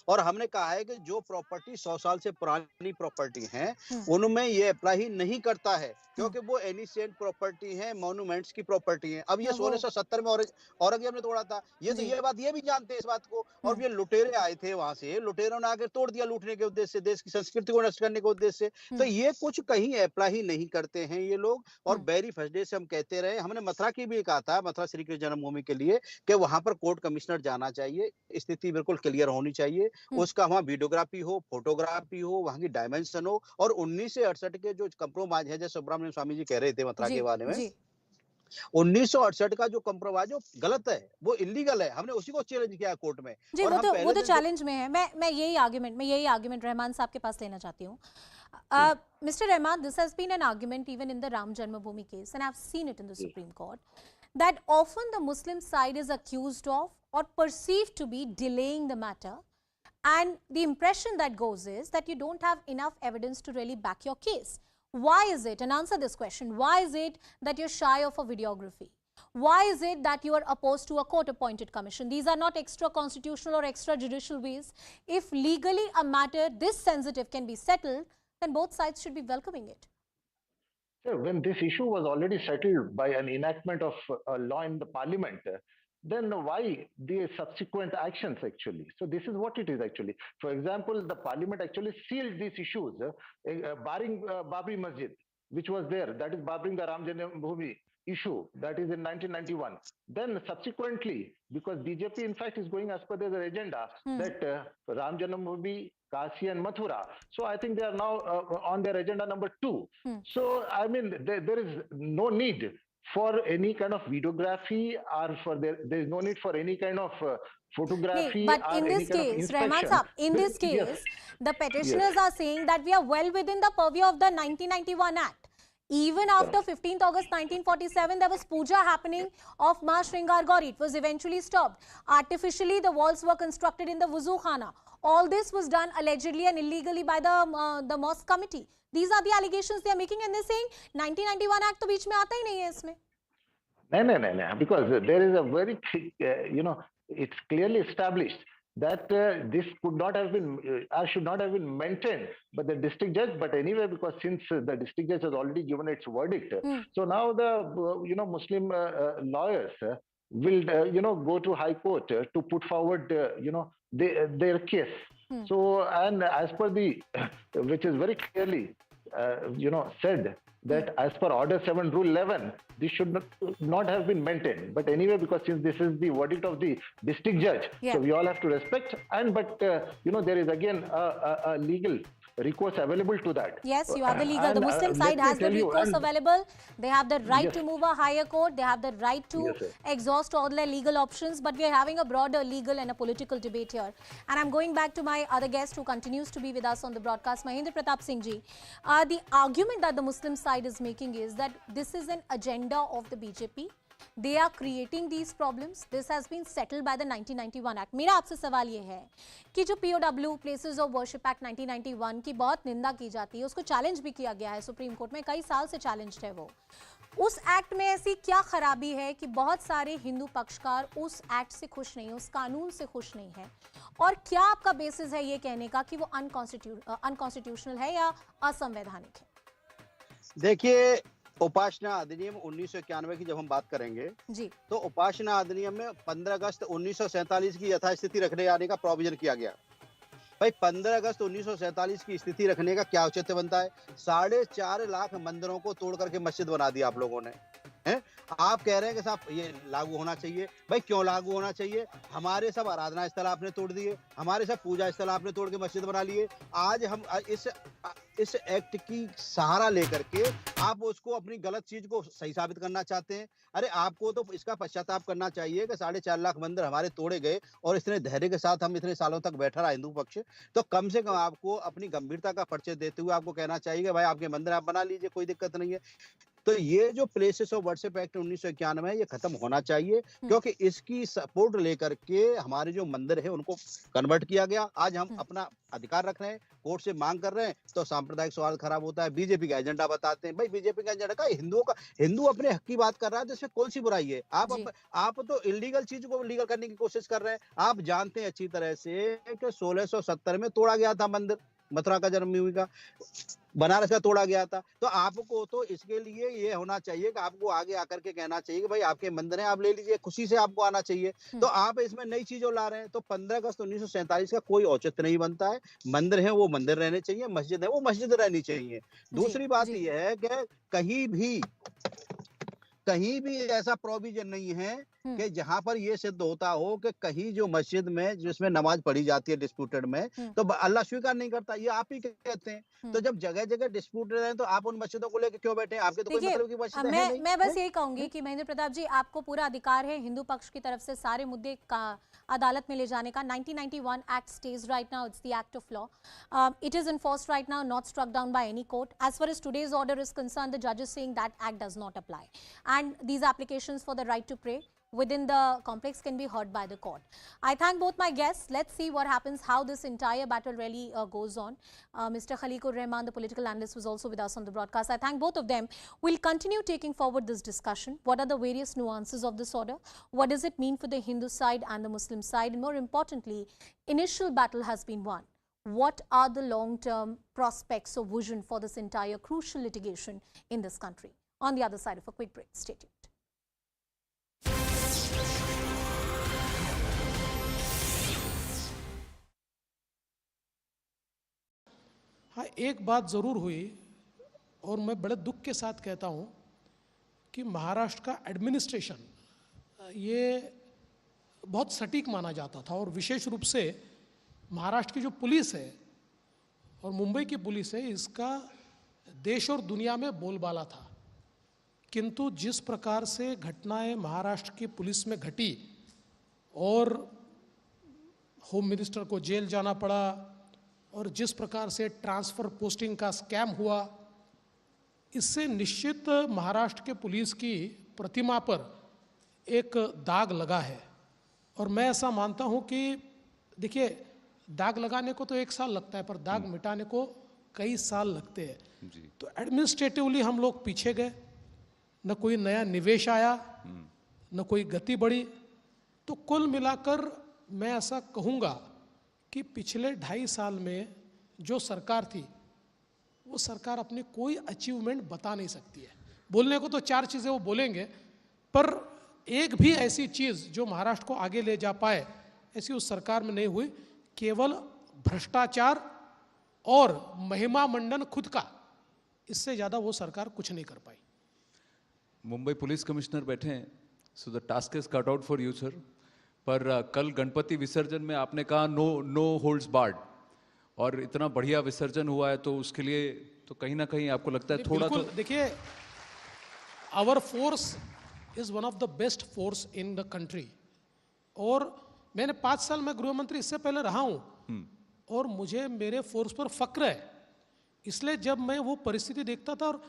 और हमने कहा है कि जो प्रॉपर्टी 100 साल से पुरानी प्रॉपर्टी है उनमें ये अप्लाई ही नहीं करता है क्योंकि वो एनिशिएंट प्रॉपर्टी है, मॉन्यूमेंट्स की प्रॉपर्टी है। अब ये 1670 में औरंगजेब ने तोड़ा था, ये तो ये बात ये भी जानते हैं इस बात को। और ये लुटेरे आए थे वहां से, लुटेरों ने आकर तोड़ दिया लूटने के उद्देश्य से, देश की संस्कृति को नष्ट करने के उद्देश्य से। तो ये कुछ कहीं अप्लाई ही नहीं करते हैं ये लोग और वेरी फर्स्ट डे से हम कहते रहे। हमने मथुरा की भी कहा था, मथुरा श्री कृष्ण जन्मभूमि के लिए कि वहां पर कोर्ट कमिश्नर जाना चाहिए, स्थिति बिल्कुल क्लियर होनी चाहिए, उसका वहां वीडियोग्राफी हो, फोटोग्राफी हो, वहां की डायमेंशन हो। और 1968 के जो कंप्रोमाइज है, जैसे सुब्रमण्यम स्वामी जी कह रहे थे मथुरा के बारे में, 1968 का जो कंप्रोमाइज जो गलत है, वो इलीगल है, हमने उसी को चैलेंज किया कोर्ट में। जी, और वो तो चैलेंज में है। मैं यही आर्गुमेंट रहमान साहब के पास लेना चाहती हूँ। Mr. Rahman, this has been an argument even in the Ram Janmabhoomi case, and I've seen it in the Supreme Court, that often the Muslim side is accused of or perceived to be delaying the matter, and the impression that goes is that you don't have enough evidence to really back your case. Why is it, and answer this question, why is it that you're shy of a videography? Why is it that you are opposed to a court-appointed commission? These are not extra constitutional or extra judicial ways. If legally a matter this sensitive can be settled, then both sides should be welcoming it. When this issue was already settled by an enactment of a law in the parliament, then why the subsequent actions actually? So this is what it is actually. For example, the parliament actually sealed these issues, barring Babri Masjid, which was there, that is barring the Ram Janmabhoomi issue, that is in 1991. Then subsequently, because BJP in fact is going as per their agenda, that Ram Janmabhoomi, Kashi and Mathura. So I think they are now on their agenda number 2. So I mean, there is no need for any kind of videography or for there is no need for any kind of photography. But in this case, Rahman Saab, in this case, the petitioners are saying that we are well within the purview of the 1991 Act. Even after 15th August 1947, there was puja happening of Ma Shringar Gauri. It was eventually stopped. Artificially, the walls were constructed in the Wuzu Khana. All this was done allegedly and illegally by the mosque committee. These are the allegations they are making, and they're saying 1991 Act to beech mein aata hi nahi hai isme. No, because there is a very, it's clearly established that this could not have been, should not have been maintained by the district judge. But anyway, because since the district judge has already given its verdict, so now the Muslim lawyers will go to High Court to put forward their case. So, and as per the which is very clearly said that as per Order 7, Rule 11, this should not have been maintained. But anyway, because since this is the verdict of the district judge, so we all have to respect. And but there is again a legal recourse available to that. Yes, you have the legal. The Muslim side has the recourse available. They have the right to move a higher court. They have the right to exhaust all their legal options. But we are having a broader legal and a political debate here. And I'm going back to my other guest who continues to be with us on the broadcast, Mahendra Pratap Singh ji. The argument that the Muslim side is making is that this is an agenda of the BJP. They are creating these problems. This has been settled by the 1991 Act. मेरा आपसे सवाल ये है कि जो POW Places of Worship Act 1991 की बहुत निंदा की जाती है, उसको चैलेंज भी किया गया है सुप्रीम कोर्ट में, कई साल से चैलेंज है वो। उस एक्ट में ऐसी क्या खराबी है कि बहुत सारे हिंदू पक्षकार उस एक्ट से खुश नहीं है, उस कानून से खुश नहीं है? और क्या आपका बेसिस है ये कहने का कि वो अनकॉन्स्टिट्यूशनल है या असंवैधानिक है? देखिए, उपासना अधिनियम 1991 की जब हम बात करेंगे जी, तो उपासना अधिनियम में 15 अगस्त 1947 की यथास्थिति रखने आने का प्रोविजन किया गया। भाई 15 अगस्त 1947 की स्थिति रखने का क्या औचित्य बनता है? 4.5 लाख मंदिरों को तोड़ करके मस्जिद बना दिया आप लोगों ने, हैं? आप कह रहे हैं कि साहब ये लागू होना चाहिए। भाई क्यों लागू होना चाहिए? हमारे सब आराधना स्थल आपने तोड़ दिए, हमारे सब पूजा स्थल आपने तोड़ के मस्जिद बना लिए। आज हम इस एक्ट की सहारा लेकर के आप उसको अपनी गलत चीज को सही साबित करना चाहते हैं। अरे आपको तो इसका पश्चाताप करना चाहिए कि 4.5 लाख मंदिर हमारे तोड़े गए और इतने धैर्य के साथ हम इतने सालों तक बैठा रहा हिंदू पक्ष, तो कम से कम आपको अपनी गंभीरता का परिचय देते हुए आपको कहना चाहिए भाई आपके मंदिर आप बना लीजिए, कोई दिक्कत नहीं है। तो ये जो प्लेसेस ऑफ वर्शिप एक्ट 1991 है ये खत्म होना चाहिए, क्योंकि इसकी सपोर्ट लेकर के हमारे जो मंदिर है उनको कन्वर्ट किया गया। आज हम अपना अधिकार रख रहे हैं, कोर्ट से मांग कर रहे हैं, तो सांप्रदायिक स्वार्थ खराब होता है। बीजेपी का एजेंडा बताते हैं। भाई बीजेपी का एजेंडा का हिंदू अपने हक की बात कर रहा है तो इसमें कौन सी बुराई है? आप तो इलीगल चीज को लीगल करने की कोशिश कर रहे हैं। आप जानते हैं अच्छी तरह से कि 1670 में तोड़ा गया था मंदिर, मथुरा का जन्मभूमि का, बनारस का तोड़ा गया था। तो आपको तो इसके लिए ये होना चाहिए कि आपको आगे आकर के कहना चाहिए कि भाई आपके मंदिर हैं आप ले लीजिए, खुशी से आपको आना चाहिए। तो आप इसमें नई चीजों ला रहे हैं। तो 15 अगस्त 1947 का कोई औचित्य नहीं बनता है। मंदिर है वो मंदिर रहने चाहिए, मस्जिद है वो मस्जिद रहनी चाहिए। दूसरी बात यह है कि कहीं भी ऐसा प्रोविजन नहीं है कि जहां पर ये सिद्ध होता हो कि कहीं जो मस्जिद में जिसमें नमाज पढ़ी जाती है डिस्प्यूटेड में, तो अल्लाह स्वीकार नहीं करता। ये आप ही कहते हैं। तो जब जगह जगह डिस्प्यूटेड है तो आप उन मस्जिदों को लेकर क्यों बैठे हैं? आपके तो कोई मतलब की मस्जिद है नहीं। मैं बस यही कहूंगी कि महेंद्र प्रताप जी, आपको पूरा अधिकार है हिंदू पक्ष की तरफ से सारे मुद्दे का अदालत में ले जाने का। 1991 act stage right now, it's the act of law, it is enforced right now, not struck down by any court. As far as today's order is concerned, the judge is saying that act does not apply, and these applications for the right to pray within the complex can be heard by the court. I thank both my guests. Let's see what happens, how this entire battle really goes on. Mr. Khaliqur Rahman, the political analyst, was also with us on the broadcast. I thank both of them. We'll continue taking forward this discussion. What are the various nuances of this order? What does it mean for the Hindu side and the Muslim side? And more importantly, initial battle has been won. What are the long-term prospects or vision for this entire crucial litigation in this country? On the other side of a quick break, stay tuned. हाँ, एक बात ज़रूर हुई और मैं बड़े दुख के साथ कहता हूँ कि महाराष्ट्र का एडमिनिस्ट्रेशन ये बहुत सटीक माना जाता था, और विशेष रूप से महाराष्ट्र की जो पुलिस है और मुंबई की पुलिस है, इसका देश और दुनिया में बोलबाला था। किंतु जिस प्रकार से घटनाएं महाराष्ट्र की पुलिस में घटी और होम मिनिस्टर को जेल जाना पड़ा, और जिस प्रकार से ट्रांसफ़र पोस्टिंग का स्कैम हुआ, इससे निश्चित महाराष्ट्र के पुलिस की प्रतिमा पर एक दाग लगा है। और मैं ऐसा मानता हूं कि देखिए, दाग लगाने को तो 1 साल लगता है, पर दाग मिटाने को कई साल लगते हैं। तो एडमिनिस्ट्रेटिवली हम लोग पीछे गए, न कोई नया निवेश आया, न कोई गति बढ़ी। तो कुल मिलाकर मैं ऐसा कहूँगा कि पिछले 2.5 साल में जो सरकार थी वो सरकार अपनी कोई अचीवमेंट बता नहीं सकती है। बोलने को तो 4 चीज़ें वो बोलेंगे, पर एक भी ऐसी चीज़ जो महाराष्ट्र को आगे ले जा पाए ऐसी उस सरकार में नहीं हुई। केवल भ्रष्टाचार और महिमा मंडन खुद का, इससे ज़्यादा वो सरकार कुछ नहीं कर पाई। मुंबई पुलिस कमिश्नर बैठे हैं, so the task is cut out for you sir. पर कल गणपति विसर्जन में आपने कहा नो होल्ड्स बार्ड, और इतना बढ़िया विसर्जन हुआ है, तो उसके लिए तो कहीं ना कहीं आपको लगता है थोड़ा तो देखिए, our force is one of the best force in the country, और मैंने 5 साल में गृह मंत्री इससे पहले रहा हूं और मुझे मेरे फोर्स पर फक्र है। इसलिए जब मैं वो परिस्थिति देखता था, और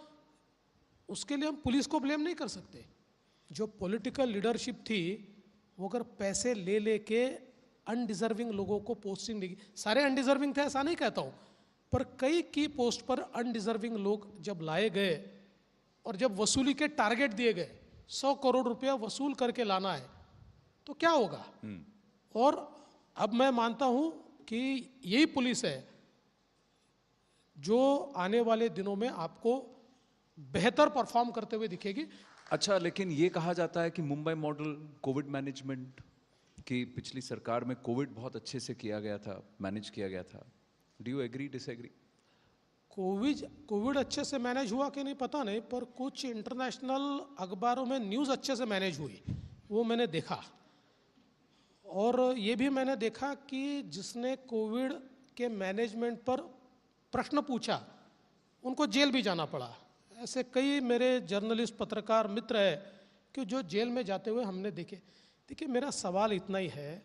उसके लिए हम पुलिस को ब्लेम नहीं कर सकते, जो पॉलिटिकल लीडरशिप थी वो अगर पैसे ले लेके अनडिजर्विंग लोगों को पोस्टिंग देगी, सारे अनडिजर्विंग थे ऐसा नहीं कहता हूँ, पर कई की पोस्ट पर अनडिजर्विंग लोग जब लाए गए और जब वसूली के टारगेट दिए गए 100 करोड़ रुपया वसूल करके लाना है, तो क्या होगा। और अब मैं मानता हूं कि यही पुलिस है जो आने वाले दिनों में आपको बेहतर परफॉर्म करते हुए दिखेगी। अच्छा, लेकिन ये कहा जाता है कि मुंबई मॉडल कोविड मैनेजमेंट की पिछली सरकार में कोविड बहुत अच्छे से किया गया था, मैनेज किया गया था। Do you agree, disagree? Covid अच्छे से मैनेज हुआ कि नहीं पता नहीं, पर कुछ इंटरनेशनल अखबारों में न्यूज़ अच्छे से मैनेज हुई, वो मैंने देखा। और ये भी मैंने देखा कि जिसने कोविड के मैनेजमेंट पर प्रश्न पूछा उनको जेल भी जाना पड़ा। ऐसे कई मेरे जर्नलिस्ट पत्रकार मित्र हैं कि जो जेल में जाते हुए हमने देखे। देखिए, मेरा सवाल इतना ही है,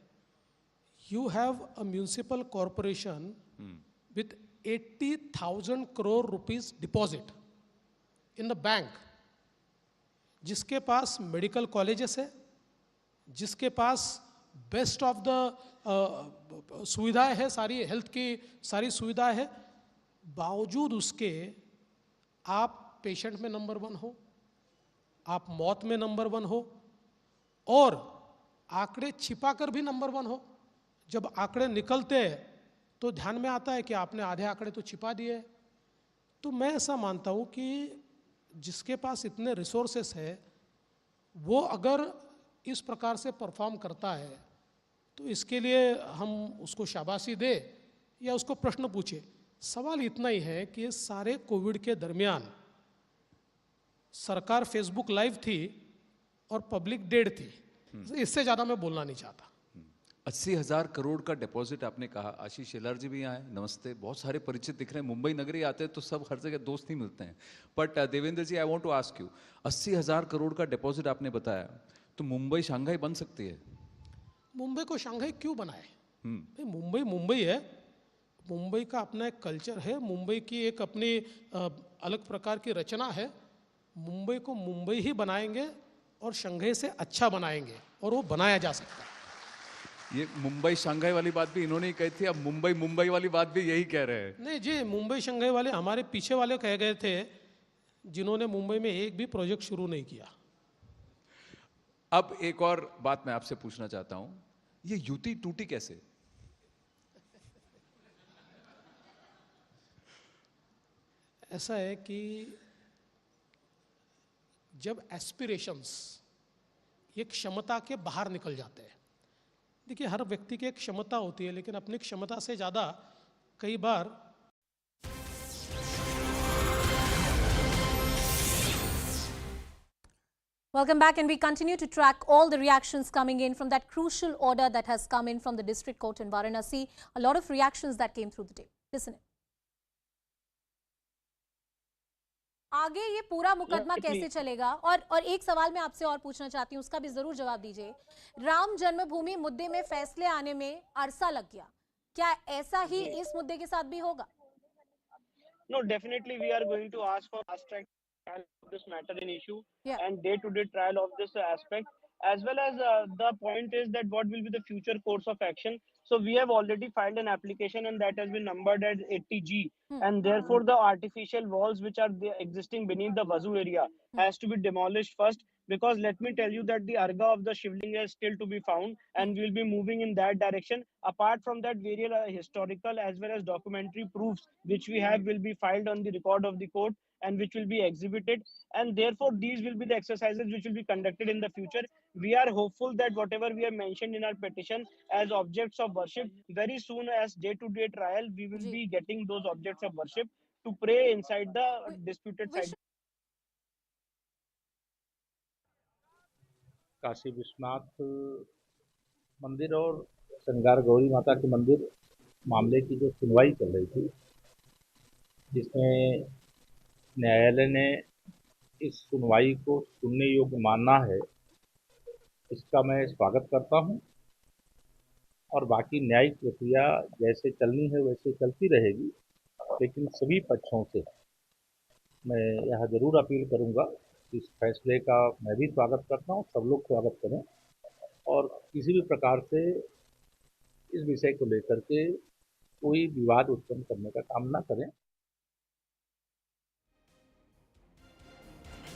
you have a municipal corporation with 80,000 crore rupees deposit in the bank, जिसके पास मेडिकल कॉलेजेस है, जिसके पास बेस्ट ऑफ द सुविधाएं है, सारी हेल्थ की सारी सुविधाएं है, बावजूद उसके आप पेशेंट में नंबर 1 हो, आप मौत में नंबर 1 हो, और आंकड़े छिपाकर भी नंबर 1 हो। जब आंकड़े निकलते हैं तो ध्यान में आता है कि आपने आधे आंकड़े तो छिपा दिए। तो मैं ऐसा मानता हूं कि जिसके पास इतने रिसोर्सेस है वो अगर इस प्रकार से परफॉर्म करता है तो इसके लिए हम उसको शाबाशी दे या उसको प्रश्न पूछे। सवाल इतना ही है कि सारे कोविड के दरमियान सरकार फेसबुक लाइव थी और पब्लिक डेड थी, इससे ज़्यादा मैं बोलना नहीं चाहता। 80,000 करोड़ का डिपॉजिट आपने कहा। आशीष शेलार जी भी यहाँ हैं, नमस्ते। बहुत सारे परिचित दिख रहे हैं, मुंबई नगरी आते हैं तो सब हर जगह दोस्त ही मिलते हैं। But Devendra ji, I want to ask you, 80,000 crore का डिपॉजिट आपने बताया, तो मुंबई शंघाई बन सकती है? मुंबई को शंघाई क्यों बनाए? भाई मुंबई मुंबई है, मुंबई का अपना एक कल्चर है, मुंबई की एक अपनी अलग प्रकार की रचना है। मुंबई को मुंबई ही बनाएंगे और शंघाई से अच्छा बनाएंगे, और वो बनाया जा सकता है। ये मुंबई शंघाई वाली बात भी इन्होंने ही कही थी, अब मुंबई मुंबई वाली बात भी यही कह रहे हैं। नहीं जी, मुंबई शंघाई वाले हमारे पीछे वाले कह गए थे, जिन्होंने मुंबई में एक भी प्रोजेक्ट शुरू नहीं किया। अब एक और बात मैं आपसे पूछना चाहता हूं, ये युति टूटी कैसे? ऐसा है कि जब एस्पिरेशंस ये क्षमता के बाहर निकल जाते हैं, देखिए हर व्यक्ति की एक क्षमता होती है, लेकिन अपनी क्षमता से ज़्यादा कई बार Welcome back, and we continue to track all the reactions coming in from that crucial order that has come in from the district court in Varanasi. A lot of reactions that came through the day. Listen. आगे ये पूरा मुकदमा कैसे चलेगा? और एक सवाल मैं आपसे और पूछना चाहती हूँ, उसका भी जरूर जवाब दीजिए। राम जन्मभूमि मुद्दे में फैसले आने में अरसा लग गया, क्या ऐसा ही इस मुद्दे के साथ भी होगा? No, definitely we are going to ask for fast track trial of this matter in issue and day-to-day trial of this aspect, as well as the point is that what will be the future course of action. So we have already filed an application and that has been numbered as 80G, and therefore the artificial walls which are existing beneath the Wazoo area has to be demolished first, because let me tell you that the arga of the Shivling is still to be found, and we'll be moving in that direction. Apart from that, various historical as well as documentary proofs which we have will be filed on the record of the court and which will be exhibited, and therefore these will be the exercises which will be conducted in the future. We are hopeful that whatever we have mentioned in our petition as objects of worship, very soon as day-to-day trial, we will be getting those objects of worship to pray inside the disputed site. Kashi Vishwanath मंदिर और श्रृंगार गौरी माता के मंदिर मामले की जो सुनवाई चल रही थी, जिसमें न्यायालय ने इस सुनवाई को सुनने योग्य माना है, इसका मैं स्वागत करता हूं। और बाकी न्यायिक प्रक्रिया जैसे चलनी है वैसे चलती रहेगी, लेकिन सभी पक्षों से मैं यह जरूर अपील करूंगा, इस फैसले का मैं भी स्वागत करता हूं, सब लोग स्वागत करें और किसी भी प्रकार से इस विषय को लेकर के कोई विवाद उत्पन्न करने का काम ना करें।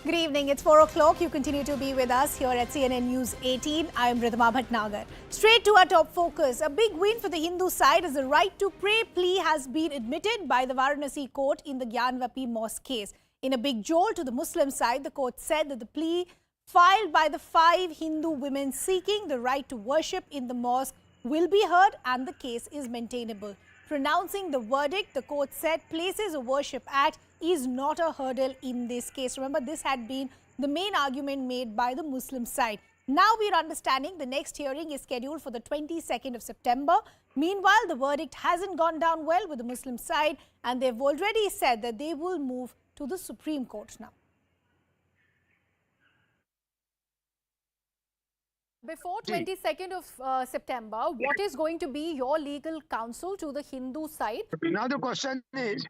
Good evening, it's 4 o'clock. You continue to be with us here at CNN News 18. I am Ridhima Bhatnagar. Straight to our top focus. A big win for the Hindu side as the right to pray plea has been admitted by the Varanasi court in the Gyanvapi Mosque case. In a big jolt to the Muslim side, the court said that the plea filed by the 5 Hindu women seeking the right to worship in the mosque will be heard and the case is maintainable. Pronouncing the verdict, the court said Places of Worship Act is not a hurdle in this case. Remember, this had been the main argument made by the Muslim side. Now we are understanding the next hearing is scheduled for the 22nd of September. Meanwhile, the verdict hasn't gone down well with the Muslim side and they've already said that they will move to the Supreme Court now. Before 22nd of September, what is going to be your legal counsel to the Hindu side? Now the question is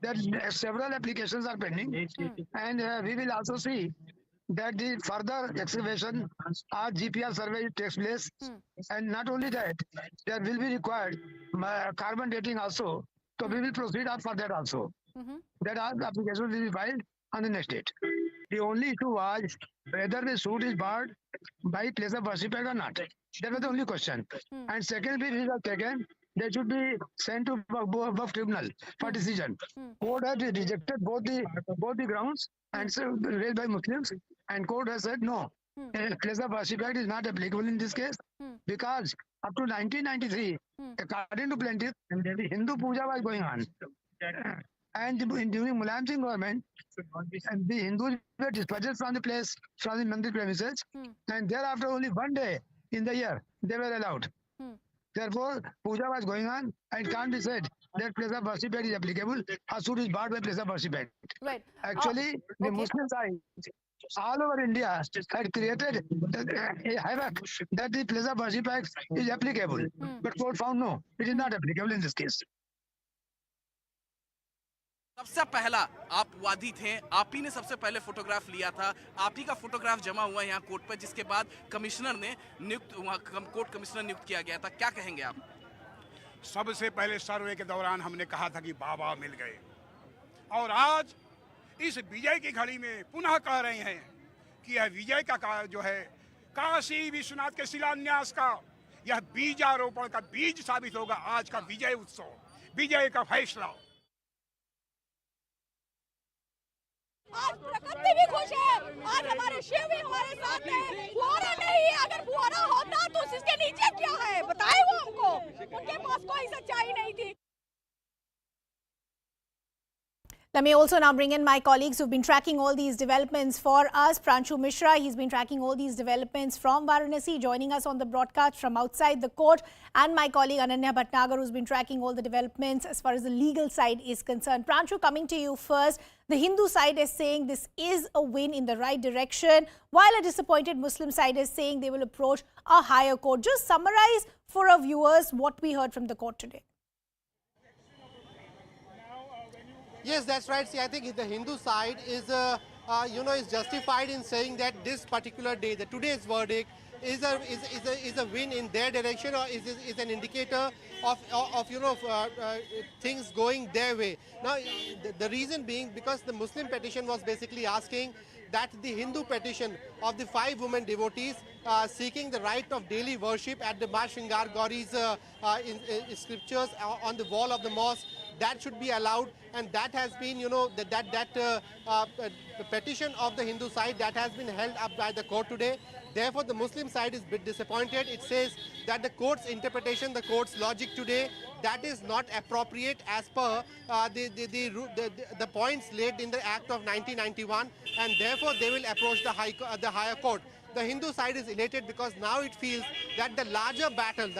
that several applications are pending and we will also see that the further excavation or GPR survey takes place and not only that, there will be required carbon dating also. So we will proceed for that also. That all the applications will be filed on the next date. The only issue was whether the suit is barred by Place of Worship Act or not. That was the only question. And second, we have taken, they should be sent to above tribunal for decision. Court has rejected both the grounds and so raised by Muslims, and court has said no. Place of Worship Act is not applicable in this case because up to 1993, according to plaintiff, the Hindu puja was going on. And during Mulayam Singh government, the Hindus were dispersed from the place, from the mandir premises, and thereafter only one day in the year they were allowed. Therefore, puja was going on, and it can't be said that Place of Worship Act is applicable. A suit is barred by Place of Worship Act. Right. Actually, the Muslim side all over India had created a havoc that the Place of Worship Act is applicable, but court found no, it is not applicable in this case. सबसे पहला आप वादी थे, आप ही ने सबसे पहले photograph लिया था, आप ही का फोटोग्राफ जमा हुआ यहाँ कोर्ट पर, जिसके बाद कमिश्नर ने कोर्ट कमिश्नर नियुक्त किया गया था। क्या कहेंगे आप? सबसे पहले सर्वे के दौरान हमने कहा था कि बाबा मिल गए, और आज इस विजय की घड़ी में पुनः कह रहे हैं कि यह विजय का जो है काशी विश्वनाथ के शिलान्यास का यह बीजारोपण का बीज साबित होगा। आज का विजय उत्सव, विजय का फैसला। आज प्रकृति भी खुश है, आज हमारे शिव भी हमारे साथ हैं। फुहारा नहीं, अगर फुहारा होता तो इसके नीचे क्या है बताए वो हमको, उनके पास कोई सच्चाई नहीं थी। Let me also now bring in my colleagues who've been tracking all these developments for us. Pranshu Mishra, he's been tracking all these developments from Varanasi, joining us on the broadcast from outside the court. And my colleague Ananya Bhatnagar, who's been tracking all the developments as far as the legal side is concerned. Pranshu, coming to you first. The Hindu side is saying this is a win in the right direction, while a disappointed Muslim side is saying they will approach a higher court. Just summarize for our viewers what we heard from the court today. Yes, that's right. See, I think the Hindu side is, is justified in saying that this particular day, the today's verdict, is a win in their direction, or is an indicator of things going their way. Now, the reason being because the Muslim petition was basically asking that the Hindu petition of the 5 women devotees seeking the right of daily worship at the Ma Shringar Gauri's scriptures on the wall of the mosque, that should be allowed, and that has been, the petition of the Hindu side that has been held up by the court today. Therefore, the Muslim side is a bit disappointed. It says that the court's interpretation, the court's logic today, that is not appropriate as per the points laid in the Act of 1991, and therefore they will approach the higher court. The Hindu side is elated because now it feels that the larger battle,